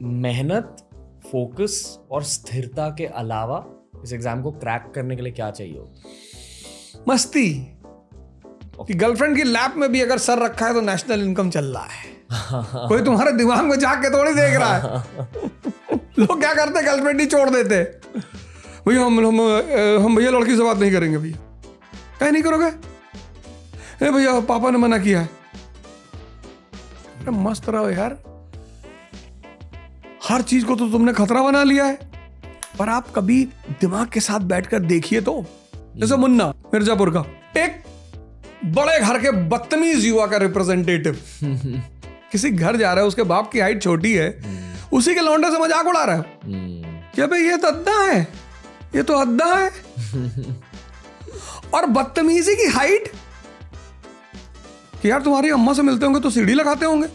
मेहनत, फोकस और स्थिरता के अलावा इस एग्जाम को क्रैक करने के लिए क्या चाहिए हो? मस्ती कि गर्लफ्रेंड की लैप में भी अगर सर रखा है तो नेशनल इनकम चल रहा है। कोई तुम्हारे दिमाग में जाके थोड़ी देख रहा है। लोग क्या करते, गर्लफ्रेंड ही छोड़ देते। भैया हम भैया लड़की से बात नहीं करेंगे। भैया क्या नहीं करोगे? ए भैया पापा ने मना किया है। मस्त रहो यार, हर चीज को तो तुमने खतरा बना लिया है। पर आप कभी दिमाग के साथ बैठकर देखिए तो, जैसे मुन्ना मिर्जापुर का एक बड़े घर के बदतमीज युवा का रिप्रेजेंटेटिव किसी घर जा रहा है, उसके बाप की हाइट छोटी है, उसी के लौंडे से मजाक उड़ा रहा है कि भाई ये तो अद्दा है, ये तो अद्दा है। और बदतमीजी की हाइट कि यार तुम्हारी अम्मा से मिलते होंगे तो सीढ़ी लगाते होंगे।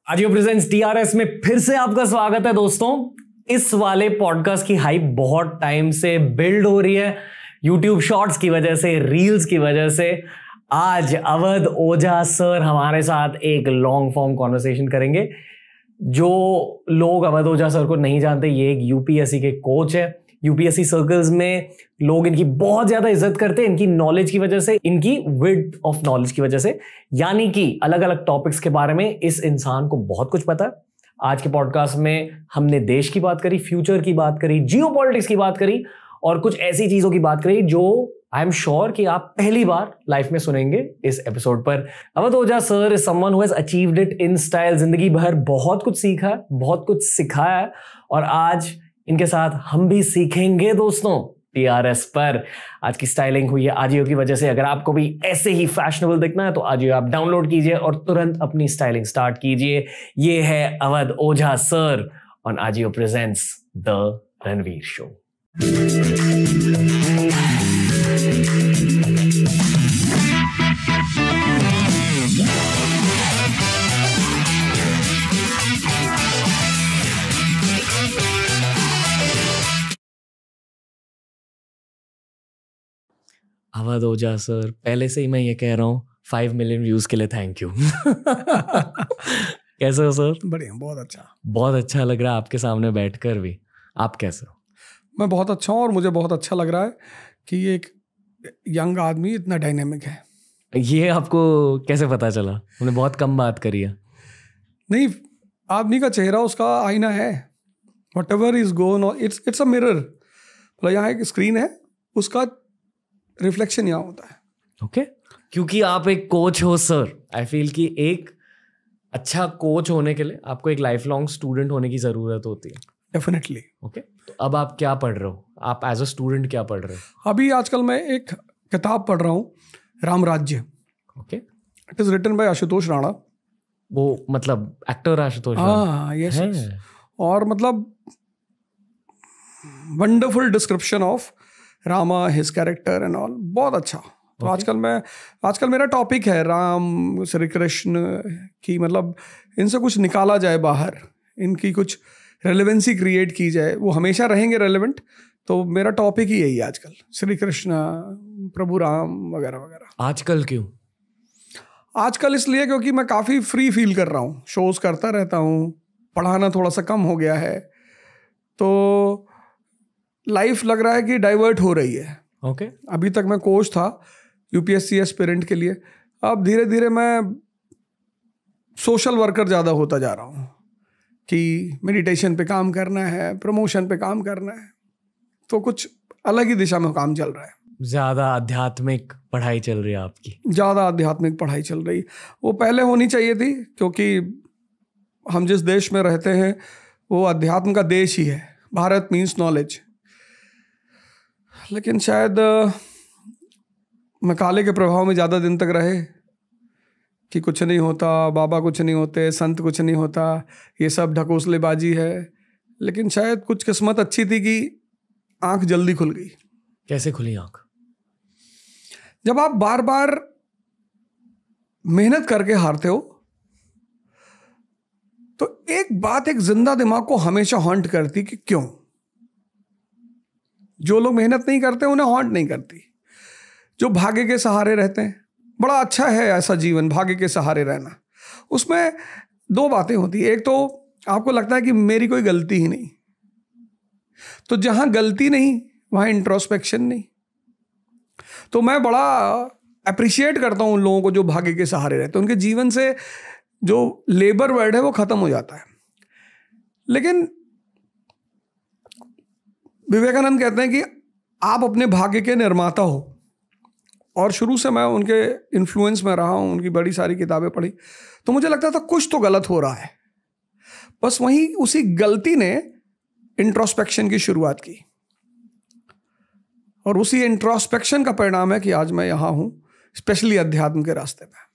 आजियो प्रेजेंट्स टीआरएस में फिर से आपका स्वागत है दोस्तों। इस वाले पॉडकास्ट की हाइप बहुत टाइम से बिल्ड हो रही है, यूट्यूब शॉर्ट्स की वजह से, रील्स की वजह से। आज अवध ओझा सर हमारे साथ एक लॉन्ग फॉर्म कॉन्वर्सेशन करेंगे। जो लोग अवध ओझा सर को नहीं जानते, ये एक यूपीएससी के कोच है। यूपीएससी सर्कल्स में लोग इनकी बहुत ज्यादा इज्जत करते हैं, इनकी नॉलेज की वजह से, इनकी विड्थ ऑफ नॉलेज की वजह से। यानी कि अलग अलग टॉपिक्स के बारे में इस इंसान को बहुत कुछ पता है। आज के पॉडकास्ट में हमने देश की बात करी, फ्यूचर की बात करी, जियोपॉलिटिक्स की बात करी और कुछ ऐसी चीजों की बात करी जो आई एम श्योर कि आप पहली बार लाइफ में सुनेंगे इस एपिसोड पर। Avadh Ojha sir is someone who has achieved it in style. जिंदगी भर बहुत कुछ सीखा है, बहुत कुछ सिखाया है और आज इनके साथ हम भी सीखेंगे दोस्तों टीआरएस पर। आज की स्टाइलिंग हुई है आजियो की वजह से। अगर आपको भी ऐसे ही फैशनेबल दिखना है तो आजियो आप डाउनलोड कीजिए और तुरंत अपनी स्टाइलिंग स्टार्ट कीजिए। ये है Avadh Ojha sir on AJIO presents the Ranveer show. Avadh Ojha sir, पहले से ही मैं ये कह रहा हूँ 5 मिलियन व्यूज के लिए थैंक यू। कैसे हो सर? बढ़िया, बहुत अच्छा। बहुत अच्छा लग रहा है आपके सामने बैठकर भी। आप कैसे हो? मैं बहुत अच्छा हूँ और मुझे बहुत अच्छा लग रहा है कि ये एक यंग आदमी इतना डायनेमिक है। ये आपको कैसे पता चला? हमने बहुत कम बात करी है। नहीं, आदमी का चेहरा उसका आईना है। Whatever is going on, it's a mirror. मतलब यहाँ एक स्क्रीन है, उसका रिफ्लेक्शन यहाँ होता है। ओके क्योंकि आप एक कोच हो सर, आई फील कि एक अच्छा कोच होने के लिए आपको एक लाइफ लॉन्ग स्टूडेंट होने की जरूरत होती है। डेफिनेटली। ओके तो अब आप क्या पढ़ रहे हो? आप एज अ स्टूडेंट क्या पढ़ रहे हो? अभी आजकल मैं एक किताब पढ़ रहा हूँ, Ram Rajya. Okay it is written by Ashutosh Rana. वो मतलब एक्टर आशुतोष? हाँ, यस। और मतलब wonderful description of Rama, his character and all, बहुत अच्छा। तो आजकल मेरा टॉपिक है राम, श्री कृष्ण की, मतलब इनसे कुछ निकाला जाए बाहर, इनकी कुछ रेलेवेंसी क्रिएट की जाए। वो हमेशा रहेंगे रेलेवेंट, तो मेरा टॉपिक ही यही आजकल, श्री कृष्ण, प्रभु राम वगैरह वगैरह। आजकल क्यों? आजकल इसलिए क्योंकि मैं काफ़ी फ्री फील कर रहा हूँ, शोज़ करता रहता हूँ, पढ़ाना थोड़ा सा कम हो गया है, तो लाइफ लग रहा है कि डाइवर्ट हो रही है। ओके अभी तक मैं कोच था यूपीएससी एस्पिरेंट के लिए, अब धीरे धीरे मैं सोशल वर्कर ज़्यादा होता जा रहा हूँ कि मेडिटेशन पे काम करना है, प्रमोशन पे काम करना है, तो कुछ अलग ही दिशा में काम चल रहा है। ज़्यादा आध्यात्मिक पढ़ाई चल रही है आपकी? ज़्यादा आध्यात्मिक पढ़ाई चल रही, वो पहले होनी चाहिए थी, क्योंकि हम जिस देश में रहते हैं वो अध्यात्म का देश ही है। Bharat means knowledge. लेकिन शायद मकाले के प्रभाव में ज़्यादा दिन तक रहे कि कुछ नहीं होता, बाबा कुछ नहीं होते, संत कुछ नहीं होता, ये सब ढकोसलेबाजी है। लेकिन शायद कुछ किस्मत अच्छी थी कि आंख जल्दी खुल गई। कैसे खुली आंख? जब आप बार बार मेहनत करके हारते हो तो एक बात, एक जिंदा दिमाग को हमेशा हॉन्ट करती कि क्यों। जो लोग मेहनत नहीं करते उन्हें हॉन्ट नहीं करती। जो भाग्य के सहारे रहते हैं, बड़ा अच्छा है ऐसा जीवन, भाग्य के सहारे रहना। उसमें दो बातें होती है। एक तो आपको लगता है कि मेरी कोई गलती ही नहीं। तो जहां गलती नहीं वहां इंट्रोस्पेक्शन नहीं। तो मैं बड़ा अप्रिशिएट करता हूं उन लोगों को जो भाग्य के सहारे रहते हैं। उनके जीवन से जो लेबर वर्ड है वो खत्म हो जाता है। लेकिन विवेकानंद कहते हैं कि आप अपने भाग्य के निर्माता हो, और शुरू से मैं उनके इन्फ्लुएंस में रहा हूं, उनकी बड़ी सारी किताबें पढ़ी, तो मुझे लगता था कुछ तो गलत हो रहा है। बस वहीं उसी गलती ने इंट्रोस्पेक्शन की शुरुआत की, और उसी इंट्रोस्पेक्शन का परिणाम है कि आज मैं यहां हूं, स्पेशली अध्यात्म के रास्ते पे।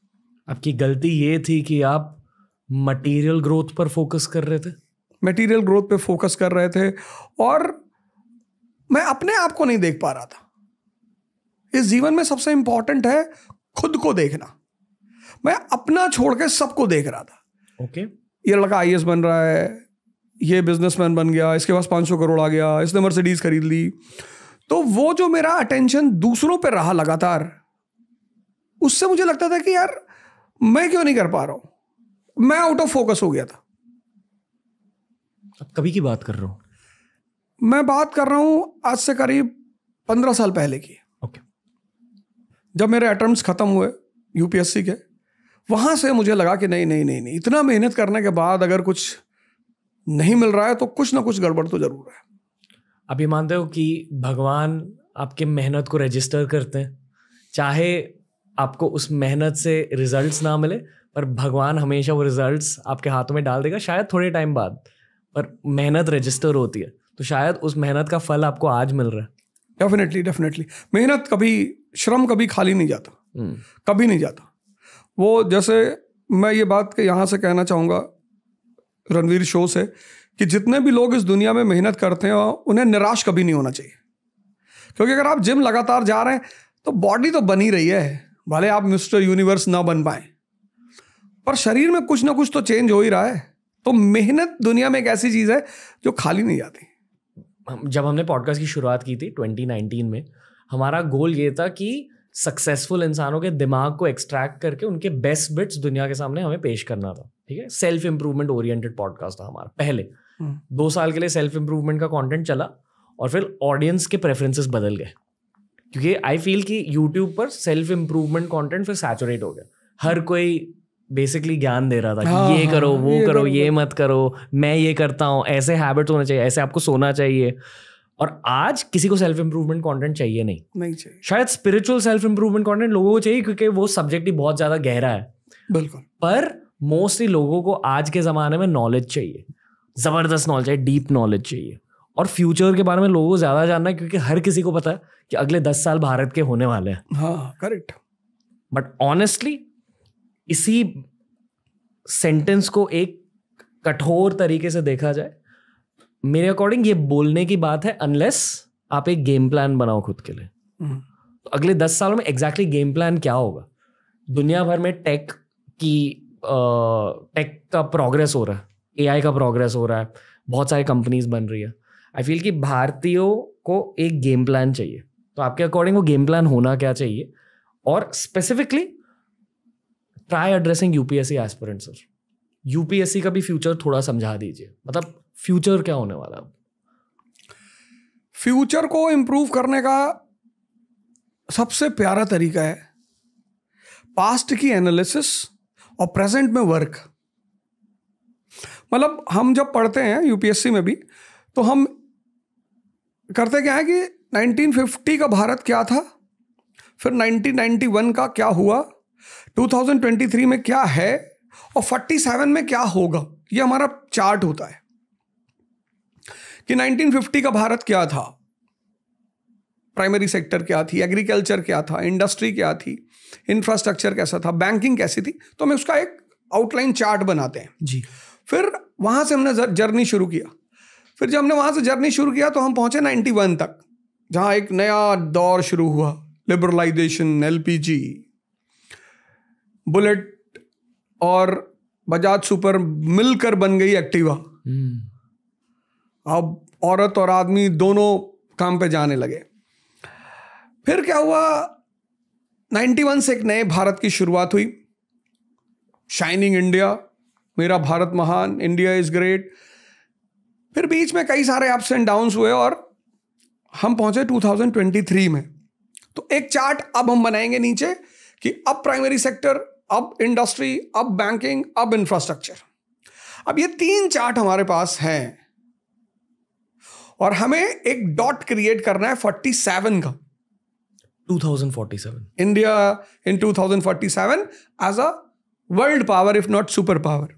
आपकी गलती ये थी कि आप मटेरियल ग्रोथ पर फोकस कर रहे थे। मटेरियल ग्रोथ पे फोकस कर रहे थे, और मैं अपने आप को नहीं देख पा रहा था। इस जीवन में सबसे इंपॉर्टेंट है खुद को देखना। मैं अपना छोड़ के सबको देख रहा था। ओके। ये लड़का आईएएस बन रहा है, ये बिजनेसमैन बन गया, इसके पास 500 करोड़ आ गया, इसने मर्सिडीज खरीद ली। तो वो जो मेरा अटेंशन दूसरों पे रहा लगातार, उससे मुझे लगता था कि यार मैं क्यों नहीं कर पा रहा हूं। मैं आउट ऑफ फोकस हो गया था। अब कभी की बात कर रहा हूं? मैं बात कर रहा हूं आज से करीब 15 साल पहले की। ओके। जब मेरे अटेम्प्ट्स खत्म हुए यूपीएससी के, वहां से मुझे लगा कि नहीं नहीं नहीं नहीं, इतना मेहनत करने के बाद अगर कुछ नहीं मिल रहा है तो कुछ ना कुछ गड़बड़ तो जरूर है। आप ये मानते हो कि भगवान आपके मेहनत को रजिस्टर करते हैं, चाहे आपको उस मेहनत से रिजल्ट्स ना मिले, पर भगवान हमेशा वो रिजल्ट्स आपके हाथों में डाल देगा, शायद थोड़े टाइम बाद, पर मेहनत रजिस्टर होती है, तो शायद उस मेहनत का फल आपको आज मिल रहा है। Definitely definitely. मेहनत कभी, श्रम कभी खाली नहीं जाता, कभी नहीं जाता। वो जैसे मैं ये बात यहाँ से कहना चाहूँगा रणवीर शो से, कि जितने भी लोग इस दुनिया में मेहनत करते हैं उन्हें निराश कभी नहीं होना चाहिए। क्योंकि अगर आप जिम लगातार जा रहे हैं तो बॉडी तो बनी रही है, भले आप मिस्टर यूनिवर्स ना बन पाए, पर शरीर में कुछ ना कुछ तो चेंज हो ही रहा है। तो मेहनत दुनिया में एक ऐसी चीज़ है जो खाली नहीं जाती। जब हमने पॉडकास्ट की शुरुआत की थी 2019 में, हमारा गोल ये था कि सक्सेसफुल इंसानों के दिमाग को एक्सट्रैक्ट करके उनके बेस्ट बिट्स दुनिया के सामने हमें पेश करना था। ठीक है, सेल्फ इंप्रूवमेंट ओरिएंटेड पॉडकास्ट था हमारा। पहले 2 साल के लिए सेल्फ इंप्रूवमेंट का कंटेंट चला, और फिर ऑडियंस के प्रेफरेंसेस बदल गए, क्योंकि आई फील कि यूट्यूब पर सेल्फ इंप्रूवमेंट कंटेंट फिर सैचुरेट हो गया। हर कोई बेसिकली ज्ञान दे रहा था कि ये करो, वो करो, ये मत करो, मैं ये करता हूँ, ऐसे हैबिट्स होने चाहिए, ऐसे आपको सोना चाहिए। और आज किसी को सेल्फ इंप्रूवमेंट कंटेंट चाहिए नहीं चाहिए। शायद स्पिरिचुअल सेल्फ इंप्रूवमेंट कंटेंट लोगों को चाहिए, क्योंकि वो सब्जेक्ट ही बहुत ज्यादा गहरा है। बिल्कुल। पर मोस्टली लोगों को आज के जमाने में नॉलेज चाहिए, जबरदस्त नॉलेज चाहिए, डीप नॉलेज चाहिए, और फ्यूचर के बारे में लोगों को ज्यादा जानना है, क्योंकि हर किसी को पता है कि अगले 10 साल भारत के होने वाले हैं। हाँ, करेक्ट। बट ऑनेस्टली इसी सेंटेंस को एक कठोर तरीके से देखा जाए, मेरे अकॉर्डिंग ये बोलने की बात है, अनलेस आप एक गेम प्लान बनाओ खुद के लिए। तो अगले 10 सालों में एग्जैक्टली गेम प्लान क्या होगा? दुनिया भर में टेक का प्रोग्रेस हो रहा है, एआई का प्रोग्रेस हो रहा है, बहुत सारी कंपनीज बन रही है। आई फील कि भारतीयों को एक गेम प्लान चाहिए। तो आपके अकॉर्डिंग वो गेम प्लान होना क्या चाहिए? और specifically try addressing UPSC aspirants. Sir, UPSC का भी फ्यूचर थोड़ा समझा दीजिए, मतलब फ्यूचर क्या होने वाला है? फ्यूचर को इम्प्रूव करने का सबसे प्यारा तरीका है पास्ट की एनालिसिस और प्रेजेंट में वर्क। मतलब हम जब पढ़ते हैं यूपीएससी में भी, तो हम करते क्या है कि 1950 का भारत क्या था, फिर 1991 का क्या हुआ, 2023 में क्या है, और 47 में क्या होगा। ये हमारा चार्ट होता है कि 1950 का भारत क्या था, प्राइमरी सेक्टर क्या थी, एग्रीकल्चर क्या था, इंडस्ट्री क्या थी, इंफ्रास्ट्रक्चर कैसा था, बैंकिंग कैसी थी। तो हमें उसका एक आउटलाइन चार्ट बनाते हैं जी। फिर वहां से हमने जर्नी शुरू किया। फिर जब हमने वहां से जर्नी शुरू किया तो हम पहुंचे 91 तक, जहां एक नया दौर शुरू हुआ, लिबरलाइजेशन, एलपीजी, बुलेट और बजाज सुपर मिलकर बन गई एक्टिवा। अब औरत और आदमी दोनों काम पे जाने लगे। फिर क्या हुआ, 91 से एक नए भारत की शुरुआत हुई, शाइनिंग इंडिया, मेरा भारत महान, इंडिया इज ग्रेट। फिर बीच में कई सारे अप्स एंड डाउन्स हुए और हम पहुंचे 2023 में। तो एक चार्ट अब हम बनाएंगे नीचे कि अब प्राइमरी सेक्टर, अब इंडस्ट्री, अब बैंकिंग, अब इंफ्रास्ट्रक्चर। अब ये 3 चार्ट हमारे पास हैं और हमें एक डॉट क्रिएट करना है 47 का, 2047 India in 2047 as a world power if not super power.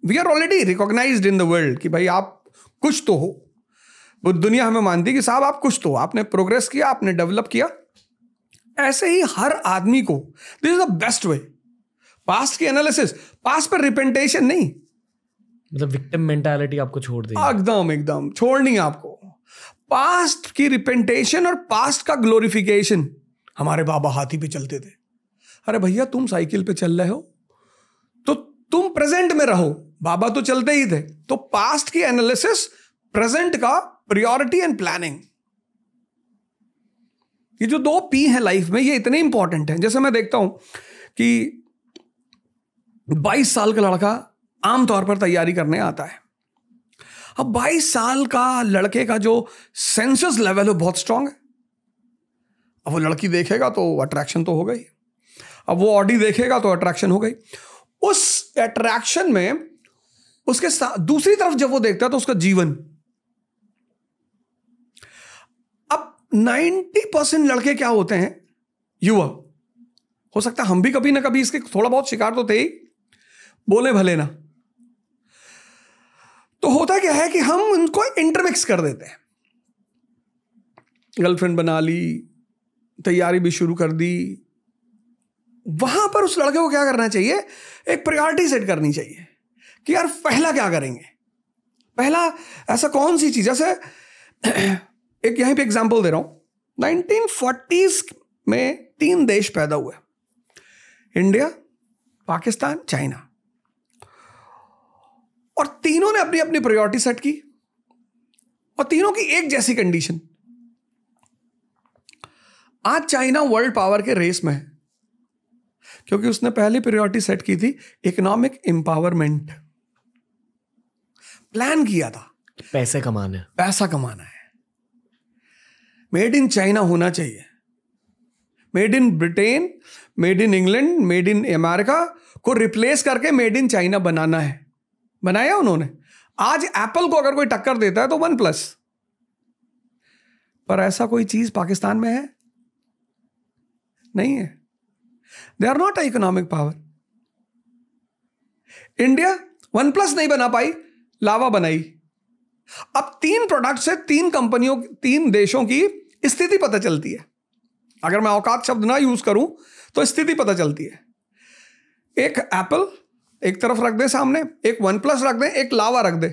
We are already recognised in the world कि भाई आप कुछ तो हो। वो दुनिया हमें मानती कि साहब आप कुछ तो हो, आपने प्रोग्रेस किया, आपने डेवलप किया। ऐसे ही हर आदमी को this is the best way. Past की एनालिसिस, पास्ट पर रिपेंटेशन नहीं, मतलब विक्टिम मेंटालिटी आपको छोड़ देगी। एकदम छोड़नी है आपको। पास्ट की रिपेंटेशन और पास्ट का ग्लोरिफिकेशन। हमारे बाबा हाथी पे चलते थे, अरे भैया तुम साइकिल पे चल रहे हो तो तुम प्रेजेंट में रहो, बाबा तो चलते ही थे। तो पास्ट की एनालिसिस, प्रेजेंट का प्रायोरिटी एंड प्लानिंग, ये जो 2 P है लाइफ में, ये इतने इंपॉर्टेंट है। जैसे मैं देखता हूं कि 22 साल का लड़का आमतौर पर तैयारी करने आता है। अब 22 साल का लड़के का जो सेंसस लेवल है बहुत स्ट्रांग है। अब वो लड़की देखेगा तो अट्रैक्शन तो हो गई, अब वो ऑडी देखेगा तो अट्रैक्शन हो गई। उस अट्रैक्शन में उसके साथ दूसरी तरफ जब वो देखता है तो उसका जीवन। अब 90% लड़के क्या होते हैं, युवा। हो सकता है हम भी कभी ना कभी इसके थोड़ा बहुत शिकार तो थे ही, बोले भले ना। तो होता क्या है कि हम उनको इंटरमिक्स कर देते हैं। गर्लफ्रेंड बना ली, तैयारी भी शुरू कर दी। वहां पर उस लड़के को क्या करना चाहिए, एक प्रायोरिटी सेट करनी चाहिए कि यार पहला क्या करेंगे। पहला ऐसा कौन सी चीज, जैसे एक यहीं पे एग्जांपल दे रहा हूं। 1940s में 3 देश पैदा हुए, इंडिया, पाकिस्तान, चाइना, और तीनों ने अपनी अपनी प्रायोरिटी सेट की और तीनों की एक जैसी कंडीशन। आज चाइना वर्ल्ड पावर के रेस में है क्योंकि उसने पहली प्रायोरिटी सेट की थी इकोनॉमिक एम्पावरमेंट। प्लान किया था पैसा कमाना है, मेड इन चाइना होना चाहिए, made in Britain, made in England, made in America को रिप्लेस करके मेड इन चाइना बनाना है। बनाया उन्होंने। आज एप्पल को अगर कोई टक्कर देता है तो OnePlus, पर ऐसा कोई चीज पाकिस्तान में है नहीं है। They are not a economic power. India OnePlus नहीं बना पाई, लावा बनाई। अब 3 प्रोडक्ट से 3 कंपनियों, 3 देशों की स्थिति पता चलती है। अगर मैं औकात शब्द ना यूज करूं तो स्थिति पता चलती है। एक एप्पल एक तरफ रख दे सामने, एक OnePlus रख दे, एक लावा रख दे,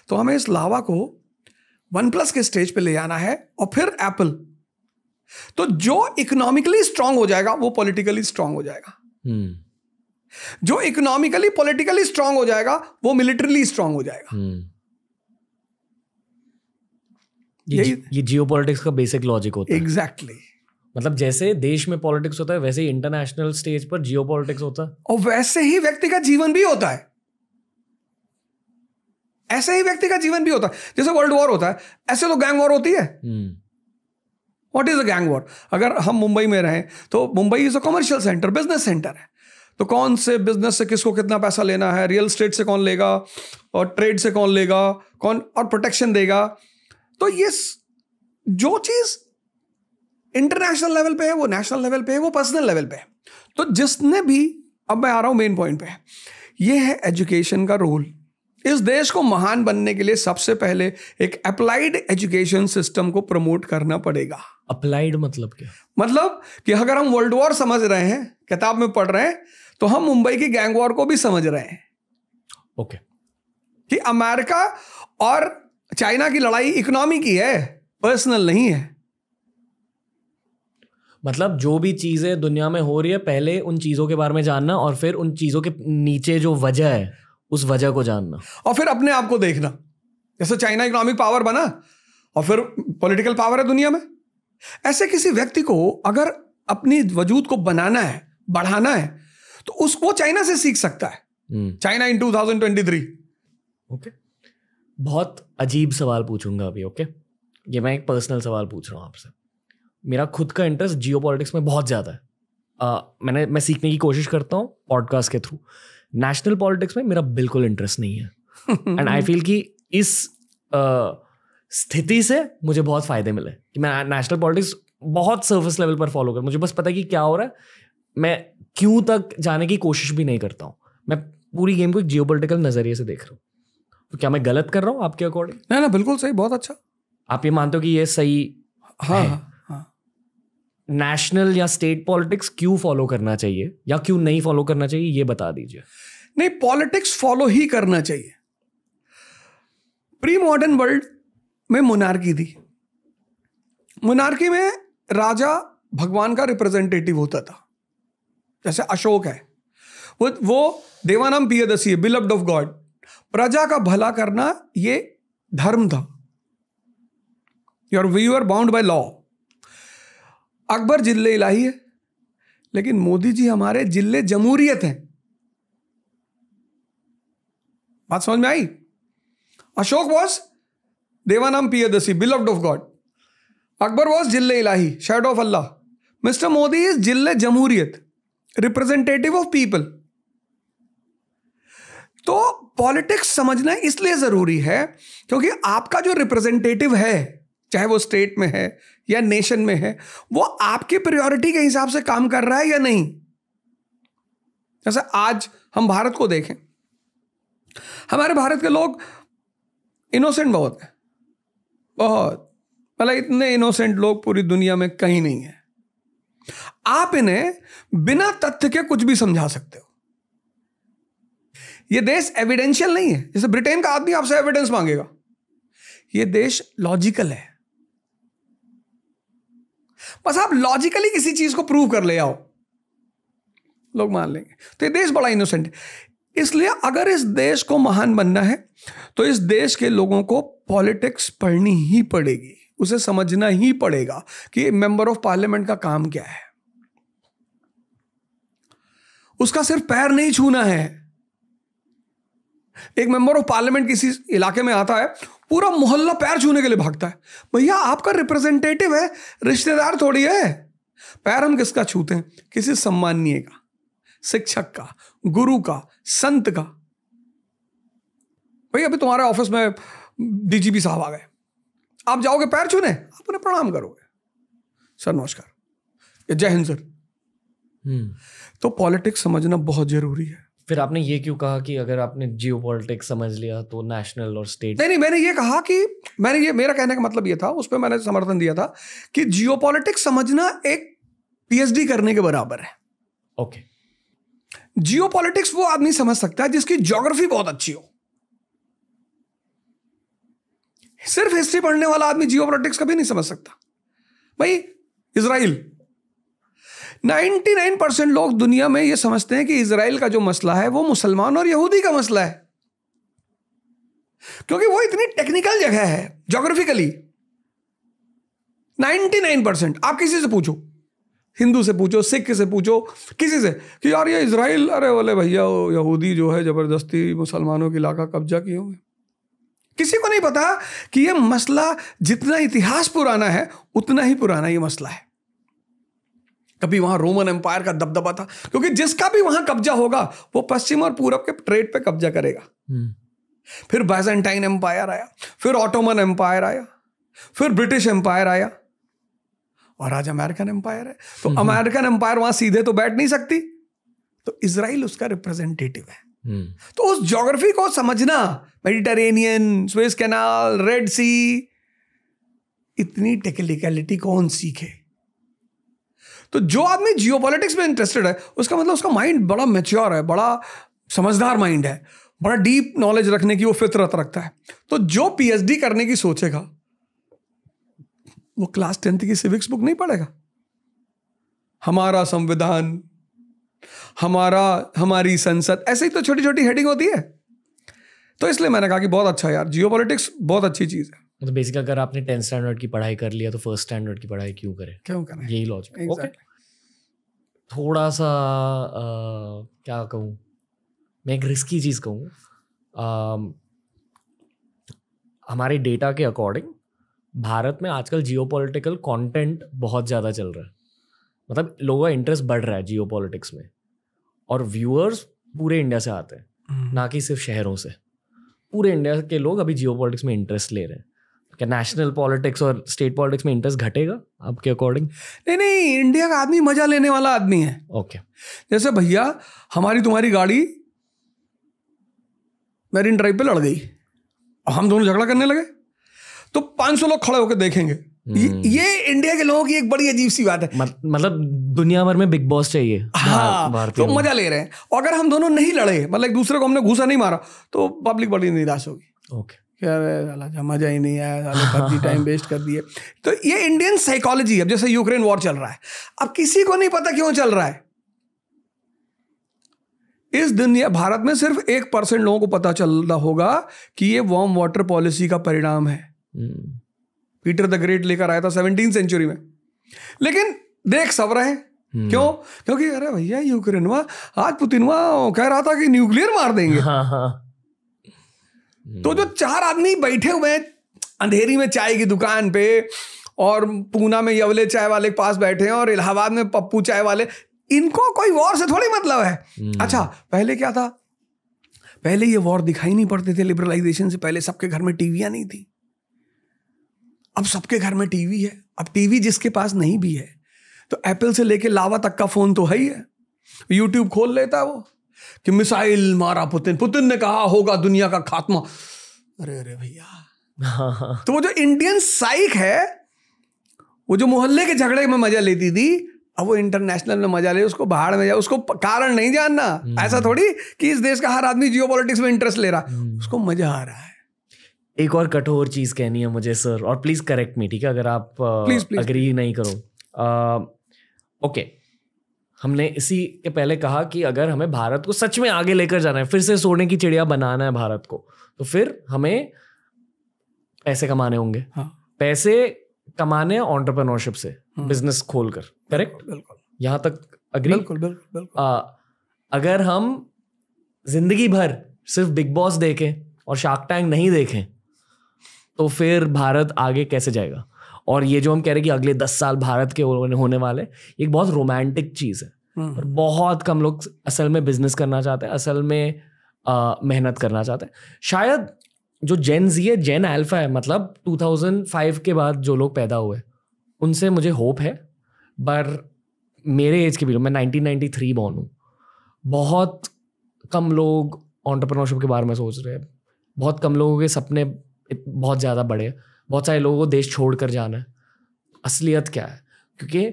तो हमें इस लावा को OnePlus के स्टेज पे ले आना है और फिर एप्पल। तो जो इकोनॉमिकली स्ट्रांग हो जाएगा वो पॉलिटिकली स्ट्रांग हो जाएगा। जो इकोनॉमिकली पॉलिटिकली स्ट्रांग हो जाएगा वो मिलिटरीली स्ट्रांग हो जाएगा। ये जियोपॉलिटिक्स का बेसिक लॉजिक होता है। एग्जैक्टली। मतलब जैसे देश में पॉलिटिक्स होता है वैसे ही इंटरनेशनल स्टेज पर जियोपॉलिटिक्स होता है, और वैसे ही व्यक्ति का जीवन भी होता है। ऐसे ही व्यक्ति का जीवन भी होता है। जैसे वर्ल्ड वॉर होता है, ऐसे तो गैंग वॉर होती है। What is a gang war? अगर हम मुंबई में रहें तो Mumbai is a commercial centre, business centre है। तो कौन से बिजनेस से किसको कितना पैसा लेना है, रियल एस्टेट से कौन लेगा और ट्रेड से कौन लेगा, कौन और प्रोटेक्शन देगा। तो ये जो चीज इंटरनेशनल लेवल पे है, वो नेशनल लेवल पे है, वो पर्सनल लेवल पे है। तो जिसने भी, अब मैं आ रहा हूं मेन पॉइंट पे, ये है एजुकेशन का रोल। इस देश को महान बनने के लिए सबसे पहले एक अप्लाइड एजुकेशन सिस्टम को प्रमोट करना पड़ेगा। अप्लाइड मतलब क्या? मतलब कि अगर हम वर्ल्ड वॉर समझ रहे हैं, किताब में पढ़ रहे हैं, तो हम मुंबई की गैंग वॉर को भी समझ रहे हैं। ओके। कि अमेरिका और चाइना की लड़ाई इकोनॉमी की है, पर्सनल नहीं है। मतलब जो भी चीजें दुनिया में हो रही है पहले उन चीजों के बारे में जानना और फिर उन चीजों के नीचे जो वजह है उस वजह को जानना और फिर अपने आप को देखना। जैसे चाइना इकोनॉमिक पावर बना और फिर पॉलिटिकल पावर है दुनिया में, ऐसे किसी व्यक्ति को अगर अपनी वजूद को बनाना है, बढ़ाना है, तो तो वो चाइना से सीख सकता है, चाइना इन 2023। ओके, बहुत अजीब सवाल पूछूंगा अभी। ओके, ये मैं एक पर्सनल सवाल पूछ रहा हूँ आपसे। मेरा खुद का इंटरेस्ट जियो पॉलिटिक्स में बहुत ज़्यादा है। मैं सीखने की कोशिश करता हूँ पॉडकास्ट के थ्रू। नेशनल पॉलिटिक्स में मेरा बिल्कुल इंटरेस्ट नहीं है एंड आई फील कि इस स्थिति से मुझे बहुत फायदे मिले कि मैं नेशनल पॉलिटिक्स बहुत सर्फेस लेवल पर फॉलो कर, मुझे बस पता है कि क्या हो रहा है, मैं क्यों तक जाने की कोशिश भी नहीं करता हूँ। मैं पूरी गेम को एक जियोपॉलिटिकल नजरिए से देख रहा हूँ। तो क्या मैं गलत कर रहा हूँ आपके अकॉर्डिंग? ना, बिल्कुल सही, बहुत अच्छा। आप ये मानते हो कि ये सही? हाँ। नेशनल या स्टेट पॉलिटिक्स क्यों फॉलो करना चाहिए या क्यों नहीं फॉलो करना चाहिए, ये बता दीजिए। नहीं, पॉलिटिक्स फॉलो ही करना चाहिए। प्री मॉडर्न वर्ल्ड में मोनार्की थी। मोनार्की में राजा भगवान का रिप्रेजेंटेटिव होता था। जैसे अशोक है, वो देवानाम पियदसी है, बिलव्ड ऑफ गॉड। प्रजा का भला करना ये धर्म था। We are bound by law. Akbar जिले इलाही है, लेकिन मोदी जी हमारे जिले जमहूरियत हैं। बात समझ में आई? Ashok was Devanam Piyadasi, beloved of god. Akbar was जिले इलाही, shadow of Allah. Mister Modi is जिले जमहूरियत, रिप्रेजेंटेटिव ऑफ पीपल। तो पॉलिटिक्स समझना इसलिए जरूरी है क्योंकि आपका जो रिप्रेजेंटेटिव है, चाहे वो स्टेट में है या नेशन में है, वो आपकी प्रायोरिटी के हिसाब से काम कर रहा है या नहीं। जैसे आज हम भारत को देखें, हमारे भारत के लोग इनोसेंट बहुत हैं, बहुत, मतलब इतने इनोसेंट लोग पूरी दुनिया में कहीं नहीं है। आप इन्हें बिना तथ्य के कुछ भी समझा सकते हो। यह देश एविडेंशियल नहीं है। जैसे ब्रिटेन का आदमी आपसे एविडेंस मांगेगा, यह देश लॉजिकल है। बस आप लॉजिकली किसी चीज को प्रूव कर ले आओ, लोग मान लेंगे। तो ये देश बड़ा इनोसेंट है। इसलिए अगर इस देश को महान बनना है तो इस देश के लोगों को पॉलिटिक्स पढ़नी ही पड़ेगी, उसे समझना ही पड़ेगा कि मेंबर ऑफ पार्लियामेंट का काम क्या है। उसका सिर्फ पैर नहीं छूना है। एक मेंबर ऑफ पार्लियामेंट किसी इलाके में आता है, पूरा मोहल्ला पैर छूने के लिए भागता है। भैया आपका रिप्रेजेंटेटिव है, रिश्तेदार थोड़ी है। पैर हम किसका छूते हैं? किसी सम्माननीय का, शिक्षक का, गुरु का, संत का। भाई अभी तुम्हारे ऑफिस में डीजीपी साहब आ गए, आप जाओगे पैर छूने, आप उन्हें प्रणाम करोगे, सर नमस्कार या जय हिंद सर। तो पॉलिटिक्स समझना बहुत जरूरी है। फिर आपने ये क्यों कहा कि अगर आपने जियो पॉलिटिक्स समझ लिया तो नेशनल और स्टेट? नहीं, मैंने ये कहा कि मेरा कहने का मतलब ये था, उस पर मैंने समर्थन दिया था कि जियो पॉलिटिक्स समझना एक पीएचडी करने के बराबर है। ओके। जियो पॉलिटिक्स वो आदमी समझ सकता है जिसकी ज्योग्राफी बहुत अच्छी हो। सिर्फ हिस्ट्री पढ़ने वाला आदमी जियो पॉलिटिक्स कभी नहीं समझ सकता। भाई इजराइल, 99% लोग दुनिया में ये समझते हैं कि इजराइल का जो मसला है वो मुसलमान और यहूदी का मसला है, क्योंकि वो इतनी टेक्निकल जगह है ज्योग्राफिकली। 99% आप किसी से पूछो, हिंदू से पूछो, सिख से पूछो, किसी से, कि यार ये इजराइल, अरे बोले भैया यहूदी जो है जबरदस्ती मुसलमानों की इलाका कब्जा किए हुए। किसी को नहीं पता कि ये मसला जितना इतिहास पुराना है उतना ही पुराना ये मसला है। कभी वहां रोमन एम्पायर का दबदबा था, क्योंकि जिसका भी वहां कब्जा होगा वो पश्चिम और पूरब के ट्रेड पे कब्जा करेगा। फिर बाइजेंटाइन एम्पायर आया, फिर ऑटोमन एम्पायर आया, फिर ब्रिटिश एम्पायर आया, और आज अमेरिकन एम्पायर है। तो अमेरिकन एम्पायर वहां सीधे तो बैठ नहीं सकती, तो इजराइल उसका रिप्रेजेंटेटिव है। तो उस ज्योग्राफी को समझना, मेडिटेरेनियन, स्वेज कैनाल, रेड सी, इतनी टेक्निकलिटी कौन सीखे? तो जो आदमी जियोपॉलिटिक्स में इंटरेस्टेड है उसका मतलब उसका माइंड बड़ा मैच्योर है, बड़ा समझदार माइंड है, बड़ा डीप नॉलेज रखने की वो फितरत रखता है। तो जो पीएचडी करने की सोचेगा वो क्लास 10th की सिविक्स बुक नहीं पढ़ेगा। हमारा संविधान, हमारी संसद, ऐसे ही तो छोटी छोटी हेडिंग होती है। तो इसलिए मैंने कहा कि बहुत अच्छा यार, जियोपॉलिटिक्स बहुत अच्छी चीज है। तो बेसिकली अगर आपने 10th स्टैंडर्ड की पढ़ाई कर लिया तो फर्स्ट स्टैंडर्ड की पढ़ाई क्यों करें? क्यों करें? यही लॉजिक। ओके, थोड़ा सा क्या कहूँ, मैं एक रिस्की चीज़ कहूँ, हमारे डेटा के अकॉर्डिंग भारत में आजकल जियोपॉलिटिकल कंटेंट बहुत ज़्यादा चल रहा है, मतलब लोगों का इंटरेस्ट बढ़ रहा है जियोपॉलिटिक्स में, और व्यूअर्स पूरे इंडिया से आते हैं, ना कि सिर्फ शहरों से। पूरे इंडिया के लोग अभी जियोपॉलिटिक्स में इंटरेस्ट ले रहे हैं। क्या नेशनल पॉलिटिक्स और स्टेट पॉलिटिक्स में इंटरेस्ट घटेगा आपके अकॉर्डिंग? नहीं, इंडिया का आदमी मजा लेने वाला आदमी है। ओके, जैसे भैया हमारी तुम्हारी गाड़ी मैरीन ड्राइव पे लड़ गई और हम दोनों झगड़ा करने लगे, तो 500 लोग खड़े होकर देखेंगे। ये इंडिया के लोगों की एक बड़ी अजीब सी बात है। मतलब दुनिया भर में बिग बॉस चाहिए। हाँ, तो मजा ले रहे हैं। और अगर हम दोनों नहीं लड़े, मतलब एक दूसरे को हमने घूसा नहीं मारा, तो पब्लिक बड़ी निराश होगी। ओके, क्या मजा ही नहीं आया, पबजी टाइम वेस्ट कर दिए। तो ये इंडियन साइकोलॉजी। अब जैसे यूक्रेन वॉर चल रहा है, अब किसी को नहीं पता क्यों चल रहा है। इस दुनिया भारत में सिर्फ 1% लोगों को पता चल रहा होगा कि ये वार्म वाटर पॉलिसी का परिणाम है। पीटर द ग्रेट लेकर आया था 17वीं सेंचुरी में। लेकिन देख सब रहे हैं। क्यों? क्योंकि अरे भैया यूक्रेन आज पुतिन कह रहा था कि न्यूक्लियर मार देंगे। तो जो 4 आदमी बैठे हुए हैं अंधेरी में चाय की दुकान पे, और पूना में यवले चाय वाले के पास बैठे हैं, और इलाहाबाद में पप्पू चाय वाले, इनको कोई वॉर से थोड़ी मतलब है। अच्छा, पहले क्या था? पहले ये वॉर दिखाई नहीं पड़ते थे। लिबरलाइजेशन से पहले सबके घर में टीवियां नहीं थी। अब सबके घर में टीवी है। अब टीवी जिसके पास नहीं भी है, तो एप्पल से लेके लावा तक का फोन तो है ही है। यूट्यूब खोल लेता है वो कि मिसाइल मारा पुतिन ने कहा होगा दुनिया का खात्मा। अरे भैया। तो वो जो इंडियन साइक है, वो जो मोहल्ले के झगड़े में मजा लेती थी, अब वो इंटरनेशनल में मजा ले, उसको बाहर में जाए, उसको कारण नहीं जानना। ऐसा थोड़ी कि इस देश का हर आदमी जियोपॉलिटिक्स में इंटरेस्ट ले रहा, उसको मजा आ रहा है। एक और कठोर चीज कहनी है मुझे सर, और प्लीज करेक्ट मी, ठीक है, अगर आप अग्री नहीं करो। ओके, हमने इसी के पहले कहा कि अगर हमें भारत को सच में आगे लेकर जाना है, फिर से सोने की चिड़िया बनाना है भारत को, तो फिर हमें पैसे कमाने होंगे। हाँ। पैसे कमाने एंटरप्रेन्योरशिप से, बिजनेस खोलकर। करेक्ट? बिल्कुल। यहां तक अग्री? बिल्कुल। अगर हम जिंदगी भर सिर्फ बिग बॉस देखें और शार्क टैंक नहीं देखें, तो फिर भारत आगे कैसे जाएगा? और ये जो हम कह रहे हैं कि अगले 10 साल भारत के होने वाले, एक बहुत रोमांटिक चीज़ है, और बहुत कम लोग असल में बिजनेस करना चाहते हैं, असल में मेहनत करना चाहते हैं। शायद जो जेन जी है, जेन अल्फा है, मतलब 2005 के बाद जो लोग पैदा हुए, उनसे मुझे होप है। पर मेरे एज के भी लोग, मैं 1993 बॉर्न हूँ, बहुत कम लोग एंटरप्रेन्योरशिप के बारे में सोच रहे हैं। बहुत कम लोगों के सपने बहुत ज़्यादा बड़े हैं। बहुत सारे लोगों को देश छोड़ कर जाना है। असलियत क्या है? क्योंकि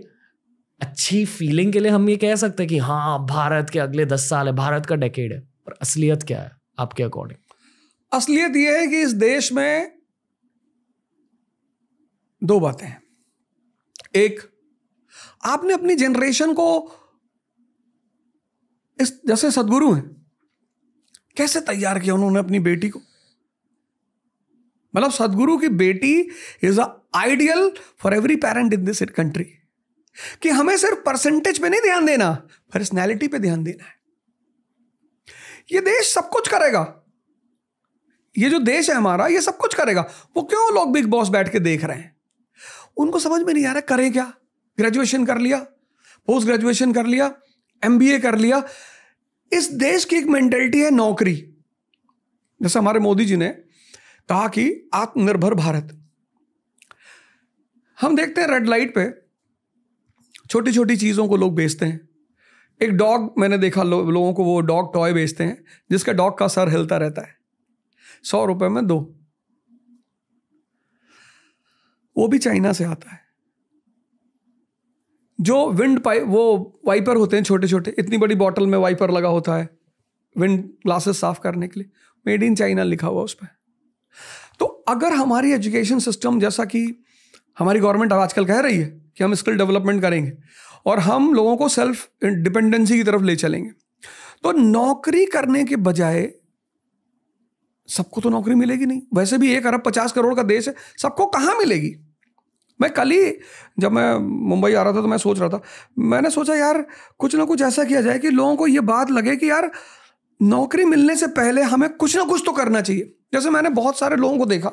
अच्छी फीलिंग के लिए हम ये कह सकते हैं कि हाँ भारत के अगले 10 साल है, भारत का डेकेड है, पर असलियत क्या है आपके अकॉर्डिंग? असलियत यह है कि इस देश में 2 बातें हैं। एक, आपने अपनी जनरेशन को, इस जैसे सदगुरु हैं, कैसे तैयार किया उन्होंने अपनी बेटी को। मतलब सदगुरु की बेटी is a ideal for every parent in this country, कि हमें सिर्फ परसेंटेज पे नहीं ध्यान देना, पर्सनैलिटी पे ध्यान देना है। ये देश सब कुछ करेगा। ये जो देश है हमारा, ये सब कुछ करेगा। वो क्यों लोग बिग बॉस बैठ के देख रहे हैं? उनको समझ में नहीं आ रहा करें क्या। ग्रेजुएशन कर लिया, पोस्ट ग्रेजुएशन कर लिया, MBA कर लिया। इस देश की एक मेंटालिटी है नौकरी। जैसे हमारे मोदी जी ने कहा कि आत्मनिर्भर भारत। हम देखते हैं रेड लाइट पे छोटी छोटी चीजों को लोग बेचते हैं। एक डॉग मैंने देखा, लोगों को वो डॉग टॉय बेचते हैं जिसका डॉग का सर हिलता रहता है, 100 रुपए में 2। वो भी चाइना से आता है। जो विंड पाइप, वो वाइपर होते हैं छोटे छोटे, इतनी बड़ी बॉटल में वाइपर लगा होता है विंड ग्लासेस साफ करने के लिए, मेड इन चाइना लिखा हुआ उस पर। तो अगर हमारी एजुकेशन सिस्टम, जैसा कि हमारी गवर्नमेंट आजकल कह रही है कि हम स्किल डेवलपमेंट करेंगे और हम लोगों को सेल्फ डिपेंडेंसी की तरफ ले चलेंगे, तो नौकरी करने के बजाय, सबको तो नौकरी मिलेगी नहीं। वैसे भी 1 अरब 50 करोड़ का देश है, सबको कहाँ मिलेगी? मैं कल ही जब मैं मुंबई आ रहा था तो मैं सोच रहा था, मैंने सोचा यार कुछ ना कुछ ऐसा किया जाए कि लोगों को ये बात लगे कि यार नौकरी मिलने से पहले हमें कुछ ना कुछ तो करना चाहिए। जैसे मैंने बहुत सारे लोगों को देखा,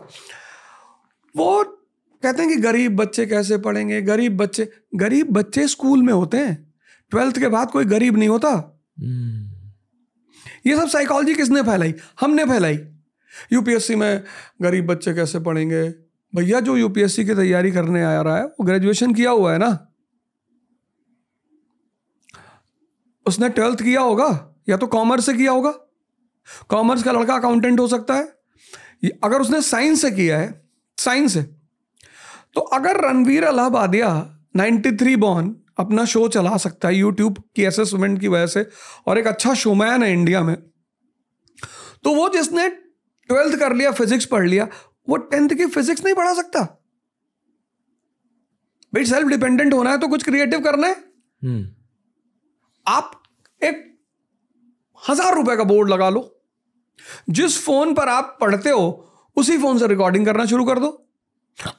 वो कहते हैं कि गरीब बच्चे कैसे पढ़ेंगे, गरीब बच्चे स्कूल में होते हैं, 12th के बाद कोई गरीब नहीं होता। ये सब साइकोलॉजी किसने फैलाई? हमने फैलाई। यूपीएससी में गरीब बच्चे कैसे पढ़ेंगे? भैया जो यूपीएससी की तैयारी करने आ रहा है वो ग्रेजुएशन किया हुआ है ना, उसने 12th किया होगा या तो कॉमर्स से किया होगा। कॉमर्स का लड़का अकाउंटेंट हो सकता है। अगर उसने साइंस से किया है, साइंस से, तो अगर रणवीर अलाहाबादिया 93 बॉर्न अपना शो चला सकता है यूट्यूब की असेसमेंट की वजह से और एक अच्छा शोमैन है इंडिया में, तो वो जिसने 12th कर लिया, फिजिक्स पढ़ लिया, वो 10th की फिजिक्स नहीं पढ़ा सकता। भाई सेल्फ डिपेंडेंट होना है तो कुछ क्रिएटिव करना है। आप एक 1000 रुपए का बोर्ड लगा लो, जिस फोन पर आप पढ़ते हो उसी फोन से रिकॉर्डिंग करना शुरू कर दो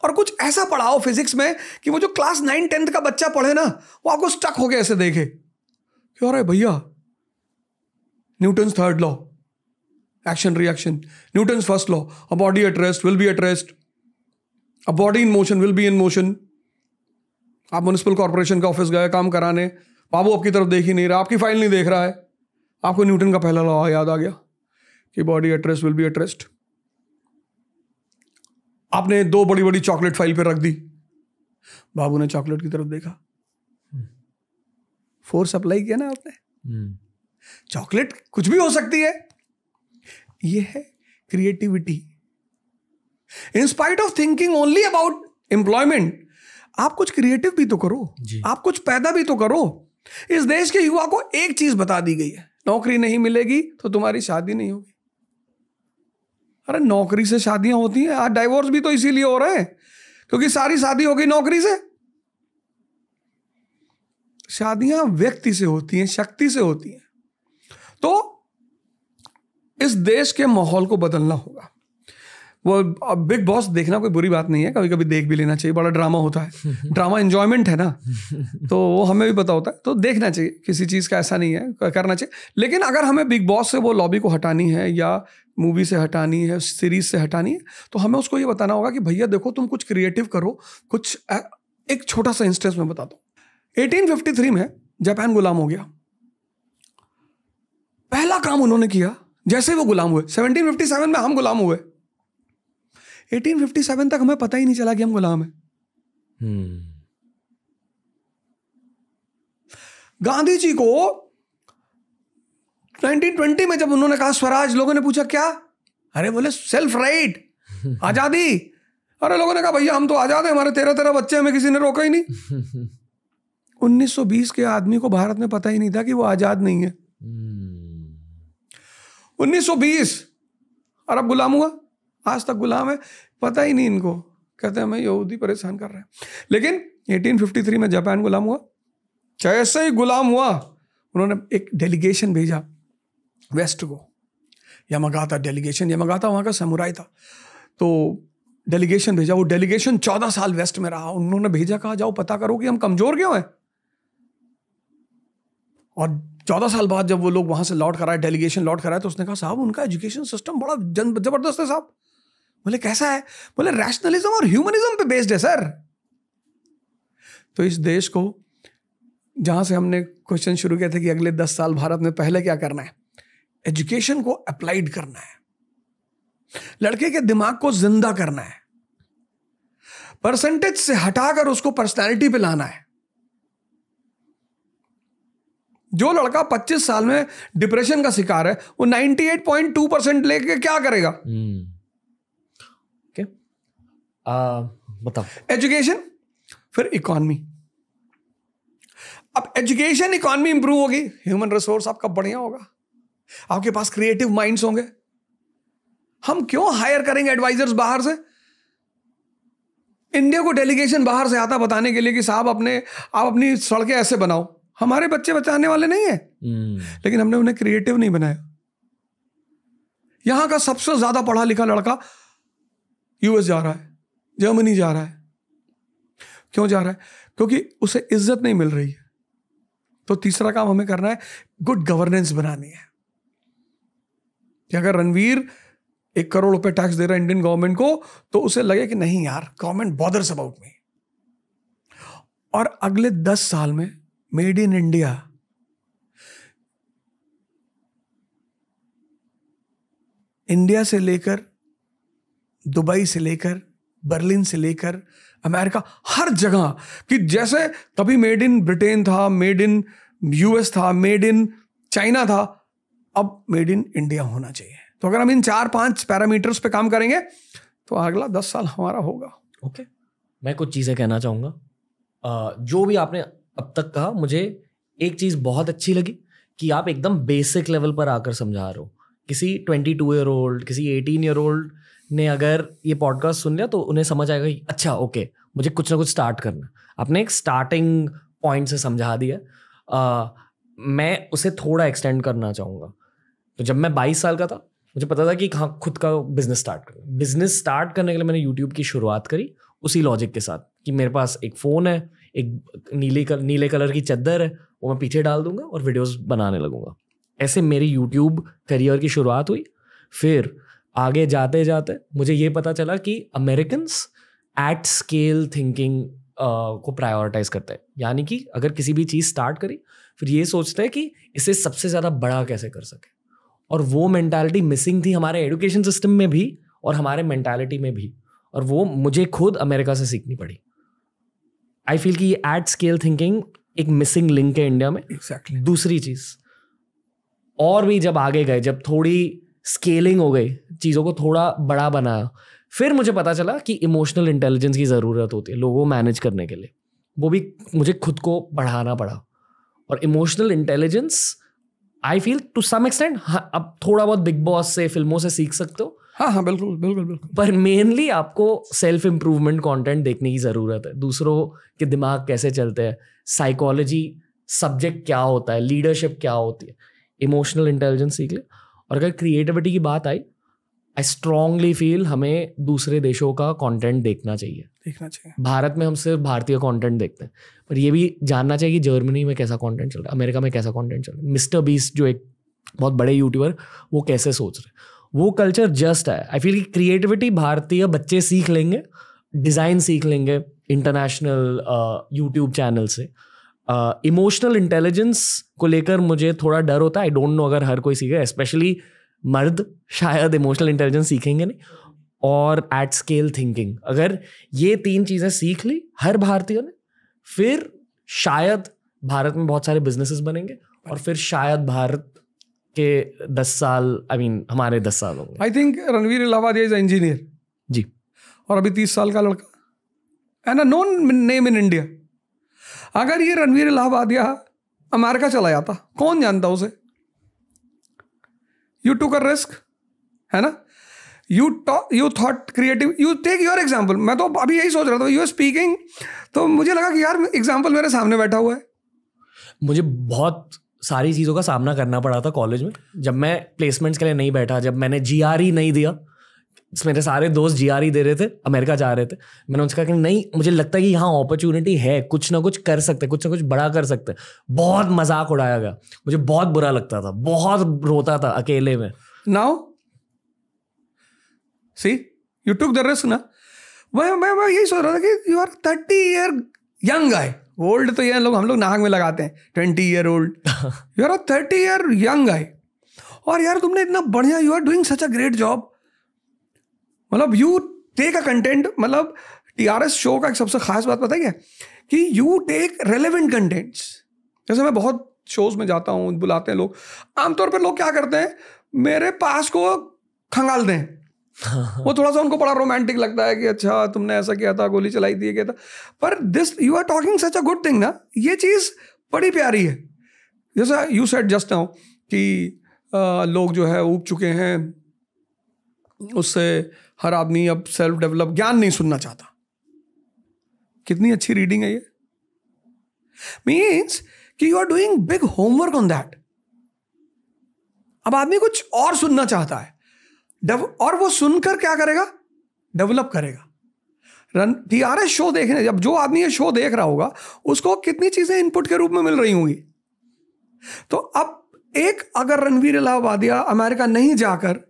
और कुछ ऐसा पढ़ाओ फिजिक्स में कि वो जो क्लास 9-10 का बच्चा पढ़े ना, वो आपको स्टक हो गया ऐसे देखे कि अरे भैया Newton's third law, action reaction, Newton's first law, a body at rest will be at rest, a body in motion will be in motion. आप म्युनिसिपल कॉर्पोरेशन का ऑफिस गए काम कराने, बाबू आपकी तरफ देख ही नहीं रहा, आपकी फाइल नहीं देख रहा है, आपको न्यूटन का पहला लॉ याद आ गया कि body at rest will be at rest. आपने 2 बड़ी बड़ी चॉकलेट फाइल पे रख दी, बाबू ने चॉकलेट की तरफ देखा, फोर्स अप्लाई किया ना आपने। चॉकलेट कुछ भी हो सकती है। ये है creativity. In spite of thinking only about employment, आप कुछ क्रिएटिव भी तो करो, आप कुछ पैदा भी तो करो। इस देश के युवा को एक चीज बता दी गई है, नौकरी नहीं मिलेगी तो तुम्हारी शादी नहीं होगी। अरे नौकरी से शादियां होती हैं। आज डाइवोर्स भी तो इसीलिए हो रहे हैं क्योंकि सारी शादी हो गई नौकरी से। शादियां व्यक्ति से होती हैं, शक्ति से होती हैं। तो इस देश के माहौल को बदलना होगा। वो बिग बॉस देखना कोई बुरी बात नहीं है, कभी कभी देख भी लेना चाहिए, बड़ा ड्रामा होता है। ड्रामा एंजॉयमेंट है ना, तो वो हमें भी पता होता है, तो देखना चाहिए, किसी चीज़ का ऐसा नहीं है, करना चाहिए। लेकिन अगर हमें बिग बॉस से वो लॉबी को हटानी है या मूवी से हटानी है, सीरीज से हटानी है, तो हमें उसको ये बताना होगा कि भैया देखो तुम कुछ क्रिएटिव करो, कुछ। एक छोटा सा इंस्टेंस मैं बताता हूँ। 1853 में जापान गुलाम हो गया। पहला काम उन्होंने किया जैसे वो गुलाम हुए, 1757 में हम गुलाम हुए, 1857 तक हमें पता ही नहीं चला कि हम गुलाम हैं। गांधी जी को 1920 में जब उन्होंने कहा स्वराज, लोगों ने पूछा क्या? अरे बोले सेल्फ राइट, आजादी। अरे लोगों ने कहा भैया हम तो आजाद हैं, हमारे 13 बच्चे, हमें किसी ने रोका ही नहीं। 1920 के आदमी को भारत में पता ही नहीं था कि वो आजाद नहीं है। 1920 अरब गुलाम हुआ, आज तक गुलाम है, पता ही नहीं इनको, कहते हैं हमें यहूदी परेशान कर रहे हैं। लेकिन 1853 में जापान गुलाम हुआ। जैसे ही गुलाम हुआ उन्होंने एक डेलीगेशन भेजा वेस्ट को, यामागाता डेलीगेशन, यामागाता वहाँ का समुराई था, तो डेलीगेशन भेजा। वो डेलीगेशन 14 साल वेस्ट में रहा। उन्होंने भेजा, कहा जाओ पता करो कि हम कमजोर क्यों हैं। और 14 साल बाद जब वो लोग वहां से लौट कर आए, डेलीगेशन लौट कर आए, तो उसने कहा साहब उनका एजुकेशन सिस्टम बड़ा जबरदस्त है साहब। बोले कैसा है? बोले रैशनलिज्म और ह्यूमनिज्म पे बेस्ड है सर। तो इस देश को, जहां से हमने क्वेश्चन शुरू किया था कि अगले 10 साल भारत में पहले क्या करना है, एजुकेशन को अप्लाइड करना है, लड़के के दिमाग को जिंदा करना है, परसेंटेज से हटाकर उसको पर्सनैलिटी पे लाना है। जो लड़का 25 साल में डिप्रेशन का शिकार है, वो 98.2% लेके क्या करेगा? बताओ। एजुकेशन, फिर इकॉनमी। अब एजुकेशन इकॉनमी इंप्रूव होगी, ह्यूमन रिसोर्स आपका बढ़िया होगा, आपके पास क्रिएटिव माइंड्स होंगे। हम क्यों हायर करेंगे एडवाइजर्स बाहर से? इंडिया को डेलीगेशन बाहर से आता बताने के लिए कि साहब आप अपनी सड़कें ऐसे बनाओ। हमारे बच्चे बचाने वाले नहीं है, लेकिन हमने उन्हें क्रिएटिव नहीं बनाया। यहां का सबसे ज्यादा पढ़ा लिखा लड़का यूएस जा रहा है, जर्मनी जा रहा है। क्यों जा रहा है? क्योंकि उसे इज्जत नहीं मिल रही है। तो तीसरा काम हमें करना है, गुड गवर्नेंस बनानी है कि अगर रणवीर 1 करोड़ रुपए टैक्स दे रहा है इंडियन गवर्नमेंट को, तो उसे लगे कि नहीं यार, गवर्नमेंट बॉदर्स अबाउट मी। और अगले 10 साल में मेड इन इंडिया, इंडिया से लेकर दुबई से लेकर बर्लिन से लेकर अमेरिका, हर जगह, कि जैसे कभी मेड इन ब्रिटेन था, मेड इन यूएस था, मेड इन चाइना था, अब मेड इन इंडिया होना चाहिए। तो अगर हम इन 4-5 पैरामीटर्स पे काम करेंगे तो अगला 10 साल हमारा होगा। ओके, मैं कुछ चीज़ें कहना चाहूँगा। जो भी आपने अब तक कहा, मुझे एक चीज़ बहुत अच्छी लगी कि आप एकदम बेसिक लेवल पर आकर समझा रहे हो। किसी 22 ईयर ओल्ड, किसी 18 ईयर ओल्ड ने अगर ये पॉडकास्ट सुन लिया तो उन्हें समझ आएगा कि अच्छा ओके, मुझे कुछ ना कुछ स्टार्ट करना। आपने एक स्टार्टिंग पॉइंट से समझा दिया। मैं उसे थोड़ा एक्सटेंड करना चाहूँगा। तो जब मैं 22 साल का था, मुझे पता था कि हाँ, खुद का बिजनेस स्टार्ट करना। बिजनेस स्टार्ट करने के लिए मैंने यूट्यूब की शुरुआत करी उसी लॉजिक के साथ कि मेरे पास एक फ़ोन है, एक नीले कलर की चद्दर है, वो मैं पीछे डाल दूंगा और वीडियोस बनाने लगूंगा। ऐसे मेरी यूट्यूब करियर की शुरुआत हुई। फिर आगे जाते जाते मुझे ये पता चला कि अमेरिकन्स एट स्केल थिंकिंग को प्रायोरिटाइज करते हैं। यानी कि अगर किसी भी चीज़ स्टार्ट करी, फिर ये सोचते हैं कि इसे सबसे ज़्यादा बड़ा कैसे कर सके। और वो मेंटालिटी मिसिंग थी हमारे एजुकेशन सिस्टम में भी और हमारे मेंटालिटी में भी, और वो मुझे खुद अमेरिका से सीखनी पड़ी। आई फील कि ये एट स्केल थिंकिंग एक मिसिंग लिंक है इंडिया में। Exactly. दूसरी चीज़, और भी जब आगे गए, जब थोड़ी स्केलिंग हो गई, चीज़ों को थोड़ा बड़ा बनाया, फिर मुझे पता चला कि इमोशनल इंटेलिजेंस की ज़रूरत होती है लोगों को मैनेज करने के लिए। वो भी मुझे खुद को बढ़ाना पड़ा। और emotional intelligence I feel to some extent, हाँ, अब थोड़ा बहुत बिग बॉस से, फिल्मों से सीख सकते हो। हाँ, बिल्कुल बिल्कुल बिल्कुल। पर मेनली आपको सेल्फ इम्प्रूवमेंट कंटेंट देखने की ज़रूरत है। दूसरों के दिमाग कैसे चलते हैं, साइकोलॉजी सब्जेक्ट क्या होता है, लीडरशिप क्या होती है, इमोशनल इंटेलिजेंस सीख ले। और अगर क्रिएटिविटी की बात आई, आई स्ट्रांगली फील हमें दूसरे देशों का कंटेंट देखना चाहिए। भारत में हम सिर्फ भारतीय कंटेंट देखते हैं, पर ये भी जानना चाहिए कि जर्मनी में कैसा कंटेंट चल रहा है, अमेरिका में कैसा कंटेंट चल रहा है, मिस्टर बीस्ट जो एक बहुत बड़े यूट्यूबर, वो कैसे सोच रहे हैं, वो कल्चर जस्ट है। आई फील कि क्रिएटिविटी भारतीय बच्चे सीख लेंगे, डिज़ाइन सीख लेंगे इंटरनेशनल यूट्यूब चैनल से। इमोशनल इंटेलिजेंस को लेकर मुझे थोड़ा डर होता है। आई डोंट नो अगर हर कोई सीखे, स्पेशली मर्द शायद इमोशनल इंटेलिजेंस सीखेंगे नहीं। और एट स्केल थिंकिंग, अगर ये 3 चीज़ें सीख ली हर भारतीय ने, फिर शायद भारत में बहुत सारे बिजनेसेस बनेंगे और फिर शायद भारत के 10 साल, हमारे 10 साल होंगे। I think Ranveer Allahbadia is engineer ji, और अभी 30 साल का लड़का and a known name in India. अगर ये रणवीर इलाहाबादिया अमेरिका चला जाता, कौन जानता उसे? यू टुक अ रिस्क, है ना? You thought creative, you take your example. मैं तो अभी यही सोच रहा था, यू आर स्पीकिंग, तो मुझे लगा कि यार एग्जाम्पल मेरे सामने बैठा हुआ है। मुझे बहुत सारी चीज़ों का सामना करना पड़ा था कॉलेज में। जब मैं प्लेसमेंट्स के लिए नहीं बैठा, जब मैंने GRE नहीं दिया, मेरे सारे दोस्त GRE दे रहे थे, अमेरिका जा रहे थे, मैंने उनसे कहा कि नहीं, मुझे लगता है कि यहाँ अपॉर्चुनिटी है, कुछ ना कुछ कर सकते, कुछ ना कुछ बड़ा कर सकते। बहुत मजाक उड़ाया गया, मुझे बहुत बुरा लगता था, बहुत रोता था अकेले में। Now see you took the risk ना। मैं यही सोच रहा था कि you are 30 year young guy. Old तो ये लोग, हम लोग नाक में लगाते हैं 20 year old. You are 30 year young guy, और यार तुमने इतना बढ़िया, you are doing such a great job. मतलब यू टेक अ कंटेंट, मतलब TRS शो का एक सबसे खास बात पता है क्या, कि यू टेक रेलेवेंट कंटेंट्स। जैसे मैं बहुत शोज में जाता हूँ, बुलाते हैं लोग, आमतौर पर लोग क्या करते हैं, मेरे पास को खंगालते हैं। वो थोड़ा सा उनको बड़ा रोमांटिक लगता है कि अच्छा तुमने ऐसा किया था, गोली चलाई थी, किया था। पर this you are talking such a good thing ना, ये चीज़ बड़ी प्यारी है। जैसा यू सेड जस्ट नाउ कि लोग जो है ऊब चुके हैं, उससे हर आदमी अब सेल्फ डेवलप ज्ञान नहीं सुनना चाहता। कितनी अच्छी रीडिंग है ये। मीन्स कि you are doing big homework on that. अब आदमी कुछ और सुनना चाहता है, और वो सुनकर क्या करेगा, डेवलप करेगा। TRS शो देखने, जब जो आदमी ये शो देख रहा होगा उसको कितनी चीजें इनपुट के रूप में मिल रही होंगी। तो अब एक अगर रणवीर इलाहाबादिया अमेरिका नहीं जाकर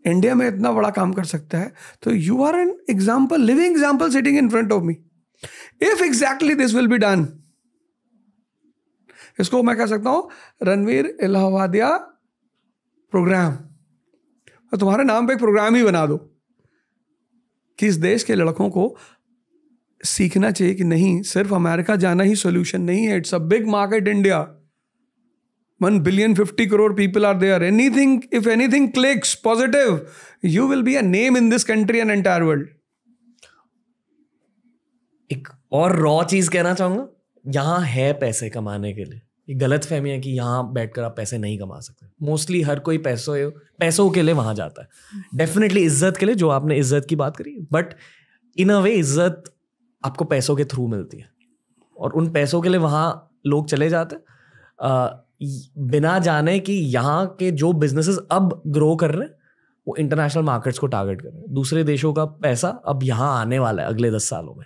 इंडिया में इतना बड़ा काम कर सकता है, तो you are an example, living example sitting in front of me. If exactly this will be done, इसको मैं कह सकता हूं रणवीर इलाहाबादिया प्रोग्राम। तुम्हारे नाम पे एक प्रोग्राम ही बना दो कि इस देश के लड़कों को सीखना चाहिए कि नहीं, सिर्फ अमेरिका जाना ही सॉल्यूशन नहीं है। It's a big market India, 1 billion 50 crore people are there. If anything clicks positive, you will be a name in this country and entire world. एक और रॉ चीज कहना चाहूंगा, यहाँ है पैसे कमाने के लिए। ये गलत फहमी है कि यहाँ बैठकर आप पैसे नहीं कमा सकते। मोस्टली हर कोई पैसों के लिए वहां जाता है। डेफिनेटली इज्जत के लिए, जो आपने इज्जत की बात करी, बट इन अ वे इज्जत आपको पैसों के थ्रू मिलती है, और उन पैसों के लिए वहां लोग चले जाते हैं बिना जाने कि यहाँ के जो बिजनेसेस अब ग्रो कर रहे हैं वो इंटरनेशनल मार्केट्स को टारगेट कर रहे हैं। दूसरे देशों का पैसा अब यहाँ आने वाला है अगले 10 सालों में।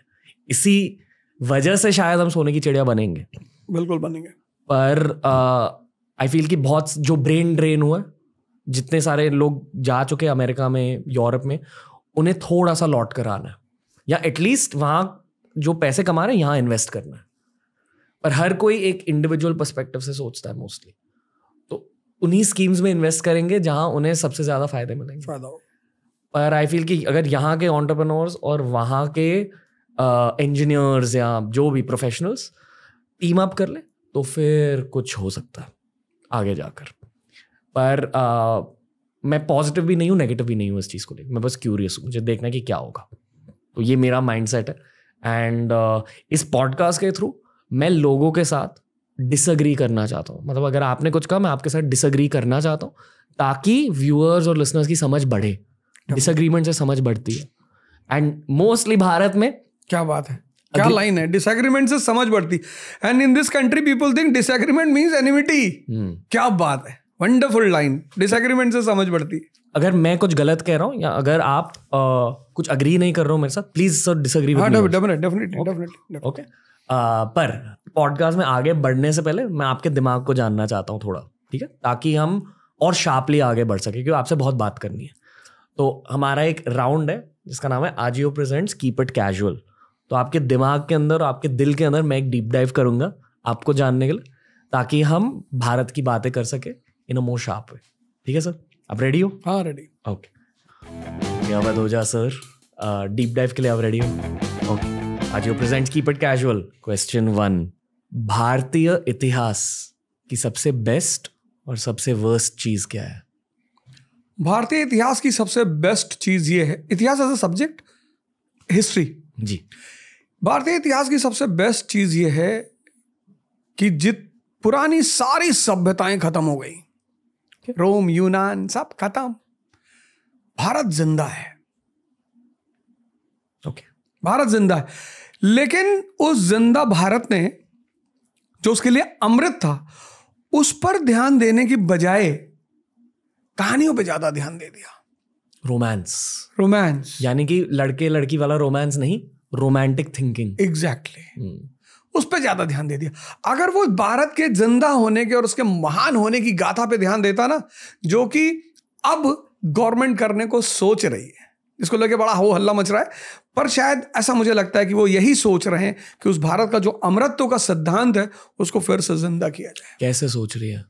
इसी वजह से शायद हम सोने की चिड़िया बनेंगे। बिल्कुल बनेंगे। पर आई फील कि बहुत जो ब्रेन ड्रेन हुआ, जितने सारे लोग जा चुके अमेरिका में, यूरोप में, उन्हें थोड़ा सा लौट कर आना है, या एटलीस्ट वहाँ जो पैसे कमा रहे हैं यहाँ इन्वेस्ट करना है। पर हर कोई एक इंडिविजुअल पर्सपेक्टिव से सोचता है मोस्टली, तो उन्हीं स्कीम्स में इन्वेस्ट करेंगे जहाँ उन्हें सबसे ज़्यादा फायदे मिलेंगे। पर आई फील कि अगर यहाँ के एंटरप्रेन्योर्स और वहाँ के इंजीनियर्स या जो भी प्रोफेशनल्स टीम अप कर ले तो फिर कुछ हो सकता है आगे जाकर। पर मैं पॉजिटिव भी नहीं हूँ, नेगेटिव भी नहीं हूँ इस चीज़ को लेकर। मैं बस क्यूरियस हूँ, मुझे देखना है कि क्या होगा। तो ये मेरा माइंडसेट है। एंड इस पॉडकास्ट के थ्रू मैं लोगों के साथ डिसएग्री करना चाहता हूँ। मतलब अगर आपने कुछ कहा, मैं आपके साथ डिसएग्री करना चाहता हूँ, ताकि व्यूअर्स और लिसनर्स की समझ बढ़े। डिसएग्रीमेंट से समझ बढ़ती है। एंड मोस्टली भारत में, क्या बात है, क्या लाइन है, डिसएग्रीमेंट से समझ बढ़ती। And in this country people think disagreement means enmity. क्या बात है, वंडरफुल लाइन, डिसएग्रीमेंट से समझ बढ़ती। अगर मैं कुछ गलत कह रहा हूँ या अगर आप कुछ अग्री नहीं कर रहे हो मेरे साथ, please sir disagree with me. Definitely okay. पर पॉडकास्ट में आगे बढ़ने से पहले मैं आपके दिमाग को जानना चाहता हूँ थोड़ा, ठीक है, ताकि हम और शार्पली आगे बढ़ सके, क्योंकि आपसे बहुत बात करनी है। तो हमारा एक राउंड है जिसका नाम है Ajio presents keep it casual. तो आपके दिमाग के अंदर, आपके दिल के अंदर मैं एक डीप डाइव करूंगा आपको जानने के लिए, ताकि हम भारत की बातें कर सके इन अ मोर शार्प वे। ठीक है सर, आप रेडी हो? हाँ, रेडी। ओके, क्या बात हो जा सर, डीप डाइव के लिए आप रेडी हो? Okay, Ajio presents keep it casual. Question 1, भारतीय इतिहास की सबसे बेस्ट और सबसे वर्स्ट चीज क्या है? भारतीय इतिहास की सबसे बेस्ट चीज ये है, इतिहास एज अ सब्जेक्ट, हिस्ट्री जी। भारतीय इतिहास की सबसे बेस्ट चीज ये है कि पुरानी सारी सभ्यताएं खत्म हो गई। रोम, यूनान, सब खत्म, भारत जिंदा है। ओके, भारत जिंदा है। लेकिन उस जिंदा भारत ने जो उसके लिए अमृत था, उस पर ध्यान देने की बजाय कहानियों पे ज्यादा ध्यान दे दिया। रोमांस यानी कि लड़के लड़की वाला रोमांस नहीं, रोमांटिक थिंकिंग। एग्जैक्टली उस पर ज्यादा ध्यान दे दिया। अगर वो भारत के जिंदा होने के और उसके महान होने की गाथा पे ध्यान देता ना, जो कि अब गवर्नमेंट करने को सोच रही है, इसको लेके बड़ा हो हल्ला मच रहा है, पर शायद ऐसा मुझे लगता है कि वो यही सोच रहे हैं कि उस भारत का जो अमरत्व का सिद्धांत है उसको फिर से जिंदा किया जाए। कैसे सोच रही है?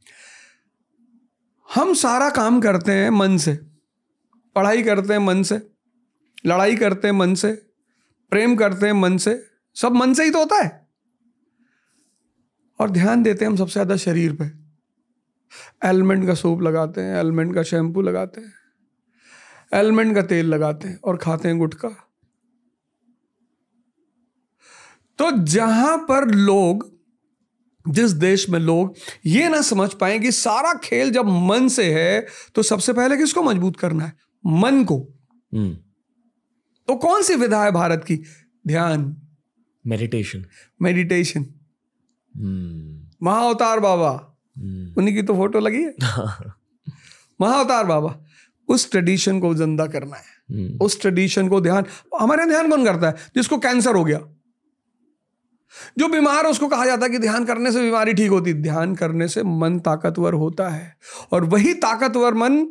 हम सारा काम करते हैं मन से, पढ़ाई करते हैं मन से, लड़ाई करते हैं मन से, प्रेम करते हैं मन से, सब मन से ही तो होता है। और ध्यान देते हैं हम सबसे ज्यादा शरीर पे। एलमेंट का सूप लगाते हैं, एलमेंट का शैम्पू लगाते हैं, एलमेंट का तेल लगाते हैं और खाते हैं गुटखा। तो जहां पर लोग, जिस देश में लोग ये ना समझ पाए कि सारा खेल जब मन से है, तो सबसे पहले किसको मजबूत करना है? मन को। तो कौन सी विधा है भारत की? ध्यान, मेडिटेशन। महाअवतार बाबा, उन्हीं की तो फोटो लगी है। महाअवतार बाबा, उस ट्रेडिशन को जिंदा करना है। उस ट्रेडिशन को ध्यान, हमारे यहाँ ध्यान कौन करता है? जिसको कैंसर हो गया, जो बीमार है, उसको कहा जाता है कि ध्यान करने से बीमारी ठीक होती। ध्यान करने से मन ताकतवर होता है, और वही ताकतवर मन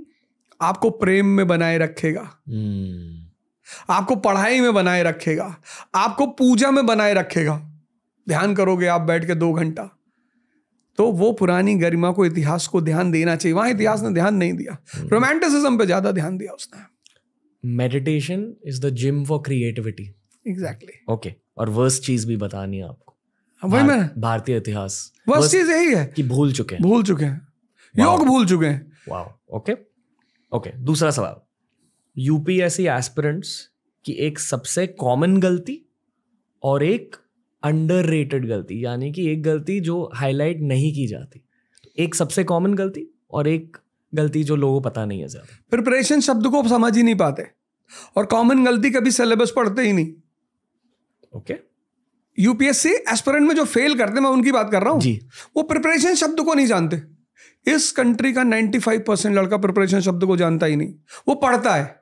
आपको प्रेम में बनाए रखेगा, आपको पढ़ाई में बनाए रखेगा, आपको पूजा में बनाए रखेगा। ध्यान करोगे आप बैठ के 2 घंटा, तो वो पुरानी गरिमा को, इतिहास को ध्यान देना चाहिए। वहां इतिहास ने ध्यान नहीं दिया, रोमांटिसिज्म पे ज्यादा ध्यान दिया उसने। Meditation is the gym for creativity. Exactly. Okay, और वर्स्ट चीज भी बतानी है आपको। वही मैं, भारतीय इतिहास वर्स्ट चीज यही है कि भूल चुके हैं, योग भूल चुके हैं। वाओ। ओके, दूसरा सवाल, यूपीएससी एस्पिरेंट्स की एक सबसे कॉमन गलती और एक अंडररेटेड गलती, यानी कि एक गलती जो हाईलाइट नहीं की जाती। एक सबसे कॉमन गलती और एक गलती जो लोगों को पता नहीं है ज्यादा। प्रिपरेशन शब्द को समझ ही नहीं पाते, और कॉमन गलती कभी सिलेबस पढ़ते ही नहीं। ओके, यूपीएससी एस्पिरेंट में जो फेल करते, मैं उनकी बात कर रहा हूं जी, वो प्रिपरेशन शब्द को नहीं जानते। इस कंट्री का 95% लड़का प्रिपरेशन शब्द को जानता ही नहीं, वो पढ़ता है।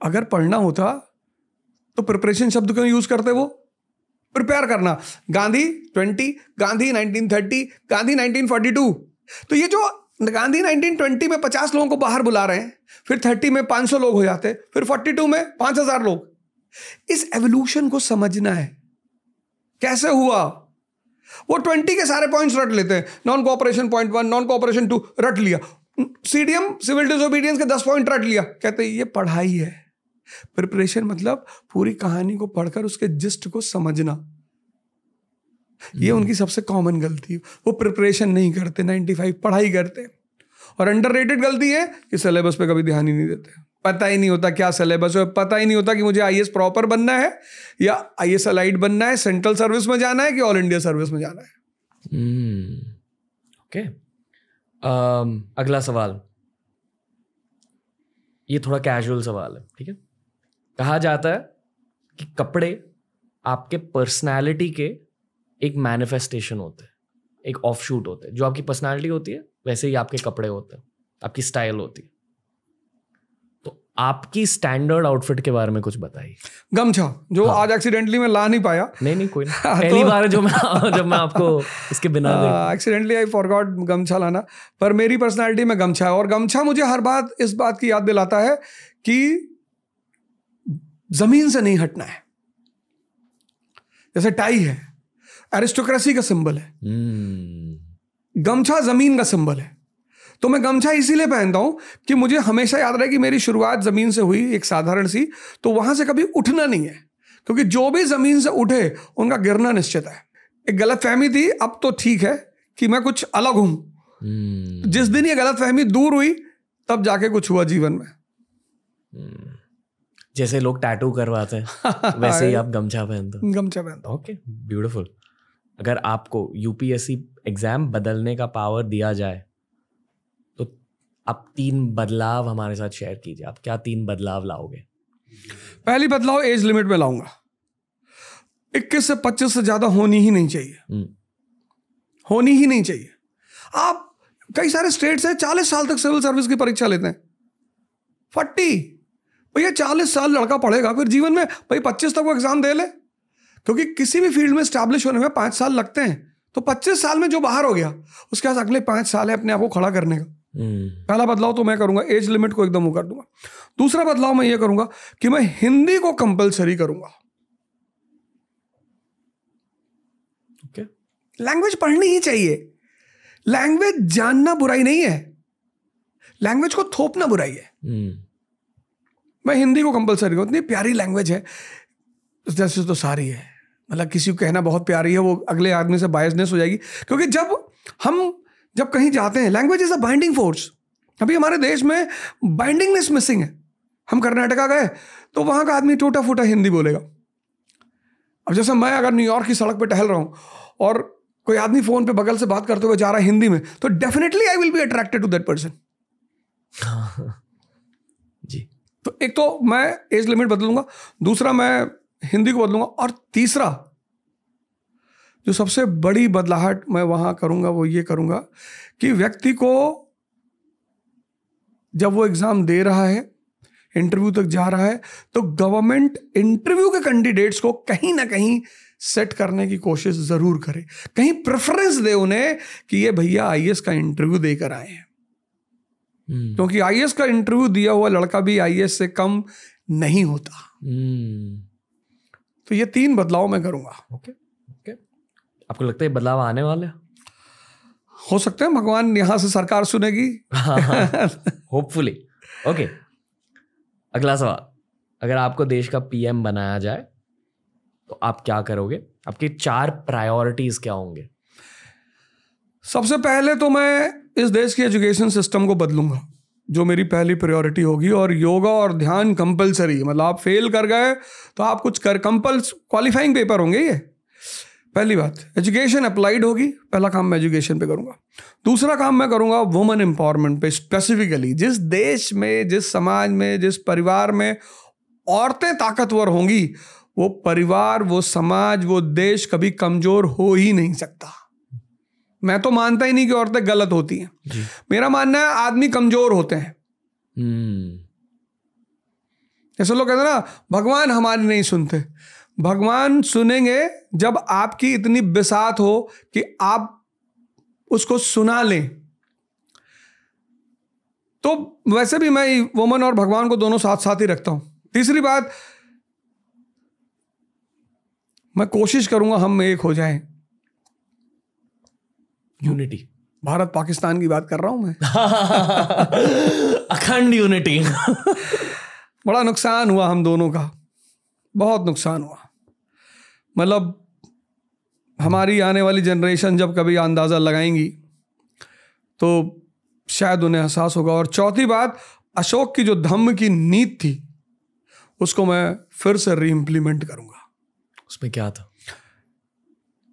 अगर पढ़ना होता तो प्रिपरेशन शब्द क्यों यूज करते? वो प्रिपेयर करना, गांधी 20, गांधी 1930, गांधी 1942। तो ये जो गांधी 1920 में 50 लोगों को बाहर बुला रहे हैं, फिर 30 में 500 लोग हो जाते, फिर 42 में 5000 लोग। इस एवोल्यूशन को समझना है, कैसे हुआ। वो 20 के सारे पॉइंट्स रट लेते हैं, non cooperation point 1, non cooperation 2 रट लिया, सीडीएम सिविल डिसोबीडियंस के 10 पॉइंट रट लिया। कहते ये पढ़ाई है। प्रिपरेशन मतलब पूरी कहानी को पढ़कर उसके जिस्ट को समझना। ये उनकी सबसे कॉमन गलती, वो प्रिपरेशन नहीं करते, 95 पढ़ाई करते। और अंडररेटेड गलती है कि सिलेबस पे कभी ध्यान ही नहीं देते, पता ही नहीं होता क्या सिलेबस है, पता ही नहीं होता कि मुझे आईएएस प्रॉपर बनना है या आईएएस अलाइड बनना है, सेंट्रल सर्विस में जाना है कि ऑल इंडिया सर्विस में जाना है। ओके, अगला सवाल, ये थोड़ा कैजुअल सवाल है, ठीक है। कहा जाता है कि कपड़े आपके पर्सनालिटी के एक मैनिफेस्टेशन होते हैं, एक ऑफशूट होते हैं। जो आपकी पर्सनालिटी होती है वैसे ही आपके कपड़े होते हैं, आपकी स्टाइल होती है। तो आपकी स्टैंडर्ड आउटफिट के बारे में कुछ बताइए। गमछा, जो आज एक्सीडेंटली मैं ला नहीं पाया। नहीं कोई नहीं, पहली बार है जब मैं आपको इसके बिना एक्सीडेंटली आई फॉरगॉट गमछा लाना, पर मेरी पर्सनालिटी में गमछा है। और गमछा मुझे हर बात इस बात की याद दिलाता है कि जमीन से नहीं हटना है। जैसे टाई है, एरिस्टोक्रेसी का सिंबल है, गमछा जमीन का सिंबल है। तो मैं गमछा इसीलिए पहनता हूं कि मुझे हमेशा याद रहे कि मेरी शुरुआत जमीन से हुई, एक साधारण सी, तो वहां से कभी उठना नहीं है, क्योंकि जो भी जमीन से उठे उनका गिरना निश्चित है। एक गलतफहमी थी, अब तो ठीक है कि मैं कुछ अलग हूं। जिस दिन ये गलतफहमी दूर हुई तब जाके कुछ हुआ जीवन में। जैसे लोग टैटू करवाते हैं वैसे ही आप गमछा पहनते हो। गमछा पहनता हूं। Okay, beautiful. अगर आपको यूपीएससी एग्जाम बदलने का पावर दिया जाए तो आप 3 बदलाव हमारे साथ शेयर कीजिए। आप क्या 3 बदलाव लाओगे? पहली बदलाव एज लिमिट में लाऊंगा। 21 से 25 से ज्यादा होनी ही नहीं चाहिए, होनी ही नहीं चाहिए। आप कई सारे स्टेट से 40 साल तक सिविल सर्विस की परीक्षा लेते हैं। 40 भैया 40 साल लड़का पढ़ेगा, फिर जीवन में भाई 25 तक वो एग्जाम दे ले, क्योंकि किसी भी फील्ड में स्टैब्लिश होने में 5 साल लगते हैं। तो 25 साल में जो बाहर हो गया उसके पास अगले 5 साल है अपने आप को खड़ा करने का। पहला बदलाव तो मैं करूंगा, एज लिमिट को एकदम वो कर दूंगा। दूसरा बदलाव मैं ये करूंगा कि मैं हिंदी को कंपलसरी करूंगा। ओके, लैंग्वेज पढ़नी ही चाहिए। लैंग्वेज जानना बुराई नहीं है, लैंग्वेज को थोपना बुराई है। मैं हिंदी को कंपलसरी करूं। इतनी प्यारी लैंग्वेज है, जैसे तो सारी है, मतलब किसी को कहना बहुत प्यारी है वो अगले आदमी से बायसनेस हो जाएगी। क्योंकि जब कहीं जाते हैं, language is a binding force. अभी हमारे देश में बाइंडिंगनेस मिसिंग है। हम कर्नाटका गए तो वहां का आदमी टूटा फूटा हिंदी बोलेगा। अब जैसे मैं अगर न्यूयॉर्क की सड़क पे टहल रहा हूं और कोई आदमी फोन पे बगल से बात करते हुए जा रहा है हिंदी में, तो definitely I will be attracted to that person. जी। तो एक तो मैं एज लिमिट बदलूंगा, दूसरा मैं हिंदी को बदलूंगा, और तीसरा जो सबसे बड़ी बदलाहट मैं वहां करूंगा वो ये करूंगा कि व्यक्ति को जब वो एग्जाम दे रहा है इंटरव्यू तक जा रहा है, तो गवर्नमेंट इंटरव्यू के कैंडिडेट्स को कहीं ना कहीं सेट करने की कोशिश जरूर करे, कहीं प्रेफरेंस दे उन्हें कि ये भैया आईएएस का इंटरव्यू देकर आए हैं, क्योंकि आईएएस का इंटरव्यू दिया हुआ लड़का भी आईएएस से कम नहीं होता। तो ये 3 बदलाव मैं करूंगा। ओके, आपको लगता है बदलाव आने वाले? हो सकते हैं भगवान यहां से सरकार सुनेगी। होपफुली। ओके, अगला सवाल, अगर आपको देश का पीएम बनाया जाए तो आप क्या करोगे? आपकी 4 प्रायोरिटीज क्या होंगे? सबसे पहले तो मैं इस देश की एजुकेशन सिस्टम को बदलूंगा, जो मेरी पहली प्रायोरिटी होगी। और योगा और ध्यान कंपलसरी, मतलब आप फेल कर गए तो आप कुछ कर, क्वालिफाइंग पेपर होंगे ये। पहली बात, एजुकेशन अप्लाइड होगी, पहला काम मैं एजुकेशन पे करूंगा। दूसरा काम मैं करूंगा वुमेन एम्पावरमेंट पे, स्पेसिफिकली जिस देश में, जिस समाज में, जिस परिवार में औरतें ताकतवर होंगी, वो परिवार, वो समाज, वो देश कभी कमजोर हो ही नहीं सकता। मैं तो मानता ही नहीं कि औरतें गलत होती हैं, मेरा मानना है आदमी कमजोर होते हैं। जैसे लोग कहते हैं ना, भगवान हमारी नहीं सुनते। भगवान सुनेंगे जब आपकी इतनी बिसात हो कि आप उसको सुना लें। तो वैसे भी मैं वुमन और भगवान को दोनों साथ साथ ही रखता हूं। तीसरी बात, मैं कोशिश करूंगा हम एक हो जाएं। यूनिटी। भारत पाकिस्तान की बात कर रहा हूं मैं। अखंड यूनिटी। बड़ा नुकसान हुआ हम दोनों का, बहुत नुकसान हुआ। मतलब हमारी आने वाली जनरेशन जब कभी अंदाजा लगाएंगी तो शायद उन्हें एहसास होगा। और चौथी बात, अशोक की जो धम्म की नीति थी उसको मैं फिर से रीइंप्लीमेंट करूंगा। उसमें क्या था?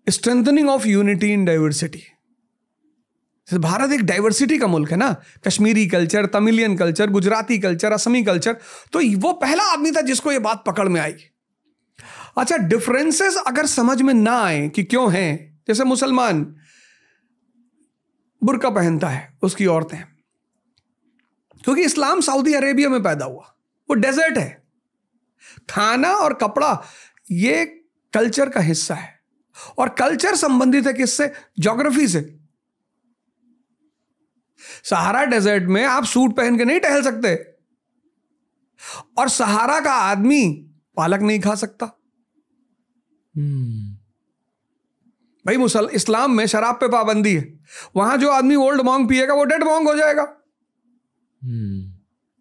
Strengthening of unity in diversity. Bharat एक डाइवर्सिटी का मुल्क है ना, Kashmiri culture, Tamilian culture, Gujarati culture, Assami culture. तो वो पहला आदमी था जिसको ये बात पकड़ में आई। अच्छा, डिफरेंसेस अगर समझ में ना आए कि क्यों हैं, जैसे मुसलमान बुर्का पहनता है उसकी औरतें, क्योंकि इस्लाम सऊदी अरेबिया में पैदा हुआ, वो डेजर्ट है। खाना और कपड़ा ये कल्चर का हिस्सा है, और कल्चर संबंधित है किससे? ज्योग्राफी से। सहारा डेजर्ट में आप सूट पहन के नहीं टहल सकते, और सहारा का आदमी पालक नहीं खा सकता। भाई इस्लाम में शराब पे पाबंदी है, वहां जो आदमी ओल्ड मॉन्ग पिएगा वो डेड मॉन्ग हो जाएगा।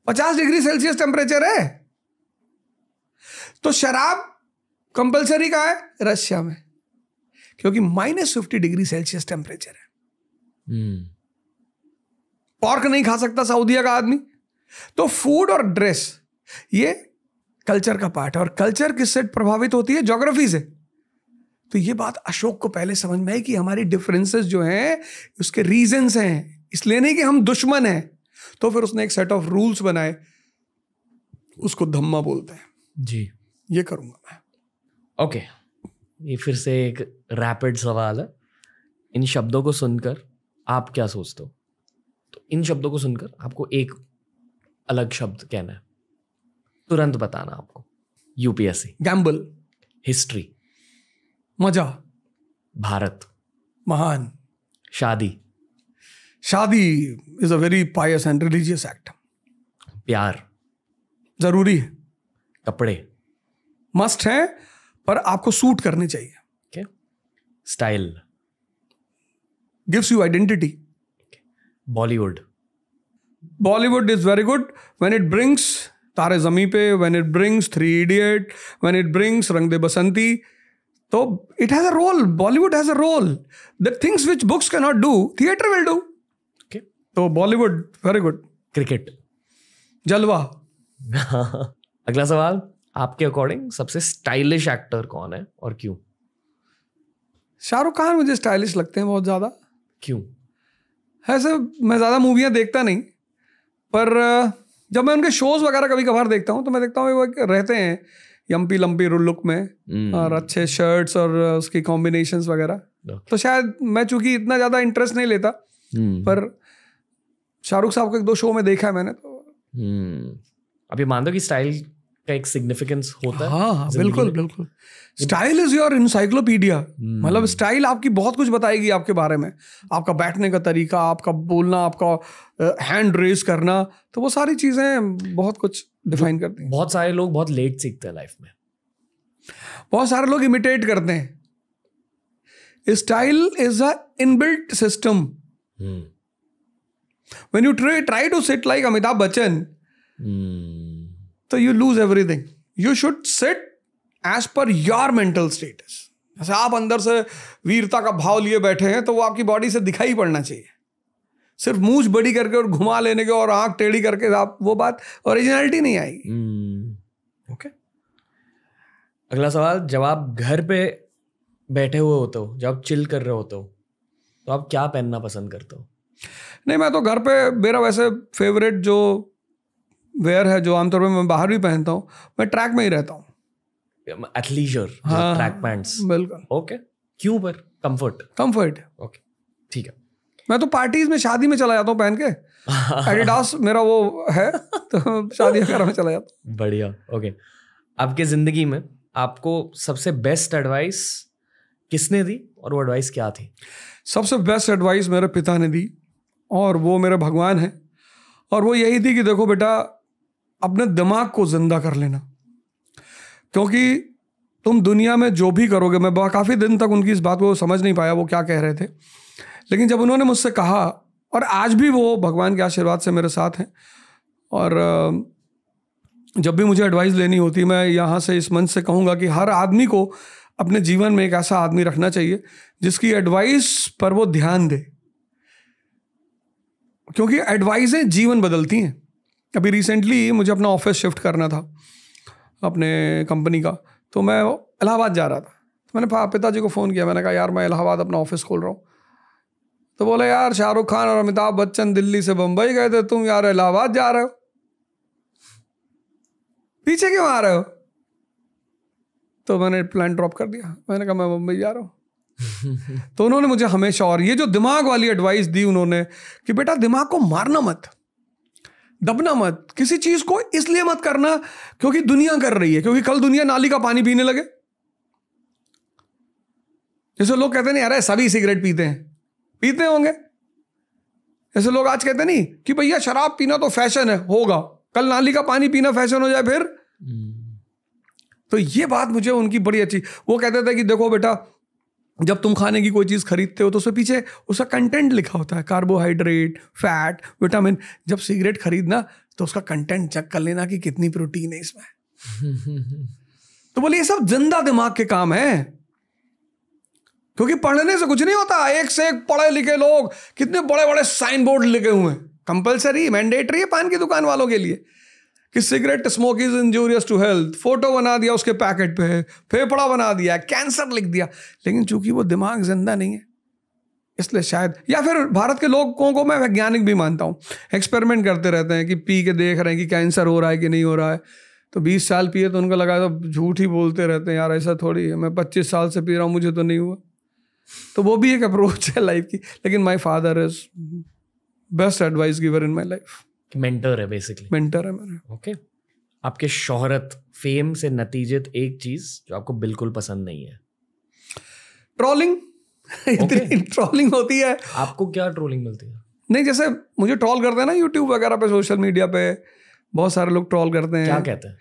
50 डिग्री सेल्सियस टेम्परेचर है। तो शराब कंपलसरी कहाँ है? रशिया में, क्योंकि -50 डिग्री सेल्सियस टेम्परेचर है। पॉर्क नहीं खा सकता सऊदीया का आदमी। तो फूड और ड्रेस ये कल्चर का पार्ट है, और कल्चर किससे प्रभावित होती है? ज्योग्राफी से। तो ये बात अशोक को पहले समझ में आई कि हमारी डिफरेंसेस जो हैं उसके रीजंस हैं, इसलिए नहीं कि हम दुश्मन हैं। तो फिर उसने एक सेट ऑफ रूल्स बनाए, उसको धम्मा बोलते हैं जी। ये करूंगा मैं। ओके, ये फिर से एक रैपिड सवाल है। इन शब्दों को सुनकर आप क्या सोचते हो? तो इन शब्दों को सुनकर आपको एक अलग शब्द कहना है, तुरंत बताना आपको। यूपीएससी। गैम्बल। हिस्ट्री। मजा। भारत। महान। शादी। शादी is a very Payas and religious act. प्यार जरूरी है। कपड़े मस्ट है, पर आपको सूट करने चाहिए। okay. Style gives you identity. Bollywood. Bollywood is very good when it brings Taare Zameen Par, when it brings 3 Idiot, when it brings Rang De Basanti. तो it has a role, Bollywood has a role. The things which books can not do, theatre will do. तो Bollywood very good. Cricket. जलवा। अगला सवाल, आपके according सबसे stylish actor कौन है और क्यों? शाहरुख खान मुझे स्टाइलिश लगते हैं बहुत ज्यादा। क्यों? ऐसे मैं ज्यादा मूवियां देखता नहीं, पर जब मैं उनके शोज वगैरह कभी कभार देखता हूँ तो मैं देखता हूँ वो रहते हैं यम्पी लंपी लुक में, और अच्छे शर्ट्स और उसकी कॉम्बिनेशंस वगैरह। तो शायद मैं चूंकि इतना ज्यादा इंटरेस्ट नहीं लेता, पर शाहरुख साहब को 1-2 शो में देखा है मैंने। तो आप ये मानते हो कि स्टाइल का एक सिग्निफिकेंस होता है? हाँ, बिल्कुल बिल्कुल। Style is your encyclopedia. मतलब स्टाइल आपकी बहुत कुछ बताएगी आपके बारे में, आपका बैठने का तरीका, आपका बोलना, आपका हैंड रेज करना, तो वो सारी चीजें बहुत कुछ डिफाइन करती हैं। बहुत सारे लोग बहुत लेट सीखते हैं लाइफ में, बहुत सारे लोग इमिटेट करते हैं। Style is a inbuilt system. When you try to sit like Amitabh Bachchan, तो you lose everything. You should sit as per your mental status. जैसे आप अंदर से वीरता का भाव लिए बैठे हैं, तो वो आपकी बॉडी से दिखाई पड़ना चाहिए। सिर्फ मूंछ बड़ी करके और घुमा लेने के और आंख टेढ़ी करके आप, वो बात ओरिजिनलिटी नहीं आएगी। ओके। अगला सवाल, जब आप घर पे बैठे हुए होते हो, जब आप चिल कर रहे होते हो, तो आप क्या पहनना पसंद करते हो? नहीं, मैं तो घर पे, मेरा वैसे फेवरेट जो वेयर है, जो आमतौर पे मैं बाहर भी पहनता हूँ, मैं ट्रैक में ही रहता हूँ। एथलीजर, हाँ, ट्रैक पैंट्स। बिल्कुल। ओके, क्यों? पर कंफर्ट। ओके, ठीक है। मैं तो पार्टीज में, शादी में चला जाता हूँ पहन के। एडिडास मेरा वो है, तो शादी वगैरह में चला जाता हूँ। बढ़िया। ओके, आपके जिंदगी में आपको सबसे बेस्ट एडवाइस किसने दी और वो एडवाइस क्या थी? सबसे बेस्ट एडवाइस मेरे पिता ने दी, और वो मेरे भगवान हैं। और वो यही थी कि देखो बेटा, अपने दिमाग को जिंदा कर लेना, क्योंकि तुम दुनिया में जो भी करोगे, मैं काफ़ी दिन तक उनकी इस बात को समझ नहीं पाया वो क्या कह रहे थे, लेकिन जब उन्होंने मुझसे कहा, और आज भी वो भगवान के आशीर्वाद से मेरे साथ हैं, और जब भी मुझे एडवाइस लेनी होती, मैं यहाँ से इस मंच से कहूँगा कि हर आदमी को अपने जीवन में एक ऐसा आदमी रखना चाहिए जिसकी एडवाइस पर वो ध्यान दे, क्योंकि एडवाइसें जीवन बदलती हैं। अभी रिसेंटली मुझे अपना ऑफिस शिफ्ट करना था अपने कंपनी का, तो मैं इलाहाबाद जा रहा था, तो मैंने पिताजी को फ़ोन किया। मैंने कहा यार, मैं इलाहाबाद अपना ऑफिस खोल रहा हूँ। तो बोले यार, शाहरुख खान और अमिताभ बच्चन दिल्ली से बम्बई गए थे, तुम यार इलाहाबाद जा रहे हो, पीछे क्यों आ रहे हो? तो मैंने प्लान ड्रॉप कर दिया। मैंने कहा मैं मुंबई जा रहा हूँ। तो उन्होंने मुझे हमेशा, और ये जो दिमाग वाली एडवाइस दी उन्होंने, कि बेटा दिमाग को मारना मत, दबना मत, किसी चीज को इसलिए मत करना क्योंकि दुनिया कर रही है, क्योंकि कल दुनिया नाली का पानी पीने लगे। जैसे लोग कहते नहीं, अरे सभी सिगरेट पीते हैं, पीते होंगे। ऐसे लोग आज कहते नहीं कि भैया शराब पीना तो फैशन है, होगा, कल नाली का पानी पीना फैशन हो जाए फिर। तो ये बात मुझे उनकी बड़ी अच्छी, वो कहते थे कि देखो बेटा, जब तुम खाने की कोई चीज़ खरीदते हो तो उसके पीछे उसका कंटेंट लिखा होता है, कार्बोहाइड्रेट, फैट, विटामिन। जब सिगरेट खरीदना तो उसका कंटेंट चेक कर लेना कि कितनी प्रोटीन है इसमें। तो बोले ये सब जिंदा दिमाग के काम है, क्योंकि पढ़ने से कुछ नहीं होता। एक से एक पढ़े लिखे लोग, कितने बड़े बड़े साइन बोर्ड लिखे हुए हैं, कंपलसरी मैंडेटरी है पान की दुकान वालों के लिए कि cigarette smoke is injurious to health, photo बना दिया उसके पैकेट पे, फेफड़ा बना दिया, कैंसर लिख दिया। लेकिन चूंकि वो दिमाग जिंदा नहीं है, इसलिए शायद, या फिर भारत के लोगों को मैं वैज्ञानिक भी मानता हूँ, एक्सपेरिमेंट करते रहते हैं कि पी के देख रहे हैं कि कैंसर हो रहा है कि नहीं हो रहा है। तो 20 साल पिए तो उनको लगा तो झूठ ही बोलते रहते हैं, यार ऐसा थोड़ी है, मैं 25 साल से पी रहा हूँ, मुझे तो नहीं हुआ। तो वो भी एक अप्रोच है लाइफ की। लेकिन my father is best advice giver in my life. Mentor है बेसिकली। मेंटर है मेरा। ओके। आपके शोहरत, फेम से नतीजत एक चीज जो आपको बिल्कुल पसंद नहीं है? ट्रोलिंग। इतनी ट्रोलिंग होती है। आपको क्या ट्रोलिंग मिलती है? नहीं, जैसे मुझे ट्रोल करते हैं ना यूट्यूब वगैरह पे, सोशल मीडिया पे बहुत सारे लोग ट्रोल करते हैं। क्या कहते हैं?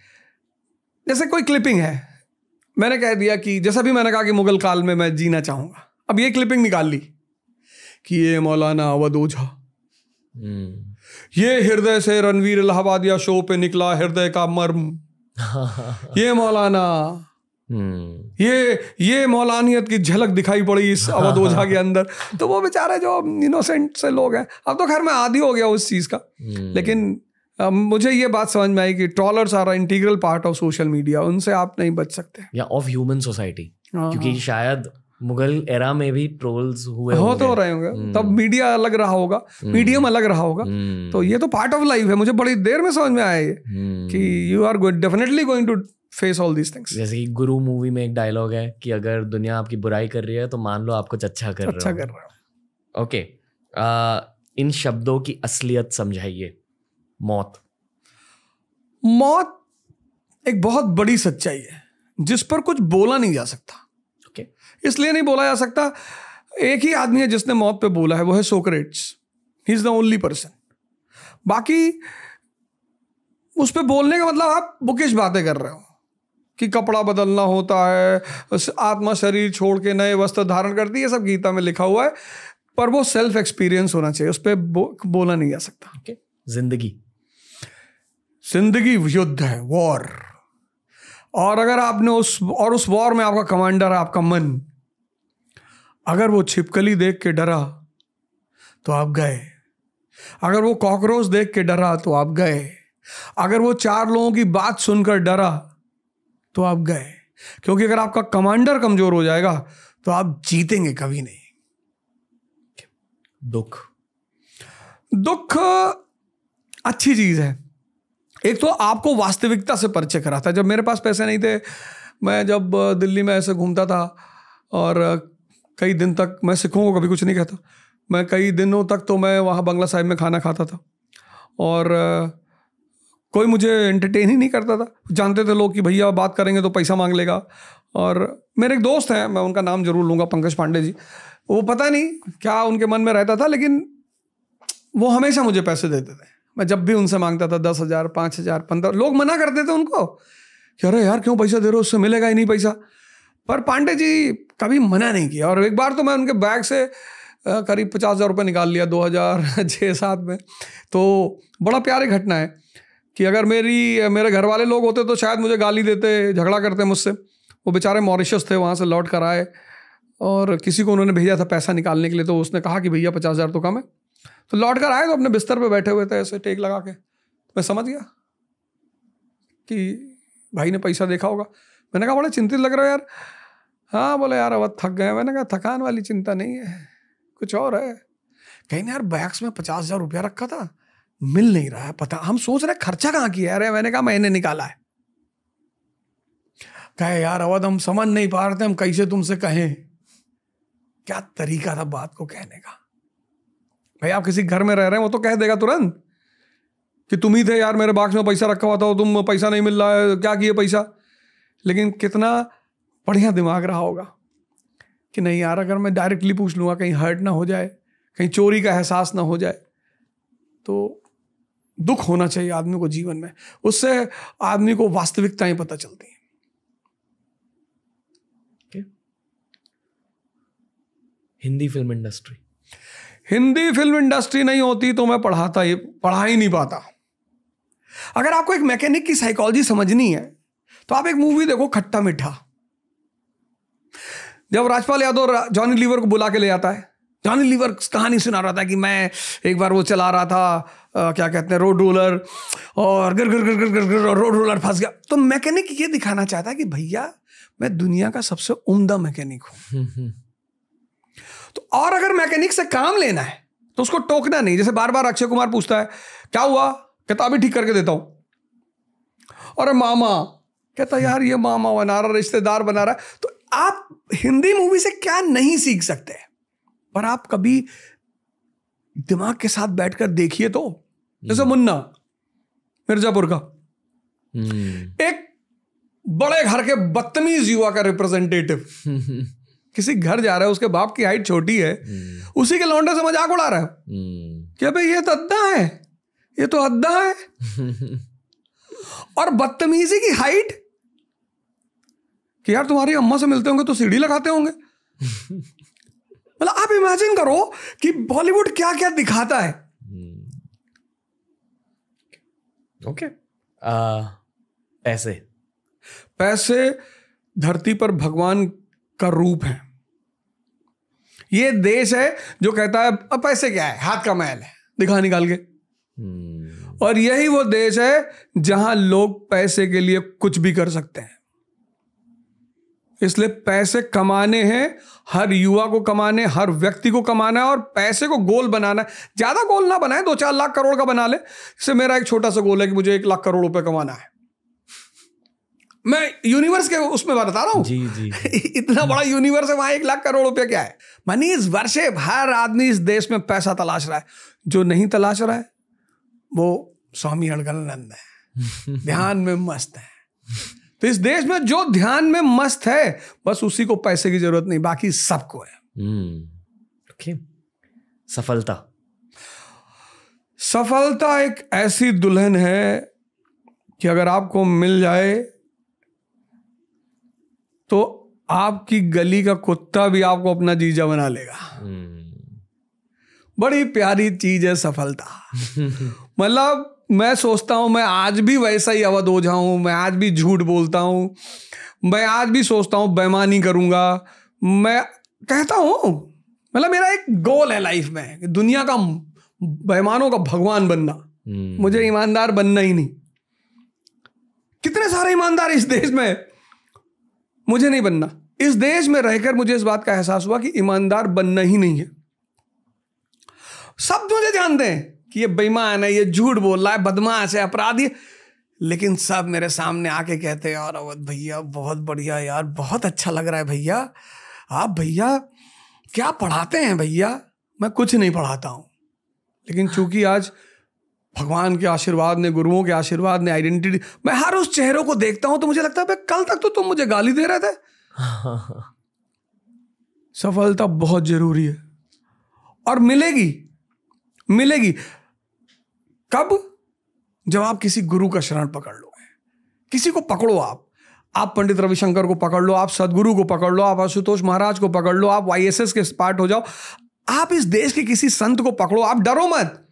जैसे कोई क्लिपिंग है, मैंने कह दिया कि जैसा भी मैंने कहा कि मुगल काल में मैं जीना चाहूंगा, अब ये क्लिपिंग निकाल ली कि ये मौलाना अवध ओझा, ये हृदय से रणवीर इलाहाबादिया शो पे निकला हृदय का मर्म, ये मौलाना, ये मौलानियत की झलक दिखाई पड़ी इस अवध ओझा के अंदर। तो वो बेचारे जो इनोसेंट से लोग हैं, अब तो खैर मैं आदी हो गया उस चीज का, लेकिन मुझे ये बात समझ में आई कि trollers are integral part of social media, उनसे आप नहीं बच सकते, या ऑफ ह्यूमन सोसाइटी। क्योंकि शायद मुगल एरा में भी ट्रोल्स हुए तो रहे होंगे, तब मीडिया अलग रहा होगा, मीडियम अलग रहा होगा। तो ये तो पार्ट ऑफ लाइफ है। मुझे बड़ी देर में समझ में आया ये कि you are definitely going to face all these things. जैसे कि गुरु मूवी में एक डायलॉग है कि अगर दुनिया आपकी बुराई कर रही है तो मान लो आप कुछ अच्छा कर रहे हो। ओके, इन शब्दों की असलियत समझाइए। मौत। मौत एक बहुत बड़ी सच्चाई है जिस पर कुछ बोला नहीं जा सकता। ओके। इसलिए नहीं बोला जा सकता, एक ही आदमी है जिसने मौत पे बोला है, वो है Socrates. He is the only person. बाकी उस पे बोलने का मतलब आप बुकिश बातें कर रहे हो कि कपड़ा बदलना होता है, आत्मा शरीर छोड़ के नए वस्त्र धारण करती है, ये सब गीता में लिखा हुआ है, पर वो सेल्फ एक्सपीरियंस होना चाहिए, उस पर बोला नहीं जा सकता। ओके। जिंदगी युद्ध है, वॉर। और अगर आपने उस वॉर में आपका कमांडर है आपका मन, अगर वो छिपकली देख के डरा तो आप गए, अगर वो कॉकरोच देख के डरा तो आप गए, अगर वो 4 लोगों की बात सुनकर डरा तो आप गए। क्योंकि अगर आपका कमांडर कमजोर हो जाएगा तो आप जीतेंगे कभी नहीं। दुख अच्छी चीज है। एक तो आपको वास्तविकता से परिचय कराता है। जब मेरे पास पैसे नहीं थे, मैं जब दिल्ली में ऐसे घूमता था और कई दिन तक, मैं सिखों को कभी कुछ नहीं कहता, मैं कई दिनों तक तो मैं वहाँ बंगला साहिब में खाना खाता था और कोई मुझे एंटरटेन ही नहीं करता था। जानते थे लोग कि भैया बात करेंगे तो पैसा मांग लेगा। और मेरे एक दोस्त हैं, मैं उनका नाम जरूर लूँगा, पंकज पांडे जी। वो पता नहीं क्या उनके मन में रहता था, लेकिन वो हमेशा मुझे पैसे देते थे। मैं जब भी उनसे मांगता था 10,000, 5,000, 15, लोग मना करते थे उनको कि अरे यार क्यों पैसा दे रहे हो, उससे मिलेगा ही नहीं पैसा। पर पांडे जी कभी मना नहीं किया। और एक बार तो मैं उनके बैग से करीब 50,000 रुपये निकाल लिया 2006-07 में। तो बड़ा प्यारी घटना है कि अगर मेरे घर वाले लोग होते तो शायद मुझे गाली देते, झगड़ा करते मुझसे। वो बेचारे मॉरिशस थे, वहाँ से लौट कर आए और किसी को उन्होंने भेजा था पैसा निकालने के लिए, तो उसने कहा कि भैया 50,000 तो कम है। तो लौट कर आए तो अपने बिस्तर पे बैठे हुए थे ऐसे टेक लगा के। मैं समझ गया कि भाई ने पैसा देखा होगा। मैंने कहा बड़े चिंतित लग रहे हो यार। हाँ बोले यार अब थक गए। मैंने कहा थकान वाली चिंता नहीं है, कुछ और है। कहीं ना यार बैग्स में 50,000 रुपया रखा था, मिल नहीं रहा है, पता हम सोच रहे खर्चा कहाँ किया है। मैंने कहा मैंने निकाला है। कहे यार अवध हम समझ नहीं पा रहे थे, हम कैसे तुमसे कहें। क्या तरीका था बात को कहने का। भाई आप किसी घर में रह रहे हैं, वो तो कह देगा तुरंत कि तुम ही थे यार, मेरे बॉक्स में पैसा रखा हुआ था, तुम पैसा नहीं मिल रहा है, क्या किए पैसा। लेकिन कितना बढ़िया दिमाग रहा होगा कि नहीं यार, अगर मैं डायरेक्टली पूछ लूँगा कहीं हर्ट ना हो जाए, कहीं चोरी का एहसास ना हो जाए। तो दुख होना चाहिए आदमी को जीवन में, उससे आदमी को वास्तविकताएं पता चलती हैं। हिंदी फिल्म इंडस्ट्री नहीं होती तो मैं पढ़ा ही नहीं पाता। अगर आपको एक मैकेनिक की साइकोलॉजी समझनी है तो आप एक मूवी देखो, खट्टा मीठा। जब राजपाल यादव जॉनी लीवर को बुला के ले आता है, जॉनी लीवर कहानी सुना रहा था कि मैं एक बार वो चला रहा था क्या कहते हैं, रोड रोलर, और गिर गिर गिर गिर गिर गिर रोड रोलर फंस गया। तो मैकेनिक ये दिखाना चाहता है कि भैया मैं दुनिया का सबसे उम्दा मैकेनिक हूं। तो और अगर मैकेनिक से काम लेना है तो उसको टोकना नहीं। जैसे बार बार अक्षय कुमार पूछता है क्या हुआ, कहता अभी ठीक करके देता हूं। और मामा कहता यार ये मामा बना रहा, रिश्तेदार बना रहा है। तो आप हिंदी मूवी से क्या नहीं सीख सकते, पर आप कभी दिमाग के साथ बैठकर देखिए तो। जैसे मुन्ना मिर्जापुर का एक बड़े घर के बदतमीज युवा का रिप्रेजेंटेटिव किसी घर जा रहा है, उसके बाप की हाइट छोटी है, उसी के लौंडे से मजाक उड़ा रहा है कि भाई ये तो अद्दा है, ये तो अद्दा है। और बदतमीजी की हाइट कि यार तुम्हारी अम्मा से मिलते होंगे तो सीढ़ी लगाते होंगे। मतलब आप इमेजिन करो कि बॉलीवुड क्या क्या दिखाता है। ओके। पैसे धरती पर भगवान का रूप है। ये देश है जो कहता है अब पैसे क्या है, हाथ का मैल है, दिखा निकाल के। और यही वो देश है जहां लोग पैसे के लिए कुछ भी कर सकते हैं। इसलिए पैसे कमाने हैं, हर युवा को कमाने, हर व्यक्ति को कमाना है और पैसे को गोल बनाना है। ज्यादा गोल ना बनाए, 2-4 लाख करोड़ का बना ले। इससे मेरा एक छोटा सा गोल है कि मुझे 1 लाख करोड़ रुपए कमाना है। मैं यूनिवर्स के उसमें बता रहा हूं। जी जी। इतना बड़ा यूनिवर्स है, वहां 1 लाख करोड़ रुपए क्या है। Money is worship. हर आदमी इस देश में पैसा तलाश रहा है। जो नहीं तलाश रहा है वो स्वामी अड़गलनंद है। ध्यान में मस्त है। तो इस देश में जो ध्यान में मस्त है बस उसी को पैसे की जरूरत नहीं, बाकी सबको है। ओके। सफलता एक ऐसी दुल्हन है कि अगर आपको मिल जाए तो आपकी गली का कुत्ता भी आपको अपना जीजा बना लेगा। बड़ी प्यारी चीज है सफलता। मतलब मैं सोचता हूं मैं आज भी वैसा ही अवध हो जाऊं, मैं आज भी झूठ बोलता हूं, मैं आज भी सोचता हूं बेईमानी करूंगा, मैं कहता हूं मतलब मेरा एक गोल है लाइफ में कि दुनिया का बेईमानों का भगवान बनना। मुझे ईमानदार बनना ही नहीं। कितने सारे ईमानदार इस देश में, मुझे नहीं बनना। इस देश में रहकर मुझे इस बात का एहसास हुआ कि ईमानदार बनना ही नहीं है। सब मुझे जानते हैं कि ये बेईमान है, ये झूठ बोल रहा है, बदमाश है, अपराधी है, लेकिन सब मेरे सामने आके कहते हैं यार अवध भैया बहुत बढ़िया यार, बहुत अच्छा लग रहा है भैया, आप भैया क्या पढ़ाते हैं भैया। मैं कुछ नहीं पढ़ाता हूं, लेकिन चूंकि आज भगवान के आशीर्वाद ने, गुरुओं के आशीर्वाद ने, आइडेंटिटी, मैं हर उस चेहरों को देखता हूं तो मुझे लगता है कल तक तो तुम मुझे गाली दे रहे थे। सफलता बहुत जरूरी है और मिलेगी कब? जब आप किसी गुरु का शरण पकड़ लो। किसी को पकड़ो, आप पंडित रविशंकर को पकड़ लो, आप सदगुरु को पकड़ लो, आप आशुतोष महाराज को पकड़ लो, आप YSS के पार्ट हो जाओ, आप इस देश के किसी संत को पकड़ो। आप डरो मत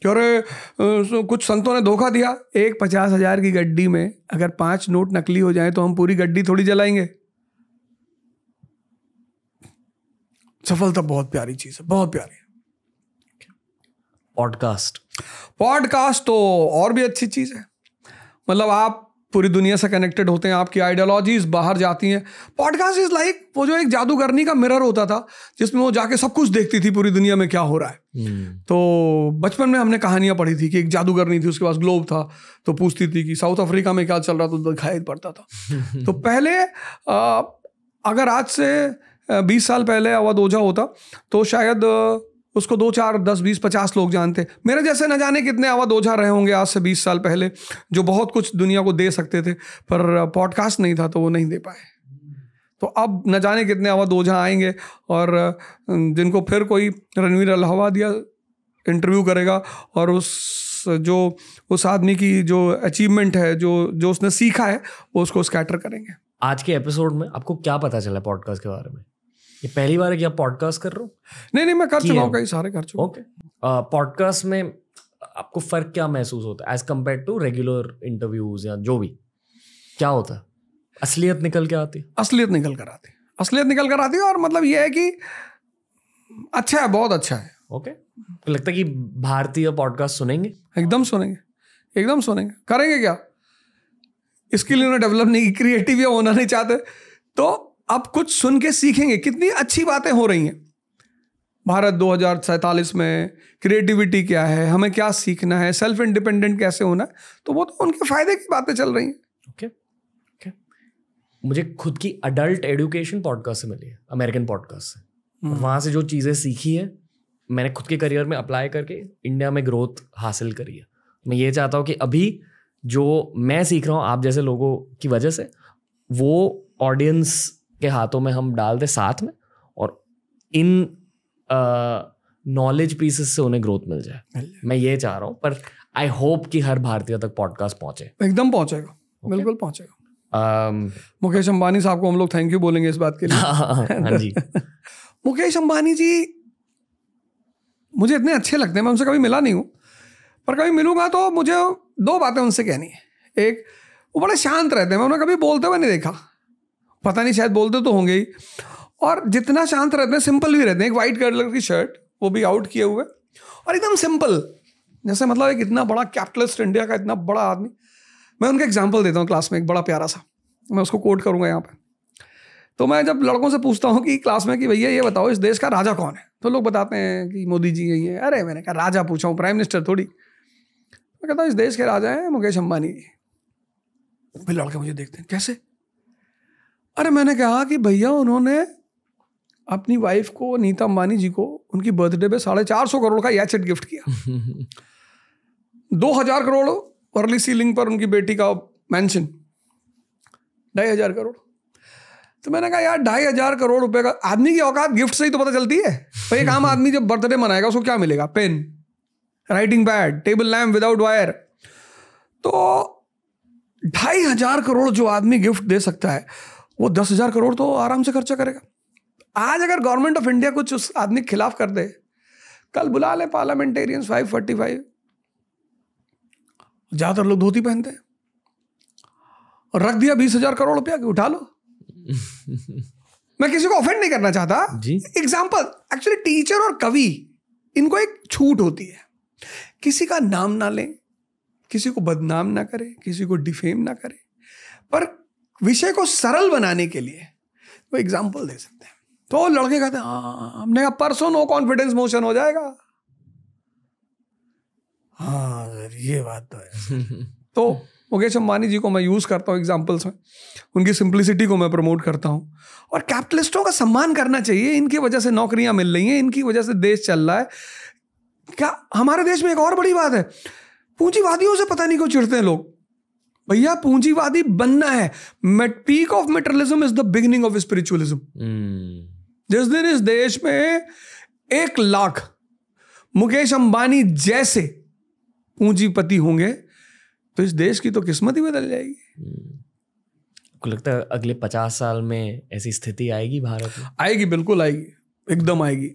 कि अरे कुछ संतों ने धोखा दिया। एक 50,000 की गड्डी में अगर 5 नोट नकली हो जाए तो हम पूरी गड्डी थोड़ी जलाएंगे। सफलता बहुत प्यारी चीज है, बहुत प्यारी। पॉडकास्ट तो और भी अच्छी चीज है। मतलब आप पूरी दुनिया से कनेक्टेड होते हैं, आपकी आइडियोलॉजीज बाहर जाती हैं। पॉडकास्ट इज लाइक वो जो एक जादूगरनी का मिरर होता था जिसमें वो जाके सब कुछ देखती थी पूरी दुनिया में क्या हो रहा है। तो बचपन में हमने कहानियां पढ़ी थी कि एक जादूगरनी थी, उसके पास ग्लोब था, तो पूछती थी कि साउथ अफ्रीका में क्या चल रहा, तो दिखाई पड़ता था। तो पहले अगर आज से 20 साल पहले अवध ओझा होता तो शायद उसको 2, 4, 10, 20, 50 लोग जानते। मेरे जैसे न जाने कितने अवध ओझा रहे होंगे आज से 20 साल पहले जो बहुत कुछ दुनिया को दे सकते थे, पर पॉडकास्ट नहीं था तो वो नहीं दे पाए। तो अब न जाने कितने अवध ओझा आएंगे और जिनको फिर कोई रणवीर अलाहाबादिया इंटरव्यू करेगा और उस आदमी की जो अचीवमेंट है, जो उसने सीखा है, वो उसको स्कैटर करेंगे। आज के एपिसोड में आपको क्या पता चला पॉडकास्ट के बारे में? ये पहली बार है कि आप पॉडकास्ट कर रहे हो? नहीं, मैं कर चुका हूँ, कई सारे कर चुका हूँ। ओके। पॉडकास्ट में आपको फर्क क्या महसूस होता है as compare to regular interviews या जो भी? क्या होता है? असलियत निकल के आती? असलियत निकल कर आती है और मतलब ये है कि अच्छा है, बहुत अच्छा है। ओके। तो लगता है कि भारतीय पॉडकास्ट सुनेंगे? एकदम सुनेंगे। करेंगे क्या? इसके लिए उन्हें डेवलप नहीं, क्रिएटिव या होना नहीं चाहते तो अब कुछ सुन के सीखेंगे। कितनी अच्छी बातें हो रही हैं भारत 2047 में। क्रिएटिविटी क्या है, हमें क्या सीखना है, सेल्फ इंडिपेंडेंट कैसे होना, तो वो तो उनके फायदे की बातें चल रही हैं। ओके। मुझे खुद की अडल्ट एजुकेशन पॉडकास्ट से मिली है, अमेरिकन पॉडकास्ट से। वहां से जो चीजें सीखी है मैंने खुद के करियर में अप्लाई करके इंडिया में ग्रोथ हासिल करी है। मैं ये चाहता हूँ कि अभी जो मैं सीख रहा हूँ आप जैसे लोगों की वजह से, वो ऑडियंस के हाथों में हम डाल दे साथ में, और इन नॉलेज पीसेस से उन्हें ग्रोथ मिल जाए। मैं ये चाह रहा हूँ, पर आई होप कि हर भारतीय तक पॉडकास्ट पहुंचे। एकदम पहुंचेगा। Okay? बिल्कुल पहुंचेगा। मुकेश अंबानी साहब को हम लोग थैंक यू बोलेंगे इस बात के लिए। हाँ जी। मुकेश अंबानी जी मुझे इतने अच्छे लगते हैं। मैं उनसे कभी मिला नहीं हूँ, पर कभी मिलूंगा तो मुझे 2 बातें उनसे कहनी है। एक, वो बड़े शांत रहते हैं, मैं उन्हें कभी बोलते हुए नहीं देखा, पता नहीं शायद बोलते तो होंगे ही। और जितना शांत रहते हैं, सिंपल भी रहते हैं। एक वाइट कलर की शर्ट, वो भी आउट किए हुए, और एकदम सिंपल, जैसे मतलब एक इतना बड़ा कैपिटलिस्ट इंडिया का इतना बड़ा आदमी। मैं उनका एग्जाम्पल देता हूँ क्लास में, एक बड़ा प्यारा सा, मैं उसको कोट करूँगा यहाँ पे। तो मैं जब लड़कों से पूछता हूँ कि क्लास में कि भैया ये बताओ इस देश का राजा कौन है, तो लोग बताते हैं कि मोदी जी यही है। अरे मैंने कहा राजा पूछा हूँ, प्राइम मिनिस्टर थोड़ी। मैं कहता हूँ इस देश के राजा हैं मुकेश अंबानी जी। फिर लड़के मुझे देखते हैं कैसे? अरे मैंने कहा कि भैया उन्होंने अपनी वाइफ को, नीता अंबानी जी को, उनकी बर्थडे पे 450 करोड़ का याचेट गिफ्ट किया। 2000 करोड़ वर्ली सीलिंग पर उनकी बेटी का मैंशन 2,500 करोड़। तो मैंने कहा यार 2,500 करोड़ रुपए का, आदमी की औकात गिफ्ट से ही तो पता चलती है भाई। एक आम आदमी जब बर्थडे मनाएगा उसको क्या मिलेगा? Pen, writing pad, table lamp without wire. तो 2,500 करोड़ जो आदमी गिफ्ट दे सकता है वो 10,000 करोड़ तो आराम से खर्चा करेगा। आज अगर गवर्नमेंट ऑफ इंडिया कुछ उस आदमी के खिलाफ कर दे, कल बुला ले पार्लियामेंटेरियंस 545, ज्यादातर लोग धोती पहनते हैं, और रख दिया 20,000 करोड़ रुपया कि उठा लो। मैं किसी को ऑफेंड नहीं करना चाहता, एग्जाम्पल। एक्चुअली टीचर और कवि, इनको एक छूट होती है, किसी का नाम ना लें, किसी को बदनाम ना करें, किसी को डिफेम ना करें, पर विषय को सरल बनाने के लिए वो एग्जाम्पल दे सकते हैं। तो लड़के कहते हैं हाँ, हमने कहा परसों नो कॉन्फिडेंस मोशन हो जाएगा। हाँ सर ये बात तो है। तो मुकेश अंबानी जी को मैं यूज करता हूँ एग्जाम्पल्स में, उनकी सिंप्लिसिटी को मैं प्रमोट करता हूँ। और कैपिटलिस्टों का सम्मान करना चाहिए, इनकी वजह से नौकरियां मिल रही हैं, इनकी वजह से देश चल रहा है। क्या हमारे देश में एक और बड़ी बात है, पूंजीवादियों से पता नहीं क्यों चिढ़ते हैं लोग। भैया पूंजीवादी बनना है, peak of materialism is the beginning of spiritualism. जिस दिन इस देश में 1 लाख मुकेश अंबानी जैसे पूंजीपति होंगे तो इस देश की तो किस्मत ही बदल जाएगी। आपको लगता है अगले 50 साल में ऐसी स्थिति आएगी भारत में? आएगी, बिल्कुल आएगी, एकदम आएगी।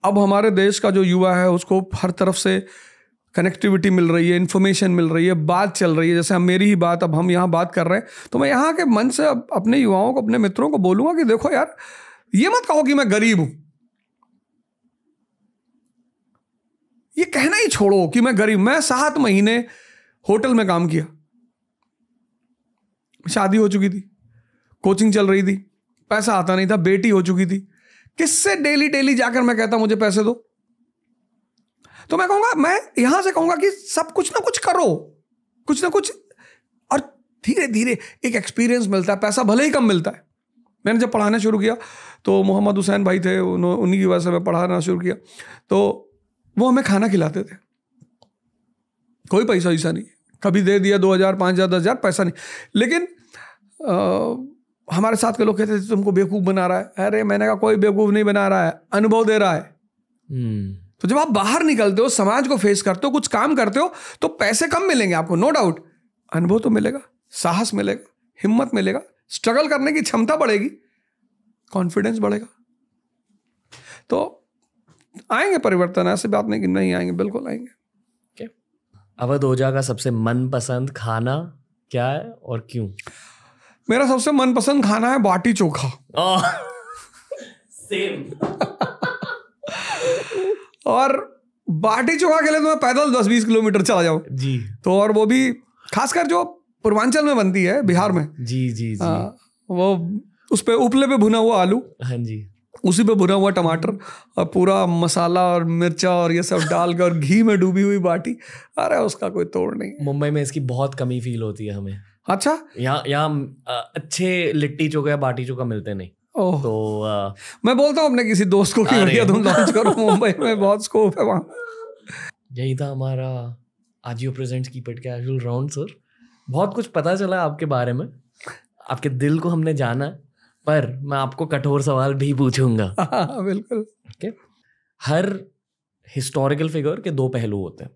अब हमारे देश का जो युवा है उसको हर तरफ से कनेक्टिविटी मिल रही है, इन्फॉर्मेशन मिल रही है, बात चल रही है। जैसे हम, मेरी ही बात, अब हम यहाँ बात कर रहे हैं, तो मैं यहाँ के मंच से अपने युवाओं को, अपने मित्रों को बोलूंगा कि देखो यार, ये मत कहो कि मैं गरीब हूं, ये कहना ही छोड़ो कि मैं गरीब। मैं 7 महीने होटल में काम किया, शादी हो चुकी थी, कोचिंग चल रही थी, पैसा आता नहीं था, बेटी हो चुकी थी। किससे डेली जाकर मैं कहता मुझे पैसे दो? तो मैं कहूंगा, मैं यहां से कहूंगा कि सब कुछ ना कुछ करो, कुछ ना कुछ, और धीरे धीरे एक एक्सपीरियंस मिलता है। पैसा भले ही कम मिलता है। मैंने जब पढ़ाना शुरू किया तो मोहम्मद हुसैन भाई थे, उन्हीं की वजह से मैं पढ़ाना शुरू किया, तो वो हमें खाना खिलाते थे, कोई पैसा वैसा नहीं, कभी दे दिया 2,000, 5,000, 10,000, पैसा नहीं। लेकिन हमारे साथ के लोग कहते थे तुमको बेवकूफ़ बना रहा है। अरे मैंने कहा कोई बेवकूफ़ नहीं बना रहा है, अनुभव दे रहा है। तो जब आप बाहर निकलते हो, समाज को फेस करते हो, कुछ काम करते हो, तो पैसे कम मिलेंगे आपको, नो डाउट, अनुभव तो मिलेगा, साहस मिलेगा, हिम्मत मिलेगा, स्ट्रगल करने की क्षमता बढ़ेगी, कॉन्फिडेंस बढ़ेगा। तो आएंगे परिवर्तन, ऐसी बात नहीं कि नहीं आएंगे, बिल्कुल आएंगे। अवध ओझा का सबसे मनपसंद खाना क्या है और क्यों? मेरा सबसे मनपसंद खाना है बाटी चोखा। सेम। और बाटी चोखा के लिए तो मैं पैदल 10-20 किलोमीटर चला जाऊं जी। तो, और वो भी खासकर जो पूर्वांचल में बनती है, बिहार में। जी। वो उस पे उपले पे भुना हुआ आलू, हाँ जी, उसी पे भुना हुआ टमाटर और पूरा मसाला और मिर्चा और ये सब डालकर और घी में डूबी हुई बाटी, अरे उसका कोई तोड़ नहीं। मुंबई में इसकी बहुत कमी फील होती है हमें। अच्छा, यहाँ अच्छे लिट्टी चोखा या बाटी चोखा मिलते नहीं। तो मैं बोलता हूँ अपने किसी दोस्त को कि भैया तुम लॉन्च करो, मुंबई में बहुत स्कोप है वहाँ। यही था हमारा Ajio presents keep it casual round. Sir, बहुत कुछ पता चला आपके बारे में, आपके दिल को हमने जाना, पर मैं आपको कठोर सवाल भी पूछूंगा। बिल्कुल। ओके। हर हिस्टोरिकल फिगर के 2 पहलू होते हैं,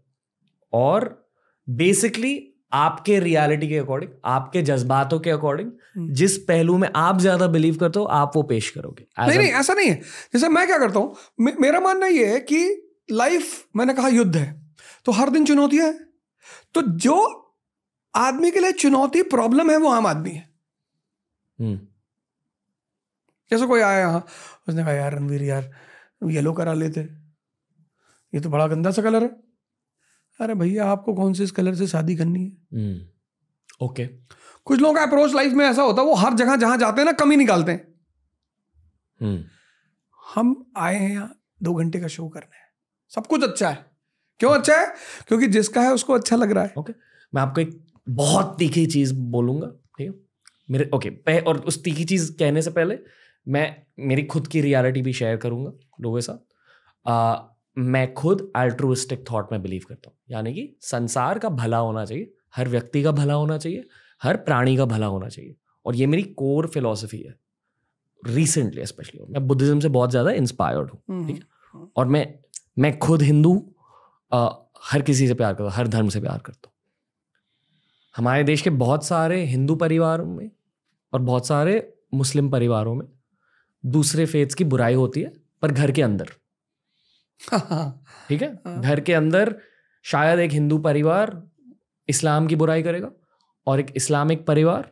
और बेसिकली आपके रियलिटी के अकॉर्डिंग, आपके जज्बातों के अकॉर्डिंग, जिस पहलू में आप ज्यादा बिलीव करते हो आप वो पेश करोगे। नहीं, ऐसा नहीं है। जैसे मैं क्या करता हूं, मेरा मानना ये है कि लाइफ, मैंने कहा युद्ध है, तो हर दिन चुनौतियां हैं। तो जो आदमी के लिए चुनौती प्रॉब्लम है वो आम आदमी है। जैसे कोई आया यहाँ, उसने कहा यार रणवीर यार येलो करा लेते, ये तो बड़ा गंदा सा कलर है। अरे भैया आपको कौन से इस कलर से शादी करनी है? ओके। कुछ लोगों का अप्रोच लाइफ में ऐसा होता है, वो हर जगह जहां जाते हैं ना कमी निकालते हैं। हम आए हैं यहाँ 2 घंटे का शो करने, सब कुछ अच्छा है। क्यों अच्छा है? क्योंकि जिसका है उसको अच्छा लग रहा है। ओके। मैं आपको एक बहुत तीखी चीज बोलूंगा, ठीक है मेरे? ओके। और उस तीखी चीज कहने से पहले मैं मेरी खुद की रियलिटी भी शेयर करूंगा लोगों के साथ। मैं खुद अल्ट्रुइस्टिक थॉट में बिलीव करता हूँ, यानी कि संसार का भला होना चाहिए, हर व्यक्ति का भला होना चाहिए, हर प्राणी का भला होना चाहिए। और ये मेरी कोर फिलॉसफी है रिसेंटली, स्पेशली मैं बुद्धिज्म से बहुत ज़्यादा इंस्पायर्ड हूँ, ठीक है। और मैं खुद हिंदू, हर किसी से प्यार करता हूँ, हर धर्म से प्यार करता हूँ। हमारे देश के बहुत सारे हिंदू परिवारों में और बहुत सारे मुस्लिम परिवारों में दूसरे फेथ्स की बुराई होती है, पर घर के अंदर, ठीक है, घर के अंदर शायद एक हिंदू परिवार इस्लाम की बुराई करेगा और एक इस्लामिक परिवार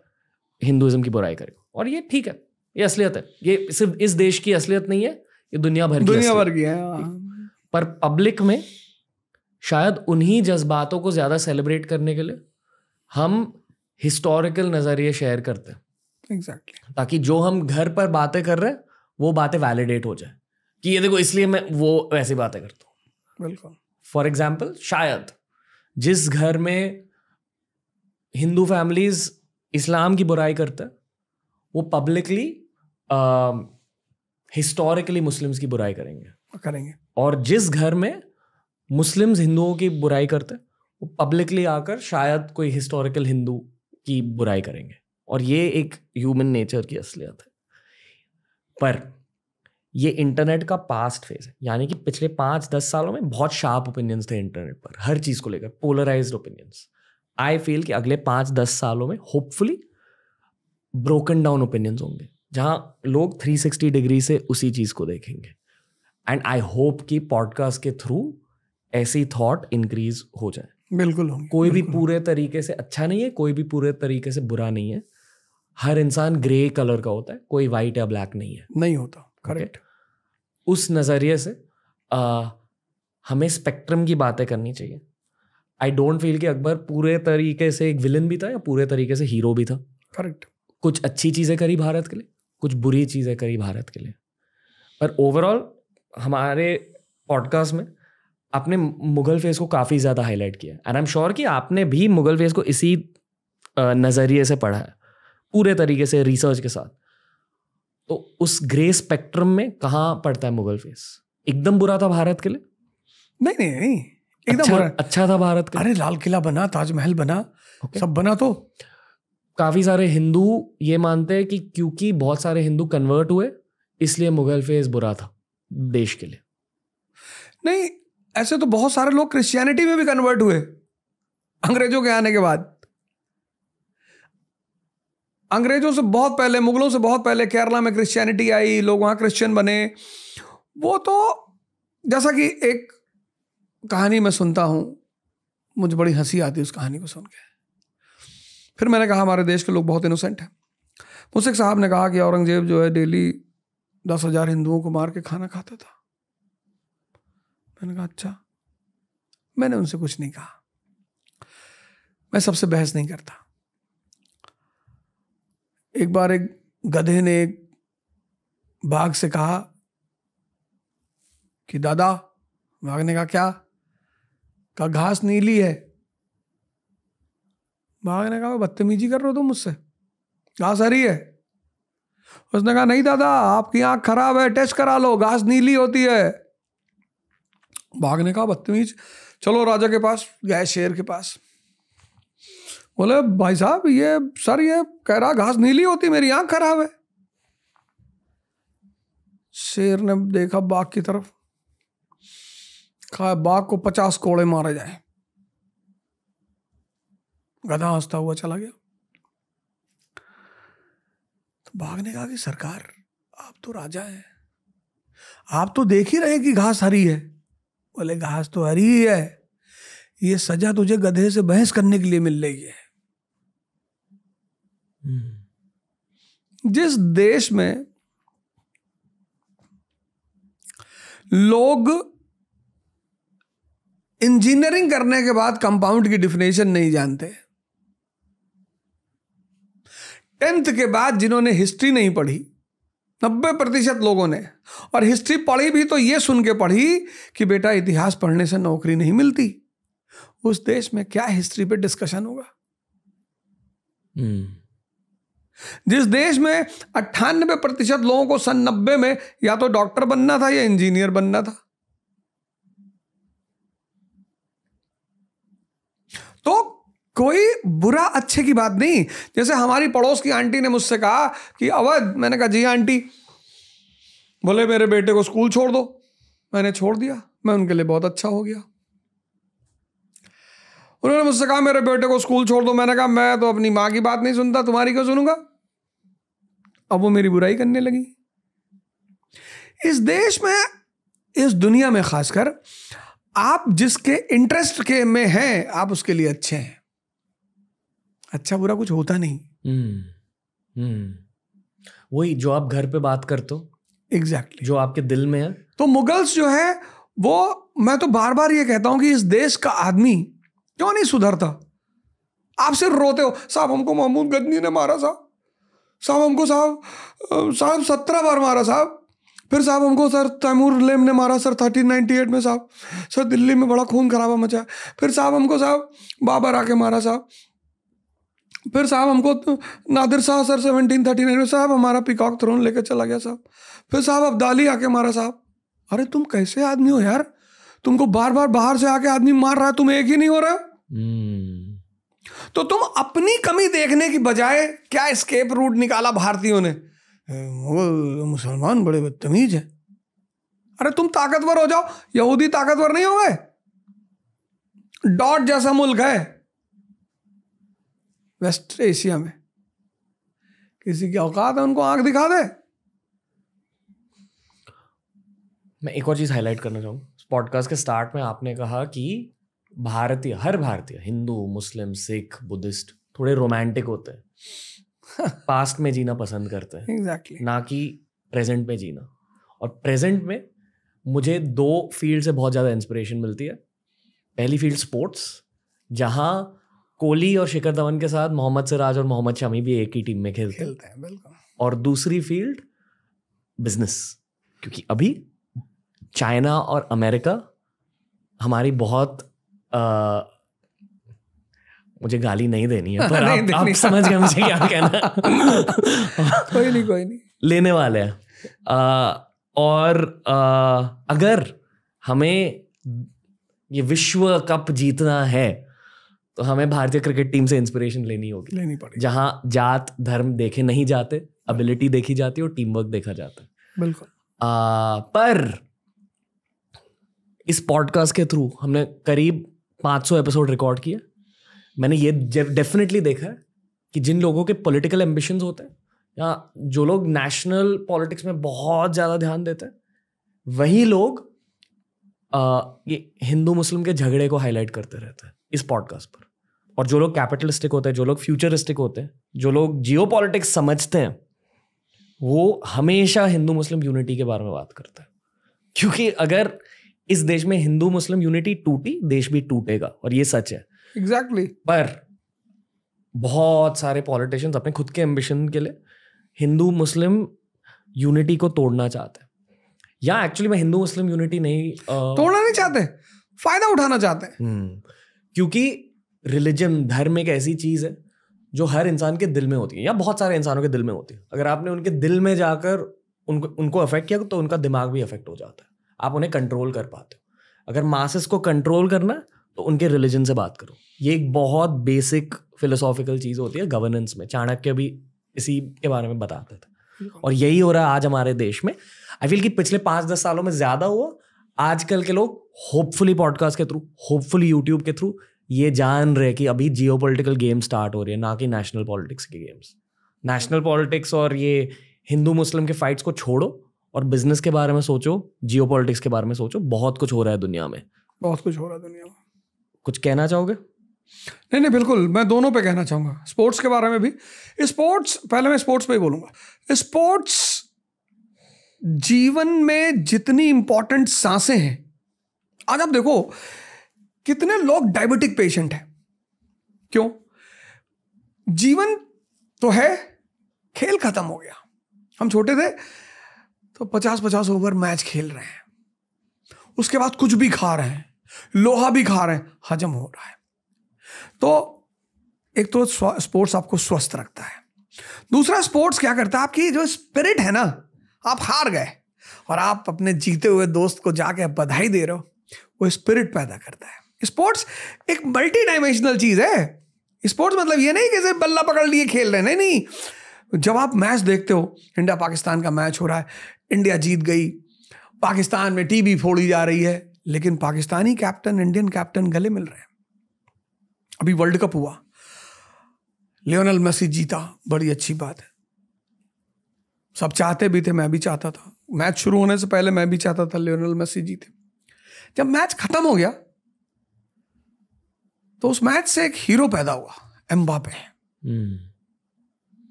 हिंदुइज्म की बुराई करेगा, और ये ठीक है, ये असलियत है। ये सिर्फ इस देश की असलियत नहीं है, ये दुनिया भर की है। पर पब्लिक में शायद उन्हीं जज्बातों को ज्यादा सेलिब्रेट करने के लिए हम हिस्टोरिकल नजरिए शेयर करते हैं, एग्जैक्टली, ताकि जो हम घर पर बातें कर रहे हैं वो बातें वैलिडेट हो जाए कि ये देखो इसलिए मैं वो वैसी बातें करता हूँ। बिल्कुल। फॉर एग्जाम्पल, शायद जिस घर में हिंदू फैमिलीज इस्लाम की बुराई करते हैं वो पब्लिकली हिस्टोरिकली मुस्लिम्स की बुराई करेंगे, और जिस घर में मुस्लिम्स हिंदुओं की बुराई करते हैं वो पब्लिकली आकर शायद कोई हिस्टोरिकल हिंदू की बुराई करेंगे। और ये एक ह्यूमन नेचर की असलियत है। पर ये इंटरनेट का पास्ट फेज है, यानी कि पिछले 5-10 सालों में बहुत शार्प ओपिनियंस थे इंटरनेट पर, हर चीज को लेकर पोलराइज्ड ओपिनियंस। आई फील कि अगले 5-10 सालों में होपफुली ब्रोकन डाउन ओपिनियंस होंगे, जहां लोग 360 डिग्री से उसी चीज को देखेंगे। एंड आई होप कि पॉडकास्ट के थ्रू ऐसी थॉट इंक्रीज हो जाए। बिल्कुल होंगे। कोई भी पूरे तरीके से अच्छा नहीं है, कोई भी पूरे तरीके से बुरा नहीं है। हर इंसान ग्रे कलर का होता है, कोई वाइट या ब्लैक नहीं है, नहीं होता। करेक्ट। उस नजरिए से हमें स्पेक्ट्रम की बातें करनी चाहिए। आई डोंट फील कि अकबर पूरे तरीके से एक विलन भी था या पूरे तरीके से हीरो भी था। करेक्ट। कुछ अच्छी चीजें करी भारत के लिए, कुछ बुरी चीजें करी भारत के लिए, पर ओवरऑल हमारे पॉडकास्ट में आपने मुगल फेस को काफी ज्यादा हाईलाइट किया, एंड आई एम श्योर कि आपने भी मुगल फेस को इसी नजरिए से पढ़ा है, पूरे तरीके से रिसर्च के साथ। तो उस ग्रे स्पेक्ट्रम में कहाँ पड़ता है मुगल फेस? एकदम बुरा था भारत के लिए? नहीं, एकदम अच्छा था भारत के लिए। अरे लाल किला बना, ताजमहल बना, सब बना। तो काफी सारे हिंदू ये मानते हैं कि क्योंकि बहुत सारे हिंदू कन्वर्ट हुए इसलिए मुगल फेस बुरा था देश के लिए। नहीं, ऐसे तो बहुत सारे लोग क्रिश्चियनिटी में भी कन्वर्ट हुए अंग्रेजों के आने के बाद। अंग्रेजों से बहुत पहले, मुगलों से बहुत पहले केरला में क्रिश्चियनिटी आई, लोग वहां क्रिश्चियन बने। वो तो जैसा कि एक कहानी मैं सुनता हूं, मुझे बड़ी हंसी आती है उस कहानी को सुन के। फिर मैंने कहा हमारे देश के लोग बहुत इनोसेंट हैं। मुझसे एक साहब ने कहा कि औरंगजेब जो है डेली 10,000 हिंदुओं को मार के खाना खाता था। मैंने कहा अच्छा। मैंने उनसे कुछ नहीं कहा, मैं सबसे बहस नहीं करता। एक बार एक गधे ने एक बाघ से कहा कि दादा, बाघ ने कहा क्या? कहा घास नीली है। बाघ ने कहा बदतमीजी कर रहे हो तुम मुझसे, घास हरी है। उसने कहा नहीं दादा, आपकी आंख खराब है, टेस्ट करा लो, घास नीली होती है। बाघ ने कहा बदतमीज, चलो राजा के पास गए, शेर के पास। बोले भाई साहब, ये सर ये कह रहा घास नीली होती, मेरी आंख खराब है। शेर ने देखा बाघ की तरफ, कहा बाघ को 50 कोड़े मारे जाए। गधा हंसता हुआ चला गया। तो बाघ ने कहा कि सरकार, आप तो राजा हैं, आप तो देख ही रहे कि घास हरी है। बोले घास तो हरी ही है, ये सजा तुझे गधे से बहस करने के लिए मिल रही है। जिस देश में लोग इंजीनियरिंग करने के बाद कंपाउंड की डिफिनेशन नहीं जानते, 10th के बाद जिन्होंने हिस्ट्री नहीं पढ़ी 90% लोगों ने, और हिस्ट्री पढ़ी भी तो ये सुन के पढ़ी कि बेटा इतिहास पढ़ने से नौकरी नहीं मिलती, उस देश में क्या हिस्ट्री पे डिस्कशन होगा? जिस देश में 98% लोगों को सन 90 में या तो डॉक्टर बनना था या इंजीनियर बनना था। तो कोई बुरा अच्छे की बात नहीं। जैसे हमारी पड़ोस की आंटी ने मुझसे कहा कि अवध, मैंने कहा जी आंटी। बोले मेरे बेटे को स्कूल छोड़ दो। मैंने छोड़ दिया, मैं उनके लिए बहुत अच्छा हो गया। उन्होंने मुझसे कहा मेरे बेटे को स्कूल छोड़ दो। मैंने कहा मैं तो अपनी माँ की बात नहीं सुनता, तुम्हारी क्यों सुनूंगा। अब वो मेरी बुराई करने लगी। इस देश में, इस दुनिया में खासकर, आप जिसके इंटरेस्ट के में हैं आप उसके लिए अच्छे हैं। अच्छा बुरा कुछ होता नहीं। वही जो आप घर पे बात करते हो, एग्जैक्टली जो आपके दिल में है। तो मुगल्स जो है वो, मैं तो बार बार ये कहता हूं कि इस देश का आदमी क्यों नहीं सुधरता। आप सिर्फ रोते हो, साहब हमको महमूद गजनी ने मारा, साहब हमको साहब 17 बार मारा साहब, फिर साहब हमको सर तैमूर लेम ने मारा सर 1398 में, साहब सर दिल्ली में बड़ा खून खराबा मचा, फिर साहब हमको साहब बाबर आके मारा साहब, फिर साहब हमको नादिर शाह सर 1739 में साहब हमारा पीकॉक थ्रोन लेके चला गया साहब, फिर साहब अब्दाली आके मारा साहब। अरे तुम कैसे आदमी हो यार, तुमको बार बार बाहर से आके आदमी मार रहा है, तुम एक ही नहीं हो रहा। तो तुम अपनी कमी देखने की बजाय क्या एस्केप रूट निकाला भारतीयों ने, वो मुसलमान बड़े बदतमीज हैं। अरे तुम ताकतवर हो जाओ, यहूदी ताकतवर नहीं हो गए। डॉट जैसा मुल्क है वेस्ट एशिया में, किसी की औकात है उनको आंख दिखा दे। मैं एक और चीज हाईलाइट करना चाहूंगा। पॉडकास्ट के स्टार्ट में आपने कहा कि भारतीय, हर भारतीय, हिंदू, मुस्लिम, सिख, बुद्धिस्ट, थोड़े रोमांटिक होते हैं, पास्ट में जीना पसंद करते हैं। एग्जैक्टली ना कि प्रेजेंट में जीना। और प्रेजेंट में मुझे 2 फील्ड से बहुत ज़्यादा इंस्पिरेशन मिलती है। पहली फील्ड स्पोर्ट्स, जहाँ कोहली और शिखर धवन के साथ मोहम्मद सिराज और मोहम्मद शमी भी एक ही टीम में खेलते हैं। बिल्कुल। और दूसरी फील्ड बिजनेस, क्योंकि अभी चाइना और अमेरिका हमारी बहुत मुझे गाली नहीं देनी है, पर आप समझ गए मुझे क्या कहना। कोई नहीं लेने वाले हैं। और अगर हमें ये विश्व कप जीतना है तो हमें भारतीय क्रिकेट टीम से इंस्पिरेशन लेनी पड़ेगी, जहां जात धर्म देखे नहीं जाते, एबिलिटी देखी जाती है और टीम वर्क देखा जाता है। बिल्कुल। पर इस पॉडकास्ट के थ्रू हमने करीब 500 एपिसोड रिकॉर्ड किए। मैंने ये डेफिनेटली देखा है कि जिन लोगों के पॉलिटिकल एम्बिशंस होते हैं या जो लोग नेशनल पॉलिटिक्स में बहुत ज़्यादा ध्यान देते हैं, वही लोग ये हिंदू मुस्लिम के झगड़े को हाईलाइट करते रहते हैं इस पॉडकास्ट पर। और जो लोग कैपिटलिस्टिक होते हैं, जो लोग फ्यूचरिस्टिक होते हैं, जो लोग जियो पॉलिटिक्स समझते हैं, वो हमेशा हिंदू मुस्लिम यूनिटी के बारे में बात करते हैं। क्योंकि अगर इस देश में हिंदू मुस्लिम यूनिटी टूटी, देश भी टूटेगा, और ये सच है। एग्जैक्टली। पर बहुत सारे पॉलिटिशियंस अपने खुद के एम्बिशन के लिए हिंदू मुस्लिम यूनिटी को तोड़ना चाहते हैं। या एक्चुअली मैं हिंदू मुस्लिम यूनिटी नहीं तोड़ना नहीं चाहते, फायदा उठाना चाहते हैं। क्योंकि रिलीजन, धर्म एक ऐसी चीज है जो हर इंसान के दिल में होती है, या बहुत सारे इंसानों के दिल में होती है। अगर आपने उनके दिल में जाकर उनको अफेक्ट किया तो उनका दिमाग भी अफेक्ट हो जाता है, आप उन्हें कंट्रोल कर पाते हो। अगर मासेस को कंट्रोल करना है तो उनके रिलीजन से बात करो। ये एक बहुत बेसिक फिलोसॉफिकल चीज होती है गवर्नेंस में। चाणक्य भी इसी के बारे में बताते थे, और यही हो रहा है आज हमारे देश में। आई फील कि पिछले 5-10 सालों में ज्यादा हुआ। आजकल के लोग होपफुली पॉडकास्ट के थ्रू, होपफुली यूट्यूब के थ्रू ये जान रहे कि अभी जियोपॉलिटिकल गेम स्टार्ट हो रही है, ना कि नेशनल पॉलिटिक्स के गेम्स। नेशनल पॉलिटिक्स और ये हिंदू मुस्लिम के फाइट्स को छोड़ो और बिजनेस के बारे में सोचो, जियोपॉलिटिक्स के बारे में सोचो। बहुत कुछ हो रहा है दुनिया में, बहुत कुछ हो रहा है दुनिया में। कुछ कहना चाहोगे? नहीं, बिल्कुल, मैं दोनों पे कहना चाहूँगा। स्पोर्ट्स के बारे में भी। स्पोर्ट्स, पहले मैं स्पोर्ट्स पे ही बोलूँगा। स्पोर्ट्स जीवन में जितनी इंपॉर्टेंट सांसें हैं, आज आप देखो कितने लोग डायबिटिक पेशेंट हैं। क्यों? जीवन तो है, खेल खत्म हो गया। हम छोटे थे तो 50-50 ओवर मैच खेल रहे हैं, उसके बाद कुछ भी खा रहे हैं, लोहा भी खा रहे हैं, हजम हो रहा है। तो एक तो स्पोर्ट्स आपको स्वस्थ रखता है। दूसरा, स्पोर्ट्स क्या करता है, आपकी जो स्पिरिट है ना, आप हार गए और आप अपने जीते हुए दोस्त को जाके बधाई दे रहे हो, वो स्पिरिट पैदा करता है। स्पोर्ट्स एक मल्टी डायमेंशनल चीज है। स्पोर्ट्स मतलब ये नहीं कि सिर्फ बल्ला पकड़ लिए खेल रहे हैं, नहीं। जब आप मैच देखते हो, इंडिया पाकिस्तान का मैच हो रहा है, इंडिया जीत गई, पाकिस्तान में टीवी फोड़ी जा रही है, लेकिन पाकिस्तानी कैप्टन, इंडियन कैप्टन गले मिल रहे हैं। अभी वर्ल्ड कप हुआ, लियोनेल मेसी जीता, बड़ी अच्छी बात है, सब चाहते भी थे, मैं भी चाहता था, मैच शुरू होने से पहले मैं भी चाहता था लियोनेल मेसी जीते। जब मैच खत्म हो गया तो उस मैच से एक हीरो पैदा हुआ, एम्बापे।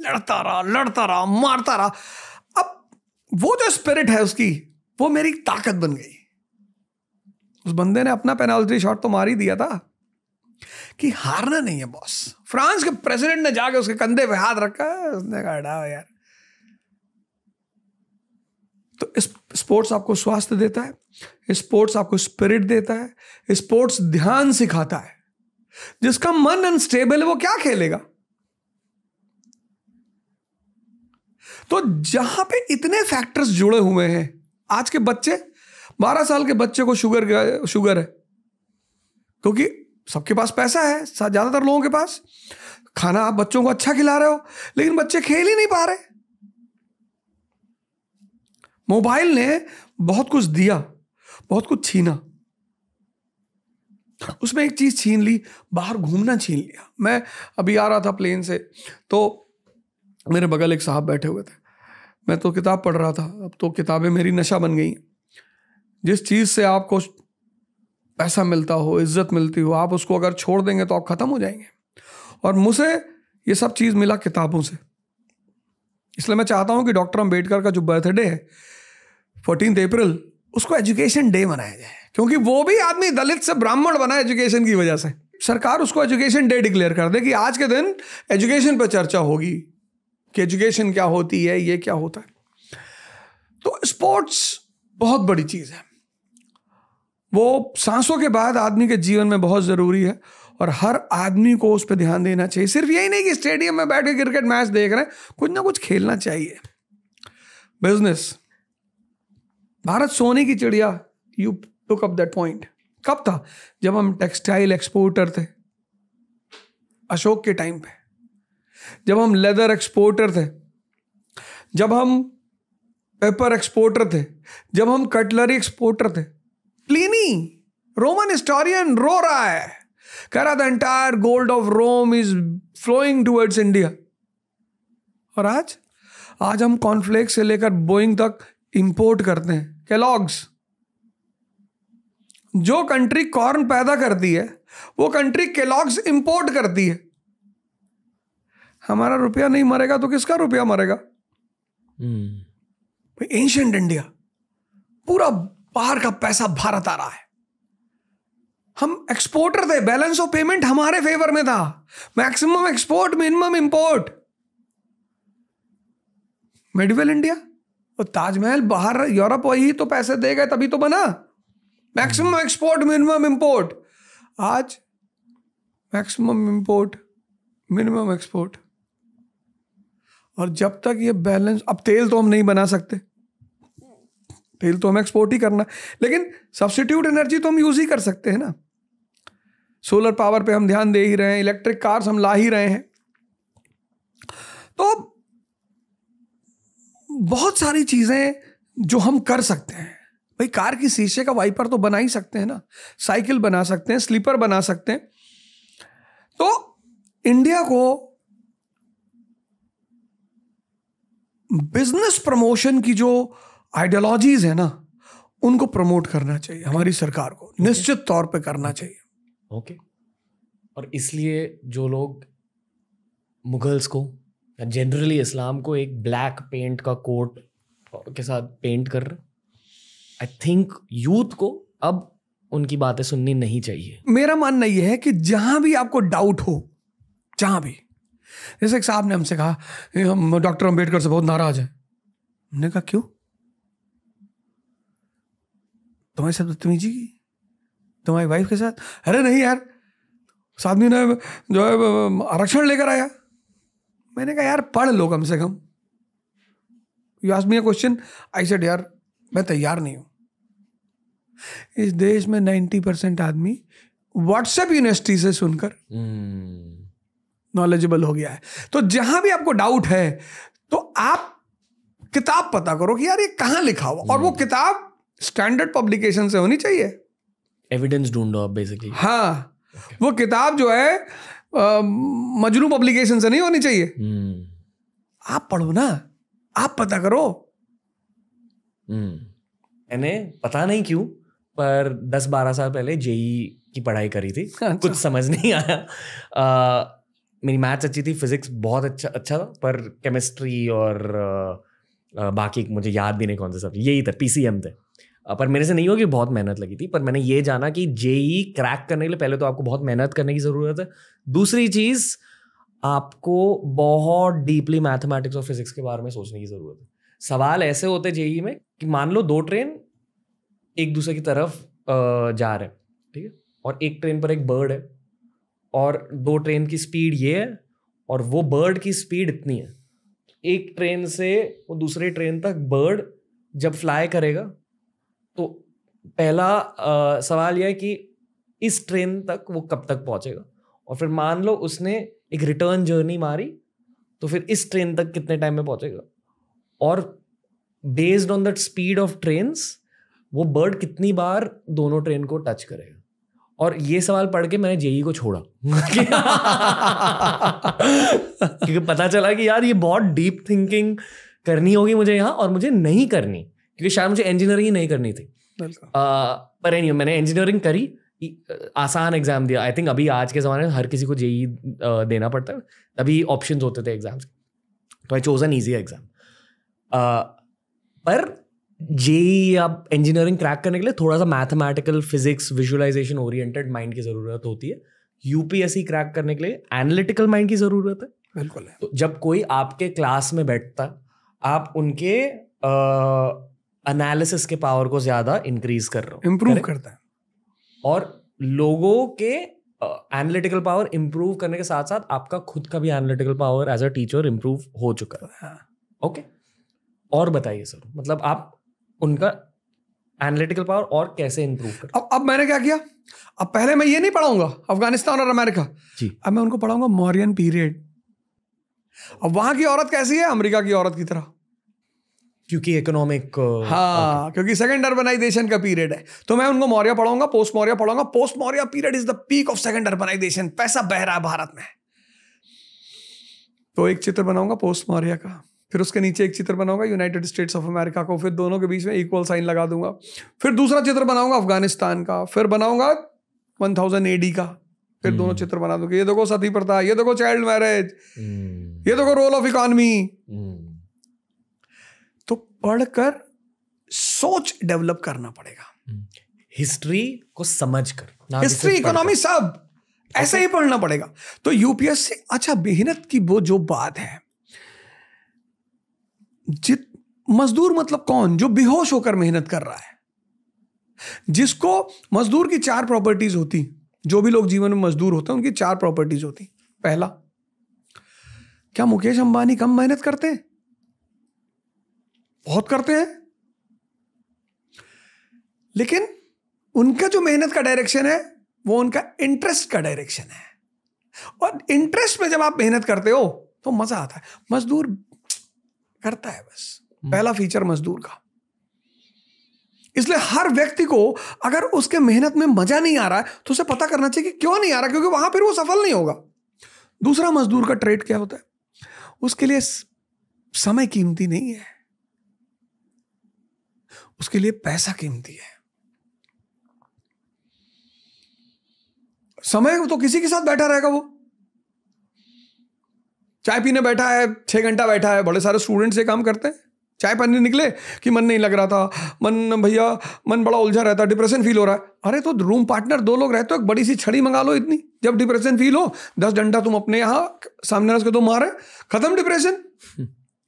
लड़ता रहा, मारता रहा। अब वो जो स्पिरिट है उसकी, वो मेरी ताकत बन गई। उस बंदे ने अपना पेनल्टी शॉट तो मार ही दिया था कि हारना नहीं है बॉस। फ्रांस के प्रेसिडेंट ने जाके उसके कंधे पे हाथ रखा, उसने कहा हटाओ यार। तो स्पोर्ट्स आपको स्वास्थ्य देता है, स्पोर्ट्स आपको स्पिरिट देता है, स्पोर्ट्स ध्यान सिखाता है। जिसका मन अनस्टेबल है वो क्या खेलेगा? तो जहां पे इतने फैक्टर्स जुड़े हुए हैं, आज के बच्चे, 12 साल के बच्चे को शुगर है क्योंकि सबके पास पैसा है, ज्यादातर लोगों के पास। खाना आप बच्चों को अच्छा खिला रहे हो, लेकिन बच्चे खेल ही नहीं पा रहे। मोबाइल ने बहुत कुछ दिया, बहुत कुछ छीना। उसमें एक चीज छीन ली, बाहर घूमना छीन लिया। मैं अभी आ रहा था प्लेन से, तो मेरे बगल एक साहब बैठे हुए थे, मैं तो किताब पढ़ रहा था। अब तो किताबें मेरी नशा बन गई। जिस चीज से आपको पैसा मिलता हो, इज्जत मिलती हो, आप उसको अगर छोड़ देंगे तो आप खत्म हो जाएंगे। और मुझे ये सब चीज मिला किताबों से। इसलिए मैं चाहता हूं कि डॉक्टर अंबेडकर का जो बर्थडे है 14 अप्रैल, उसको एजुकेशन डे मनाया जाए, क्योंकि वो भी आदमी दलित से ब्राह्मण बना एजुकेशन की वजह से। सरकार उसको एजुकेशन डे डिक्लेयर कर दे कि आज के दिन एजुकेशन पर चर्चा होगी कि एजुकेशन क्या होती है, ये क्या होता है। तो स्पोर्ट्स बहुत बड़ी चीज है, वो सांसों के बाद आदमी के जीवन में बहुत जरूरी है और हर आदमी को उस पर ध्यान देना चाहिए। सिर्फ यही नहीं कि स्टेडियम में बैठ के क्रिकेट मैच देख रहे हैं, कुछ ना कुछ खेलना चाहिए। बिजनेस, भारत सोने की चिड़िया, you took up that point. कब था? जब हम टेक्सटाइल एक्सपोर्टर थे, अशोक के टाइम पे। जब हम लेदर एक्सपोर्टर थे, जब हम पेपर एक्सपोर्टर थे, जब हम कटलरी एक्सपोर्टर थे। प्लिनी, रोमन हिस्टोरियन, रो रहा है, कह रहा the entire gold of Rome is flowing towards India. और आज हम कॉर्नफ्लेक्स से लेकर बोइंग तक इंपोर्ट करते हैं। केलॉग्स, जो कंट्री कॉर्न पैदा करती है वो कंट्री केलॉग्स इंपोर्ट करती है। हमारा रुपया नहीं मरेगा तो किसका रुपया मरेगा? एंशिएंट इंडिया, पूरा बाहर का पैसा भारत आ रहा है। हम एक्सपोर्टर थे, बैलेंस ऑफ पेमेंट हमारे फेवर में था, maximum export minimum import. Medieval India, तो ताजमहल बाहर यूरोप वही तो पैसे दे गए तभी तो बना। Maximum export minimum import. आज मैक्सिमम इंपोर्ट मिनिमम एक्सपोर्ट। और जब तक ये बैलेंस, अब तेल तो हम नहीं बना सकते, तेल तो हम एक्सपोर्ट ही करना, लेकिन सब्स्टिट्यूट एनर्जी तो हम यूज ही कर सकते हैं ना। सोलर पावर पे हम ध्यान दे ही रहे हैं, इलेक्ट्रिक कार्स हम ला ही रहे हैं। तो बहुत सारी चीजें जो हम कर सकते हैं। भाई, कार की शीशे का वाइपर तो बना ही सकते हैं ना, साइकिल बना सकते हैं, स्लीपर बना सकते हैं। तो इंडिया को बिजनेस प्रमोशन की जो आइडियोलॉजीज है ना, उनको प्रमोट करना चाहिए हमारी सरकार को, निश्चित तौर पे करना चाहिए। ओके। और इसलिए जो लोग मुगल्स को या जनरली इस्लाम को एक ब्लैक पेंट का कोट के साथ पेंट कर रहे, आई थिंक यूथ को अब उनकी बातें सुननी नहीं चाहिए। मेरा मानना यह है कि जहां भी आपको डाउट हो, जहां भी, जैसे एक साहब ने हमसे कहा हम डॉक्टर अंबेडकर से बहुत नाराज हैं। हमने कहा क्यों? तुम्हारे साथ बदतमीजी की, तुम्हारी वाइफ के साथ? अरे नहीं यार, उस आदमी ने जो है आरक्षण लेकर आया। मैंने कहा यार पढ़ लो कम से कम। You asked me a question, I said यार मैं तैयार नहीं हूं। इस देश में 90% आदमी व्हाट्सएप यूनिवर्सिटी से सुनकर नॉलेजेबल हो गया है। तो जहां भी आपको डाउट है तो आप किताब पता करो कि यार ये कहाँ लिखा हुआ, और वो किताब स्टैंडर्ड पब्लिकेशन से होनी चाहिए। एविडेंस ढूंढो आप बेसिकली। हाँ, वो किताब जो है मजनू पब्लिकेशन से नहीं होनी चाहिए। आप पढ़ो ना, आप पता करो। मैंने पता नहीं क्यों पर 10-12 साल पहले जेई की पढ़ाई करी थी। अच्छा। कुछ समझ नहीं आया। मेरी मैथ्स अच्छी थी, फिजिक्स बहुत अच्छा था, पर केमिस्ट्री और बाकी मुझे याद भी नहीं कौन से सब, यही था, पीसीएम थे। पर मेरे से नहीं होगी, बहुत मेहनत लगी थी। पर मैंने ये जाना कि जेई क्रैक करने के लिए पहले तो आपको बहुत मेहनत करने की ज़रूरत है। दूसरी चीज़, आपको बहुत डीपली मैथमेटिक्स और फिजिक्स के बारे में सोचने की ज़रूरत है। सवाल ऐसे होते जेई में कि मान लो 2 ट्रेन एक दूसरे की तरफ जा रहे हैं, ठीक है, और एक ट्रेन पर एक बर्ड है और 2 ट्रेन की स्पीड ये है और वो बर्ड की स्पीड इतनी है। एक ट्रेन से वो दूसरे ट्रेन तक बर्ड जब फ्लाई करेगा तो पहला सवाल यह है कि इस ट्रेन तक वो कब तक पहुंचेगा, और फिर मान लो उसने एक रिटर्न जर्नी मारी तो फिर इस ट्रेन तक कितने टाइम में पहुंचेगा, और based on that speed of trains वो बर्ड कितनी बार दोनों ट्रेन को टच करेगा। और ये सवाल पढ़ के मैंने जेई को छोड़ा क्योंकि पता चला कि यार ये बहुत डीप थिंकिंग करनी होगी मुझे यहाँ, और मुझे नहीं करनी, क्योंकि शायद मुझे इंजीनियरिंग ही नहीं करनी थी। पर नहीं, मैंने इंजीनियरिंग करी, आसान एग्जाम दिया। आई थिंक अभी आज के ज़माने में हर किसी को जेई देना पड़ता है, तभी ऑप्शंस होते थे एग्जाम्स, तो I chose an easy exam. पर जेई आप इंजीनियरिंग क्रैक करने के लिए थोड़ा सा mathematical, physics, visualisation oriented mind की ज़रूरत होती है। यूपीएससी क्रैक करने के लिए एनालिटिकल माइंड की ज़रूरत है। बिल्कुल है। तो जब कोई आपके क्लास में बैठता, आप उनके एनालिसिस के पावर को ज़्यादा इंक्रीज कर रहे हो, इम्प्रूव करता है, और लोगों के एनालिटिकल पावर इंप्रूव करने के साथ साथ आपका खुद का भी analytical power as a teacher improve हो चुका है। ओके, और बताइए सर, मतलब आप उनका एनालिटिकल पावर और कैसे इंप्रूव कर। अब मैंने क्या किया, अब पहले मैं ये नहीं पढ़ाऊंगा अफगानिस्तान और अमेरिका जी, अब मैं उनको पढ़ाऊंगा मौर्यन पीरियड। अब वहां की औरत कैसी है, अमेरिका की औरत की तरह, क्योंकि इकोनॉमिक क्योंकि सेकंड अर्बनाइजेशन का पीरियड है, तो मैं उनको मौर्य पढ़ाऊंगा, पोस्ट मौर्य पढ़ाऊंगा। Post Maurya period is the peak of second urbanisation, पैसा बह रहा है भारत में। तो एक चित्र बनाऊंगा पोस्ट मौर्य का, फिर उसके नीचे एक चित्र बनाऊंगा यूनाइटेड स्टेट्स ऑफ अमेरिका को, फिर दोनों के बीच में इक्वल साइन लगा दूंगा। फिर दूसरा चित्र बनाऊंगा अफगानिस्तान का, फिर बनाऊंगा 1000 AD का, फिर दोनों चित्र बना दूंगा। ये देखो सती प्रथा, ये देखो चाइल्ड मैरिज, ये देखो रोल ऑफ इकोनॉमी। तो पढ़कर सोच डेवलप करना पड़ेगा, हिस्ट्री को समझकर, हिस्ट्री, इकोनॉमी सब ऐसे ही पढ़ना पड़ेगा। तो यूपीएससी, अच्छा मेहनत की वो जो बात है, मजदूर मतलब कौन, जो बेहोश होकर मेहनत कर रहा है, जिसको मजदूर की 4 प्रॉपर्टीज होती, जो भी लोग जीवन में मजदूर होते हैं उनकी 4 प्रॉपर्टीज होती। पहला, क्या मुकेश अंबानी कम मेहनत करते हैं? बहुत करते हैं, लेकिन उनका जो मेहनत का डायरेक्शन है वो उनका इंटरेस्ट का डायरेक्शन है, और इंटरेस्ट में जब आप मेहनत करते हो तो मजा आता है। मजदूर करता है बस, पहला फीचर मजदूर का। इसलिए हर व्यक्ति को अगर उसके मेहनत में मजा नहीं आ रहा है तो उसे पता करना चाहिए कि क्यों नहीं आ रहा, क्योंकि वहां फिर वो सफल नहीं होगा। दूसरा मजदूर का ट्रेड क्या होता है, उसके लिए समय कीमती नहीं है, उसके लिए पैसा कीमती है। समय तो किसी के साथ बैठा रहेगा, वो चाय पीने बैठा है, 6 घंटा बैठा है। बड़े सारे स्टूडेंट्स ये काम करते हैं, चाय पानी निकले कि मन नहीं लग रहा था, मन बड़ा उलझा रहता, डिप्रेशन फील हो रहा है। अरे तो रूम पार्टनर 2 लोग रहते हो, एक बड़ी सी छड़ी मंगा लो इतनी, जब डिप्रेशन फील हो 10 डंडा तुम अपने यहाँ सामने रख के तो मारे, खत्म डिप्रेशन।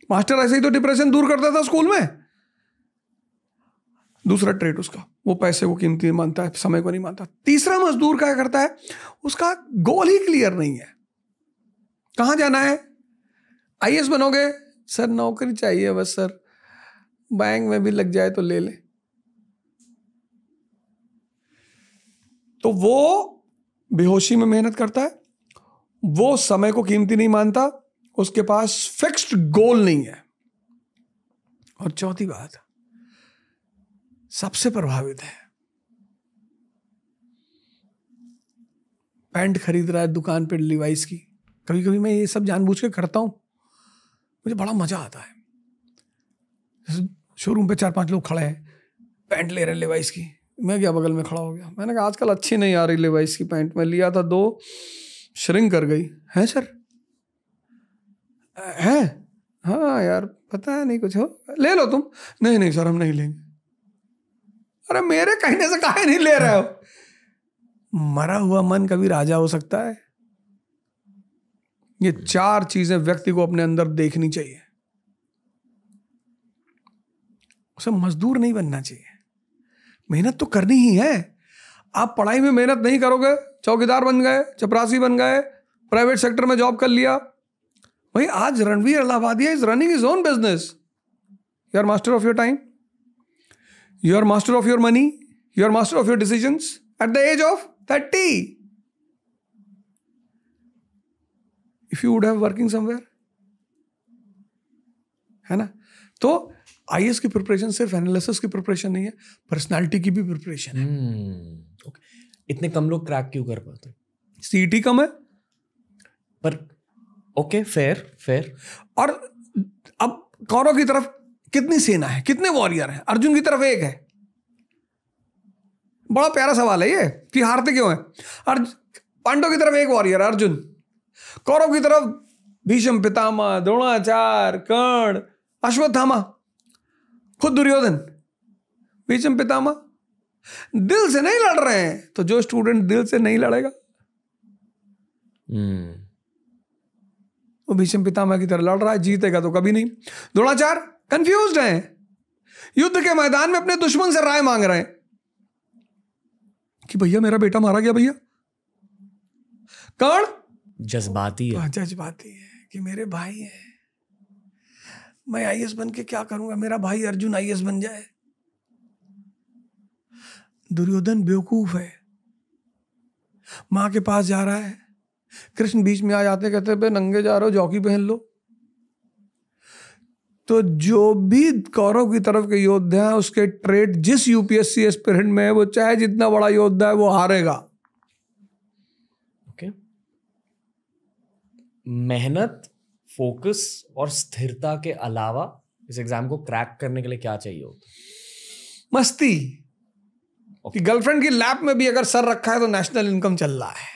मास्टर ऐसे ही तो डिप्रेशन दूर करता था स्कूल में। दूसरा ट्रेड उसका, वो पैसे को कीमती मानता है, समय को नहीं मानता। तीसरा मजदूर क्या करता है, उसका गोल ही क्लियर नहीं है, कहां जाना है। आईएएस बनोगे सर, नौकरी चाहिए बस सर, बैंक में भी लग जाए तो ले ले। तो वो बेहोशी में मेहनत करता है, वो समय को कीमती नहीं मानता, उसके पास फिक्स्ड गोल नहीं है। और चौथी बात, सबसे प्रभावित है, पैंट खरीद रहा है दुकान पे लिवाइस की। कभी कभी मैं ये सब जानबूझ के करता हूं, मुझे बड़ा मजा आता है। शोरूम पे 4-5 लोग खड़े हैं, पैंट ले रहे हैं लिवाइस की, मैं क्या बगल में खड़ा हो गया। मैंने कहा आजकल अच्छी नहीं आ रही लिवाइस की पैंट, मैं लिया था 2 श्रिंक कर गई है सर। है हाँ यार पता है नहीं कुछ हो, ले लो तुम। नहीं नहीं सर हम नहीं लेंगे। अरे मेरे कहने से काहे नहीं ले रहे हो? मरा हुआ मन कभी राजा हो सकता है? ये 4 चीजें व्यक्ति को अपने अंदर देखनी चाहिए। उसे मजदूर नहीं बनना चाहिए, मेहनत तो करनी ही है। आप पढ़ाई में मेहनत नहीं करोगे, चौकीदार बन गए, चपरासी बन गए, प्राइवेट सेक्टर में जॉब कर लिया। भाई आज Ranveer Allahbadia is running his own business. You are master of your time, you are master of your money, you are master of your decisions at the age of 30. If you would have working somewhere, है ना? तो IAS की preparation सिर्फ analysis की preparation नहीं है, personality की भी प्रिपरेशन है। okay. इतने कम लोग क्रैक क्यों कर पाते? सीईटी कम है पर ओके फेयर। और अब कौरव की तरफ कितनी सेना है, कितने वॉरियर हैं? अर्जुन की तरफ एक है। बड़ा प्यारा सवाल है ये कि हारते क्यों हैं? पांडव की तरफ एक वॉरियर अर्जुन, कौरव की तरफ भीष्म पितामह, द्रोणाचार्य, कर्ण, अश्वत्थामा, खुद दुर्योधन। भीष्म पितामह दिल से नहीं लड़ रहे हैं, तो जो स्टूडेंट दिल से नहीं लड़ेगा वो भीष्म पितामह की तरह लड़ रहा है, जीतेगा तो कभी नहीं। द्रोणाचार्य कंफ्यूज्ड हैं, युद्ध के मैदान में अपने दुश्मन से राय मांग रहे हैं कि भैया मेरा बेटा मारा गया भैया। कर्ण जज्बाती है कि मेरे भाई है, मैं आईएएस बन के क्या करूंगा, मेरा भाई अर्जुन आईएएस बन जाए। दुर्योधन बेवकूफ है, मां के पास जा रहा है, कृष्ण बीच में आ जाते, कहते पे नंगे जा रहे हो, जॉकी पहन लो। तो जो भी कौरव की तरफ के योद्धा है, उसके ट्रेड जिस यूपीएससी एस्पिरेंट में है, वो चाहे जितना बड़ा योद्धा है वो हारेगा। ओके। मेहनत, फोकस और स्थिरता के अलावा इस एग्जाम को क्रैक करने के लिए क्या चाहिए होता? मस्ती। कि गर्लफ्रेंड की लैप में भी अगर सर रखा है तो नेशनल इनकम चल रहा है।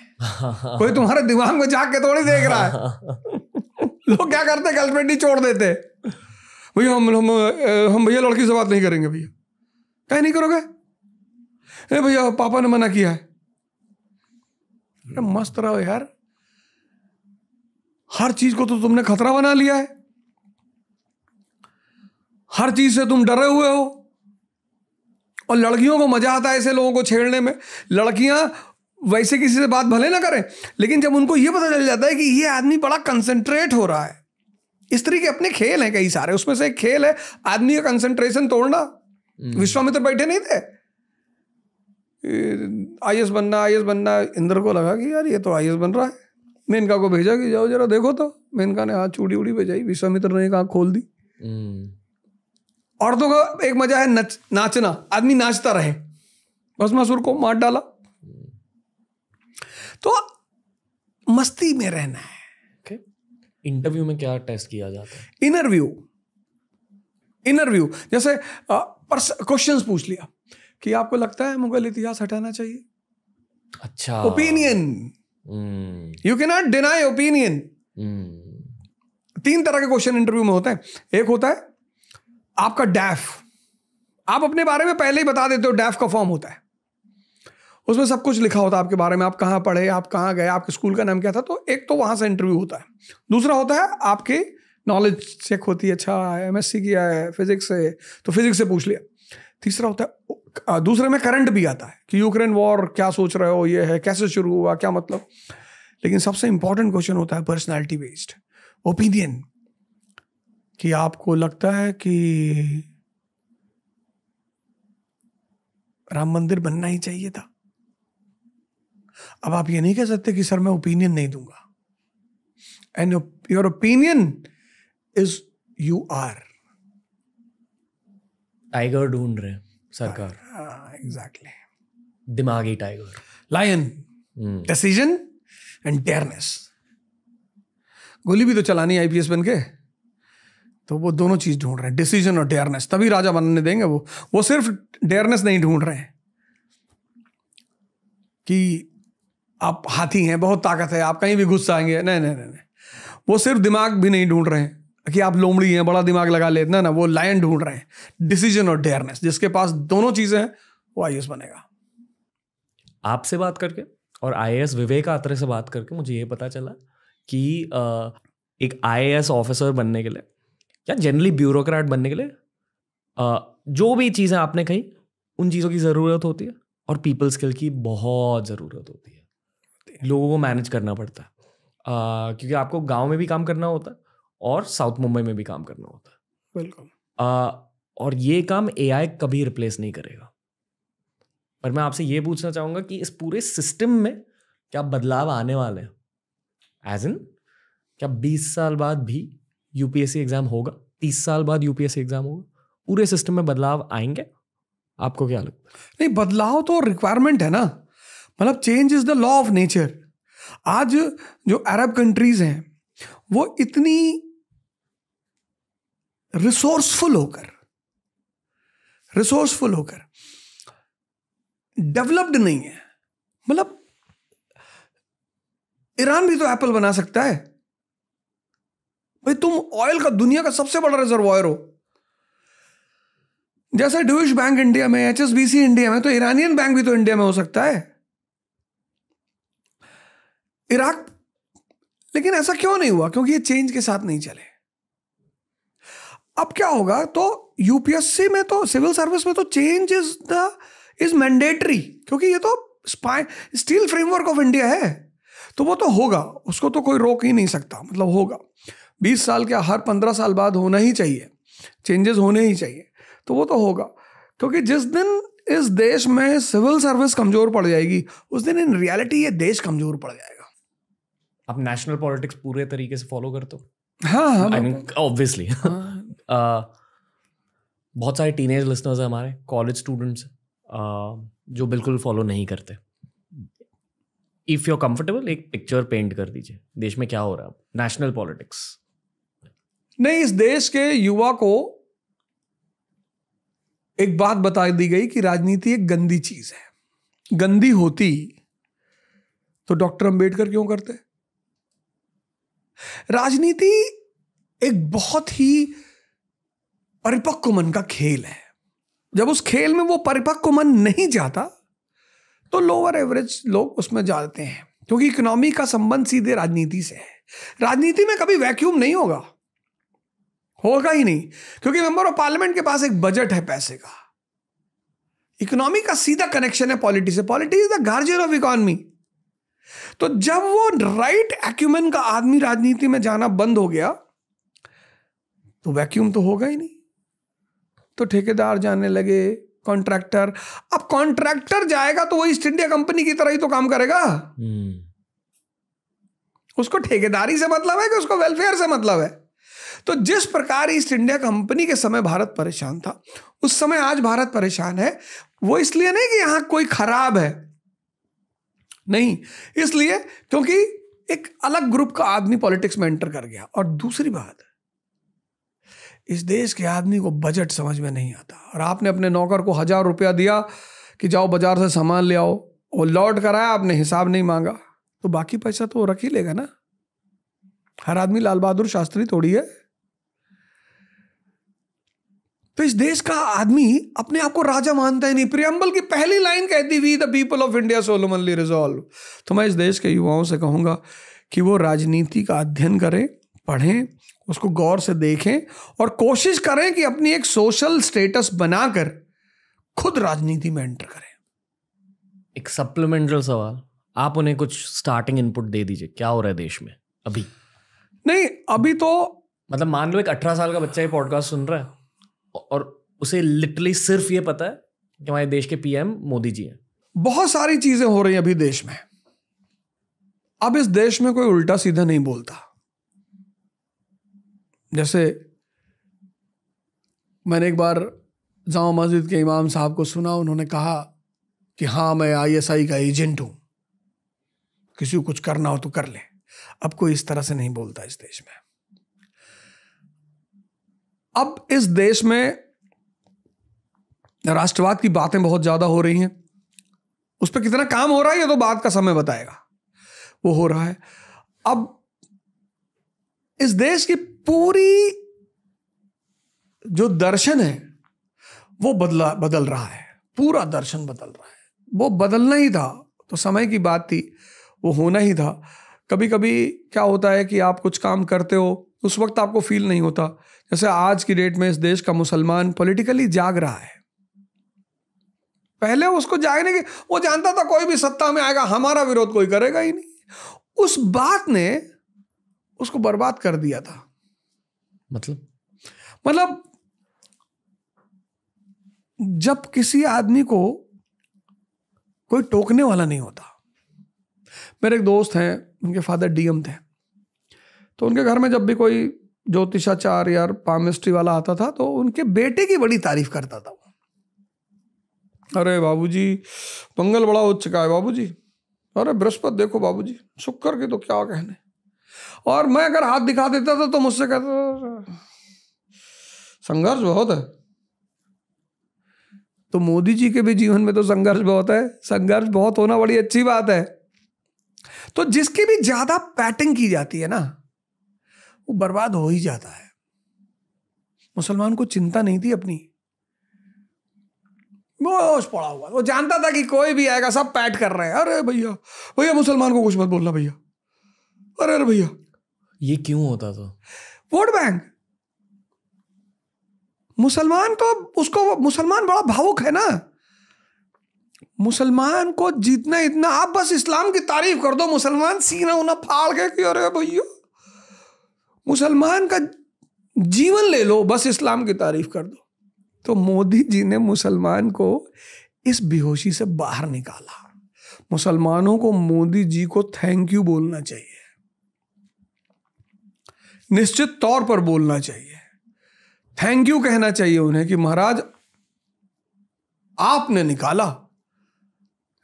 कोई तुम्हारे दिमाग में झांक के थोड़ी देख रहा है। लोग क्या करते, गर्लफ्रेंड ही छोड़ देते। भैया हम भैया लड़की से बात नहीं करेंगे भैया। क्या नहीं करोगे? भैया पापा ने मना किया है। मस्त रहो यार, हर चीज को तो तुमने खतरा बना लिया है, हर चीज से तुम डरे हुए हो। और लड़कियों को मजा आता है ऐसे लोगों को छेड़ने में। लड़कियां वैसे किसी से बात भले ना करें, लेकिन जब उनको यह पता चल जाता है कि ये आदमी बड़ा कंसंट्रेट हो रहा है, इस तरह के अपने खेल हैं कई सारे, उसमें से एक खेल है आदमी का कंसंट्रेशन तोड़ना। विश्वामित्र बैठे नहीं थे, आईएएस बनना। इंद्र को लगा कि यार ये तो आईएएस बन रहा है, मेनका को भेजा कि जाओ जरा देखो। तो मेनका ने हाथ चूड़ी उड़ी बजाई, विश्वामित्र ने एक आंख खोल दी। औरतों का एक मजा है नाचना, आदमी नाचता रहे, भस्मासुर को मार डाला। तो मस्ती में रहना है। इंटरव्यू में क्या टेस्ट किया जाता है? इंटरव्यू जैसे क्वेश्चंस पूछ लिया कि आपको लगता है मुगल इतिहास हटाना चाहिए? अच्छा, opinion. You can not deny opinion. 3 तरह के क्वेश्चन इंटरव्यू में होते हैं। एक होता है आपका डैफ, आप अपने बारे में पहले ही बता देते हो, डैफ का फॉर्म होता है, उसमें सब कुछ लिखा होता है आपके बारे में, आप कहाँ पढ़े, आप कहाँ गए, आपके स्कूल का नाम क्या था। तो एक तो वहां से इंटरव्यू होता है। दूसरा होता है आपके नॉलेज चेक होती है, अच्छा एमएससी किया है फिजिक्स से, तो फिजिक्स से पूछ लिया। तीसरा होता है, दूसरे में करंट भी आता है कि यूक्रेन वॉर क्या सोच रहे हो, ये है कैसे शुरू हुआ, क्या मतलब। लेकिन सबसे इंपॉर्टेंट क्वेश्चन होता है पर्सनैलिटी बेस्ड, ओपिनियन, कि आपको लगता है कि राम मंदिर बनना ही चाहिए था। अब आप ये नहीं कह सकते कि सर मैं ओपिनियन नहीं दूंगा, and your opinion is you are. Tiger ढूंढ रहे हैं सरकार, Exactly. दिमागी tiger, Lion, decision and dareness. गोली भी तो चलानी है IPS बन के, तो वो दोनों चीज ढूंढ रहे हैं, डिसीजन और डेयरनेस, तभी राजा बनने देंगे। वो सिर्फ डेयरनेस नहीं ढूंढ रहे हैं कि आप हाथी हैं, बहुत ताकत है, आप कहीं भी घुस जाएंगे, नहीं नहीं नहीं। वो सिर्फ दिमाग भी नहीं ढूंढ रहे हैं कि आप लोमड़ी हैं, बड़ा दिमाग लगा ले, ना, वो लायन ढूंढ रहे हैं, डिसीजन और डेयरनेस। जिसके पास दोनों चीजें हैं वो IAS बनेगा। आपसे बात करके और IAS विवेक आत्रे से बात करके मुझे ये पता चला कि एक IAS ऑफिसर बनने के लिए या जनरली ब्यूरोक्रेट बनने के लिए जो भी चीज़ें आपने कही, उन चीज़ों की ज़रूरत होती है और पीपल स्किल की बहुत ज़रूरत होती है। लोगों को मैनेज करना पड़ता है, क्योंकि आपको गांव में भी काम करना होता है और साउथ मुंबई में भी काम करना होता है। बिल्कुल। और ये काम AI कभी रिप्लेस नहीं करेगा। पर मैं आपसे ये पूछना चाहूँगा कि इस पूरे सिस्टम में क्या बदलाव आने वाले हैं? एज इन, क्या 20 साल बाद भी UPSC एग्जाम होगा? 30 साल बाद UPSC एग्जाम होगा? पूरे सिस्टम में बदलाव आएंगे? आपको क्या लगता है? नहीं, बदलाव तो रिक्वायरमेंट है ना, मतलब change is the law of nature. आज जो अरब कंट्रीज हैं वो इतनी रिसोर्सफुल होकर डेवलप्ड नहीं है। मतलब ईरान भी तो एप्पल बना सकता है भाई। तुम ऑयल का दुनिया का सबसे बड़ा रिजर्वायर हो, जैसे ड्यूश बैंक इंडिया में, HSBC इंडिया में, तो ईरानियन बैंक भी तो इंडिया में हो सकता है, इराक। लेकिन ऐसा क्यों नहीं हुआ? क्योंकि ये चेंज के साथ नहीं चले। अब क्या होगा, तो UPSC में तो, सिविल सर्विस में तो चेंज इज मैंडेटरी, क्योंकि ये तो स्टील फ्रेमवर्क ऑफ इंडिया है, तो वो तो होगा, उसको तो कोई रोक ही नहीं सकता। मतलब होगा 20 साल क्या, हर 15 साल बाद होना ही चाहिए, चेंजेस होने ही चाहिए, तो वो तो होगा। क्योंकि जिस दिन इस देश में सिविल सर्विस कमजोर पड़ जाएगी, उस दिन इन रियलिटी ये देश कमजोर पड़ जाएगा। आप नेशनल पॉलिटिक्स पूरे तरीके से फॉलो करते हो? हाँ, आई मीन ऑब्वियसली। बहुत सारे टीनेज लिसनर्स हैं हमारे, कॉलेज स्टूडेंट्स जो बिल्कुल फॉलो नहीं करते। इफ यू आर कंफर्टेबल, एक पिक्चर पेंट कर दीजिए देश में क्या हो रहा है नेशनल पॉलिटिक्स। नहीं, इस देश के युवा को एक बात बता दी गई कि राजनीति एक गंदी चीज है। गंदी होती तो डॉक्टर अंबेडकर क्यों करते? राजनीति एक बहुत ही परिपक्व मन का खेल है। जब उस खेल में वो परिपक्व मन नहीं जाता तो लोअर एवरेज लोग उसमें जाते हैं, क्योंकि इकोनॉमी का संबंध सीधे राजनीति से है। राजनीति में कभी वैक्यूम नहीं होगा ही नहीं, क्योंकि मेंबर ऑफ पार्लियामेंट के पास एक बजट है पैसे का। इकोनॉमी का सीधा कनेक्शन है पॉलिटी से। Polity is the guardian of economy. तो जब वो राइट एक्यूमेन का आदमी राजनीति में जाना बंद हो गया तो वैक्यूम तो होगा ही नहीं। तो ठेकेदार जाने लगे, कॉन्ट्रैक्टर। अब कॉन्ट्रैक्टर जाएगा तो वो ईस्ट इंडिया कंपनी की तरह ही तो काम करेगा। उसको ठेकेदारी से मतलब है कि उसको वेलफेयर से मतलब है। तो जिस प्रकार ईस्ट इंडिया कंपनी के समय भारत परेशान था, उस समय आज भारत परेशान है। वो इसलिए नहीं कि यहां कोई खराब है, नहीं, इसलिए क्योंकि एक अलग ग्रुप का आदमी पॉलिटिक्स में एंटर कर गया। और दूसरी बात, इस देश के आदमी को बजट समझ में नहीं आता, और आपने अपने नौकर को 1000 रुपया दिया कि जाओ बाजार से सामान ले आओ, वो लौट कर आया, आपने हिसाब नहीं मांगा, तो बाकी पैसा तो वो रख ही लेगा ना। हर आदमी लाल बहादुर शास्त्री थोड़ी है। तो इस देश का आदमी अपने आप को राजा मानता ही नहीं। प्रियम्बल की पहली लाइन कहती, we the people of India solemnly resolve. तो मैं इस देश के युवाओं से कहूंगा कि वो राजनीति का अध्ययन करें, पढ़ें, उसको गौर से देखें और कोशिश करें कि अपनी एक सोशल स्टेटस बनाकर खुद राजनीति में एंटर करें। एक सप्लीमेंटल सवाल, आप उन्हें कुछ स्टार्टिंग इनपुट दे दीजिए, क्या हो रहा है देश में अभी? नहीं, अभी तो मतलब मान लो एक 18 साल का बच्चा ये पॉडकास्ट सुन रहा है और उसे लिटरली सिर्फ ये पता है कि हमारे देश के PM मोदी जी हैं। बहुत सारी चीजें हो रही हैं अभी देश में। अब इस देश में कोई उल्टा सीधा नहीं बोलता। जैसे मैंने एक बार जामा मस्जिद के इमाम साहब को सुना, उन्होंने कहा कि हाँ मैं ISI का एजेंट हूँ, किसी को कुछ करना हो तो कर ले। अब कोई इस तरह से नहीं बोलता इस देश में। अब इस देश में राष्ट्रवाद की बातें बहुत ज्यादा हो रही हैं, उस पर कितना काम हो रहा है ये तो बाद का समय बताएगा, वो हो रहा है। अब इस देश की पूरी जो दर्शन है वो बदल रहा है, पूरा दर्शन बदल रहा है। वो बदलना ही था तो समय की बात थी, वो होना ही था। कभी कभी क्या होता है कि आप कुछ काम करते हो उस वक्त आपको फील नहीं होता। जैसे आज की डेट में इस देश का मुसलमान पॉलिटिकली जाग रहा है। पहले उसको जागने के, वो जानता था कोई भी सत्ता में आएगा हमारा विरोध कोई करेगा ही नहीं। उस बात ने उसको बर्बाद कर दिया था। मतलब जब किसी आदमी को कोई टोकने वाला नहीं होता। मेरे एक दोस्त हैं, उनके फादर DM थे, तो उनके घर में जब भी कोई ज्योतिषाचार्य या पामिस्ट्री वाला आता था तो उनके बेटे की बड़ी तारीफ करता था। अरे बाबूजी मंगल बड़ा उच्च का है बाबूजी, अरे बृहस्पति देखो बाबूजी, शुक्र के तो क्या कहने। और मैं अगर हाथ दिखा देता था तो मुझसे कहता संघर्ष बहुत है। तो मोदी जी के भी जीवन में तो संघर्ष बहुत है। संघर्ष बहुत होना बड़ी अच्छी बात है। तो जिसकी भी ज्यादा पैटिंग की जाती है ना वो बर्बाद हो ही जाता है। मुसलमान को चिंता नहीं थी अपनी, होश पड़ा हुआ, वो जानता था कि कोई भी आएगा सब पैट कर रहे हैं। अरे भैया भैया मुसलमान को कुछ मत बोलना भैया, अरे भैया। ये क्यों होता था? Vote bank. मुसलमान तो उसको, मुसलमान बड़ा भावुक है ना, मुसलमान को जितना इतना आप बस इस्लाम की तारीफ कर दो, मुसलमान सीना उना फाड़ के कि अरे भैया, मुसलमान का जीवन ले लो, बस इस्लाम की तारीफ कर दो। तो मोदी जी ने मुसलमान को इस बेहोशी से बाहर निकाला। मुसलमानों को मोदी जी को थैंक यू बोलना चाहिए, निश्चित तौर पर बोलना चाहिए। थैंक यू कहना चाहिए उन्हें कि महाराज आपने निकाला।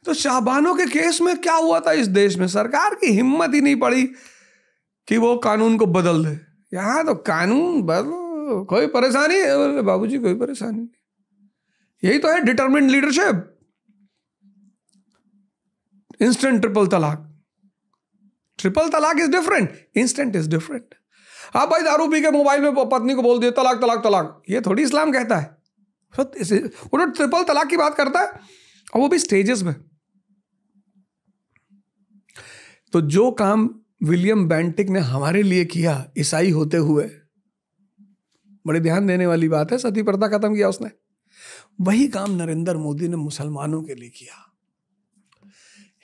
तो शाहबानों के केस में क्या हुआ था इस देश में? सरकार की हिम्मत ही नहीं पड़ी कि वो कानून को बदल दे। यहां तो कानून बदल, कोई परेशानी है बाबूजी, कोई परेशानी नहीं। यही तो है डिटरमिन्ड लीडरशिप। इंस्टेंट ट्रिपल तलाक, ट्रिपल तलाक is different, instant is different. आप भाई दारू पी के मोबाइल में पत्नी को बोल दिए तलाक तलाक तलाक, ये थोड़ी इस्लाम कहता है। वो तो ट्रिपल तलाक की बात करता है, और वो भी स्टेजेस में। तो जो काम विलियम बेंटिक ने हमारे लिए किया ईसाई होते हुए, बड़े ध्यान देने वाली बात है, सती प्रथा खत्म किया उसने, वही काम नरेंद्र मोदी ने मुसलमानों के लिए किया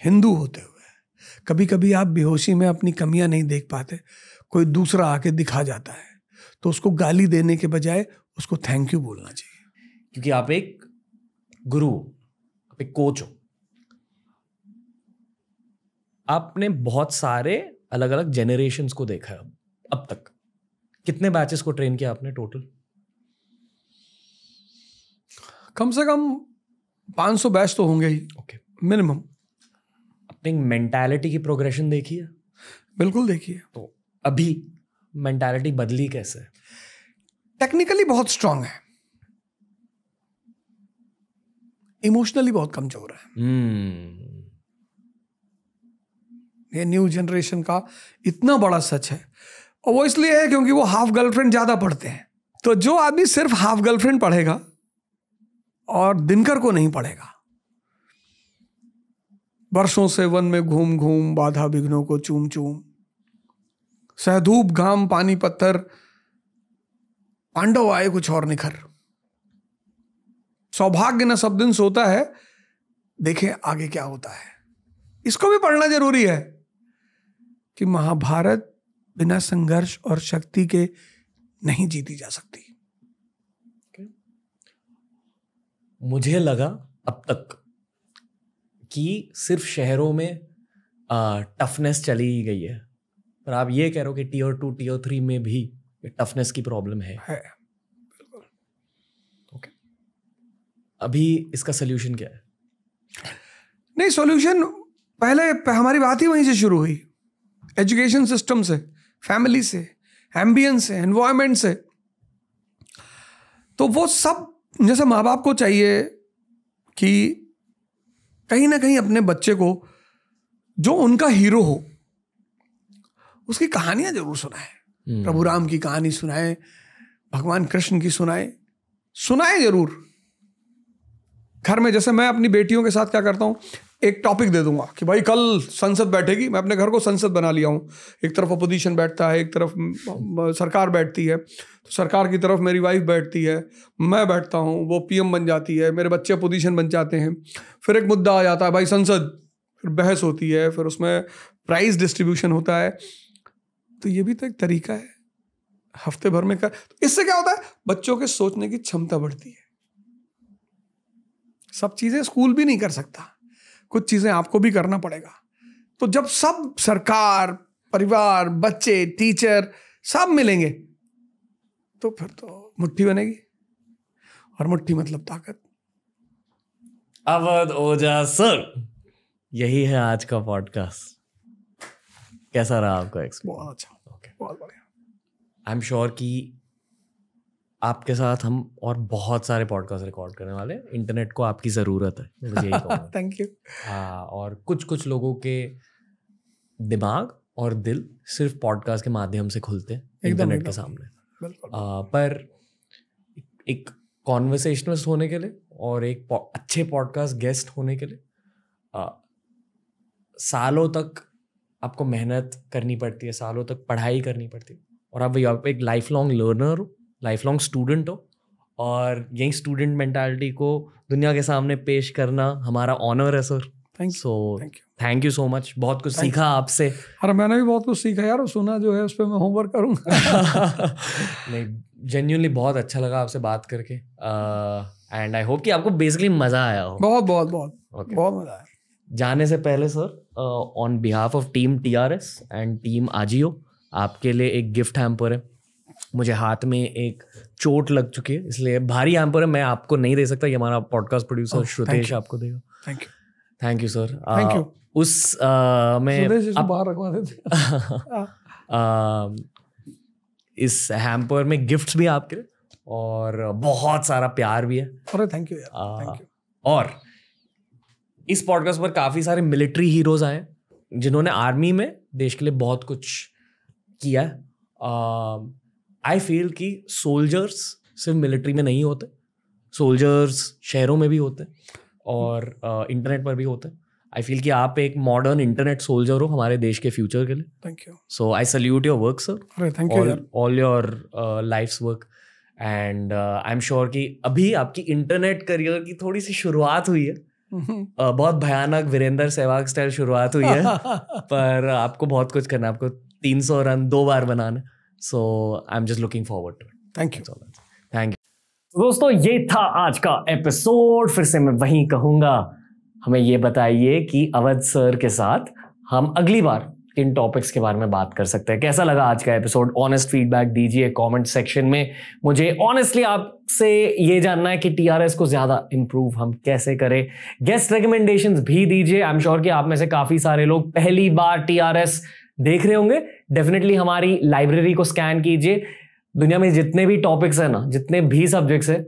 हिंदू होते हुए। कभी कभी आप बेहोशी में अपनी कमियां नहीं देख पाते, कोई दूसरा आके दिखा जाता है, तो उसको गाली देने के बजाय उसको थैंक यू बोलना चाहिए। क्योंकि आप एक गुरु, आप एक कोच हो। आपने बहुत सारे अलग अलग जेनरेशंस को देखा है अब तक। कितने बैचेस को ट्रेन किया आपने टोटल? कम से कम 500 बैच तो होंगे ही, ओके, मिनिमम। अपनी मेंटालिटी की प्रोग्रेशन देखी है? बिल्कुल देखिए। तो अभी मेंटालिटी बदली कैसे? टेक्निकली बहुत स्ट्रांग है, इमोशनली बहुत कमजोर है। ये न्यू जनरेशन का इतना बड़ा सच है, और वो इसलिए है क्योंकि वो हाफ गर्लफ्रेंड ज्यादा पढ़ते हैं। तो जो आदमी सिर्फ हाफ गर्लफ्रेंड पढ़ेगा और दिनकर को नहीं पढ़ेगा, वर्षों से वन में घूम घूम बाधा विघ्नों को चूम चूम, सहधूप घाम पानी पत्थर, पांडव आए कुछ और निखर, सौभाग्य न सब दिन सोता है, देखें आगे क्या होता है। इसको भी पढ़ना जरूरी है कि महाभारत बिना संघर्ष और शक्ति के नहीं जीती जा सकती। मुझे लगा अब तक कि सिर्फ शहरों में टफनेस चली गई है, पर आप ये कह रहे हो कि टीयर 2 टीयर 3 में भी टफनेस की प्रॉब्लम है। बिल्कुल। ओके, अभी इसका सोल्यूशन क्या है? नहीं, सॉल्यूशन पहले हमारी बात ही वहीं से शुरू हुई, एजुकेशन सिस्टम से, फैमिली से, एम्बियंस से, एनवायरनमेंट से। तो वो सब, जैसे माँ बाप को चाहिए कि कहीं ना कहीं अपने बच्चे को जो उनका हीरो हो उसकी कहानियां जरूर सुनाए। प्रभु राम की कहानी सुनाए, भगवान कृष्ण की सुनाए जरूर। घर में जैसे मैं अपनी बेटियों के साथ क्या करता हूँ, एक टॉपिक दे दूंगा कि भाई कल संसद बैठेगी, मैं अपने घर को संसद बना लिया हूँ। एक तरफ अपोजिशन बैठता है, एक तरफ सरकार बैठती है। तो सरकार की तरफ मेरी वाइफ बैठती है, मैं बैठता हूँ, वो पीएम बन जाती है, मेरे बच्चे अपोजिशन बन जाते हैं। फिर एक मुद्दा आ जाता है भाई संसद, फिर बहस होती है, फिर उसमें प्राइज डिस्ट्रीब्यूशन होता है। तो ये भी तो एक तरीका है हफ्ते भर में कर। तो इससे क्या होता है, बच्चों के सोचने की क्षमता बढ़ती है। सब चीजें स्कूल भी नहीं कर सकता, कुछ चीजें आपको भी करना पड़ेगा। तो जब सब, सरकार, परिवार, बच्चे, टीचर सब मिलेंगे तो फिर तो मुट्ठी बनेगी, और मुट्ठी मतलब ताकत। अवध ओझा सर, यही है आज का पॉडकास्ट। कैसा रहा आपका एक्सपीरियंस? बहुत अच्छा। ओके, बहुत बढ़िया। आई एम श्योर कि आपके साथ हम और बहुत सारे पॉडकास्ट रिकॉर्ड करने वाले हैं। इंटरनेट को आपकी ज़रूरत है, मैं बस यही कहूँगा। Thank you. हाँ, और कुछ लोगों के दिमाग और दिल सिर्फ पॉडकास्ट के माध्यम से खुलते हैं इंटरनेट के सामने। पर एक कॉन्वर्सेशनलिस्ट होने के लिए और एक अच्छे पॉडकास्ट गेस्ट होने के लिए सालों तक आपको मेहनत करनी पड़ती है, सालों तक पढ़ाई करनी पड़ती है। और आप एक लाइफ लॉन्ग लर्नर हो, लाइफ लॉन्ग स्टूडेंट हो, और यही स्टूडेंट मेंटालिटी को दुनिया के सामने पेश करना हमारा ऑनर है sir. Thank you so much. बहुत कुछ सीखा आपसे। अरे मैंने भी बहुत कुछ सीखा यार, सुना जो है उस पर मैं होमवर्क करूँगा। नहीं, जेन्युइनली बहुत अच्छा लगा आपसे बात करके, एंड आई होप कि आपको बेसिकली मजा आया हो। बहुत बहुत बहुत बहुत मजा आया। जाने से पहले sir, on behalf of team TRS and team Ajio, आपके लिए एक गिफ्ट हैम्पर है। मुझे हाथ में एक चोट लग चुकी है, इसलिए भारी हैम्पर है, मैं आपको नहीं दे सकता। ये हमारा पॉडकास्ट प्रोड्यूसर श्रुतेश आपको देगा। Thank you sir. Thank you. उस में बाहर रखवा देते। इस हैम्पर में गिफ्ट्स भी आपके लिए और बहुत सारा प्यार भी है। अरे थैंक यू यार, थैंक यू। और इस पॉडकास्ट पर काफी सारे मिलिट्री हीरोज आए जिन्होंने आर्मी में देश के लिए बहुत कुछ किया है। आई फील कि सोल्जर्स सिर्फ मिलिट्री में नहीं होते, सोल्जर्स शहरों में भी होते हैं और इंटरनेट पर भी होते हैं। आई फील कि आप एक मॉडर्न इंटरनेट सोल्जर हो हमारे देश के फ्यूचर के लिए। Thank you. So I salute your work sir. अरे थैंक यू यार। All your life's work, and I am sure कि अभी आपकी इंटरनेट करियर की थोड़ी सी शुरुआत हुई है। बहुत भयानक वीरेंद्र सहवाग स्टाइल शुरुआत हुई है, पर आपको बहुत कुछ करना है, आपको 300 रन 2 बार बनाना। So I am just looking forward to it. Thank you. Thank you दोस्तों, ये था आज का एपिसोड। फिर से मैं वही कहूंगा, हमें ये बताइए कि अवध सर के साथ हम अगली बार किन टॉपिक्स के बारे में बात कर सकते हैं। कैसा लगा आज का एपिसोड? ऑनेस्ट फीडबैक दीजिए कमेंट सेक्शन में। मुझे ऑनेस्टली आपसे ये जानना है कि TRS को ज्यादा इंप्रूव हम कैसे करें। गेस्ट रिकमेंडेशंस भी दीजिए। आई एम श्योर कि आप में से काफी सारे लोग पहली बार TRS देख रहे होंगे। डेफिनेटली हमारी लाइब्रेरी को स्कैन कीजिए। दुनिया में जितने भी टॉपिक्स है ना, जितने भी सब्जेक्ट्स है,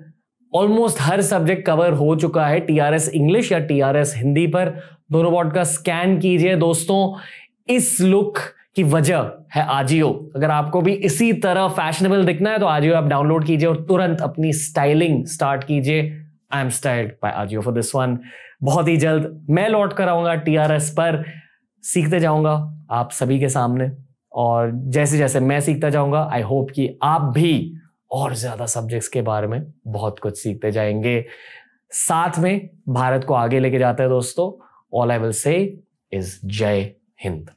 ऑलमोस्ट हर सब्जेक्ट कवर हो चुका है TRS इंग्लिश या TRS हिंदी पर। दोनों पॉडकास्ट स्कैन कीजिए दोस्तों। इस लुक की वजह है आजियो। अगर आपको भी इसी तरह फैशनेबल दिखना है तो आजियो आप डाउनलोड कीजिए और तुरंत अपनी स्टाइलिंग स्टार्ट कीजिए। I am styled by Ajio for this one. बहुत ही जल्द मैं लौट कर आऊंगा TRS पर, सीखते जाऊंगा आप सभी के सामने, और जैसे जैसे मैं सीखता जाऊंगा आई होप कि आप भी और ज्यादा सब्जेक्ट्स के बारे में बहुत कुछ सीखते जाएंगे। साथ में भारत को आगे लेके जाते हैं दोस्तों। All I will say is जय हिंद।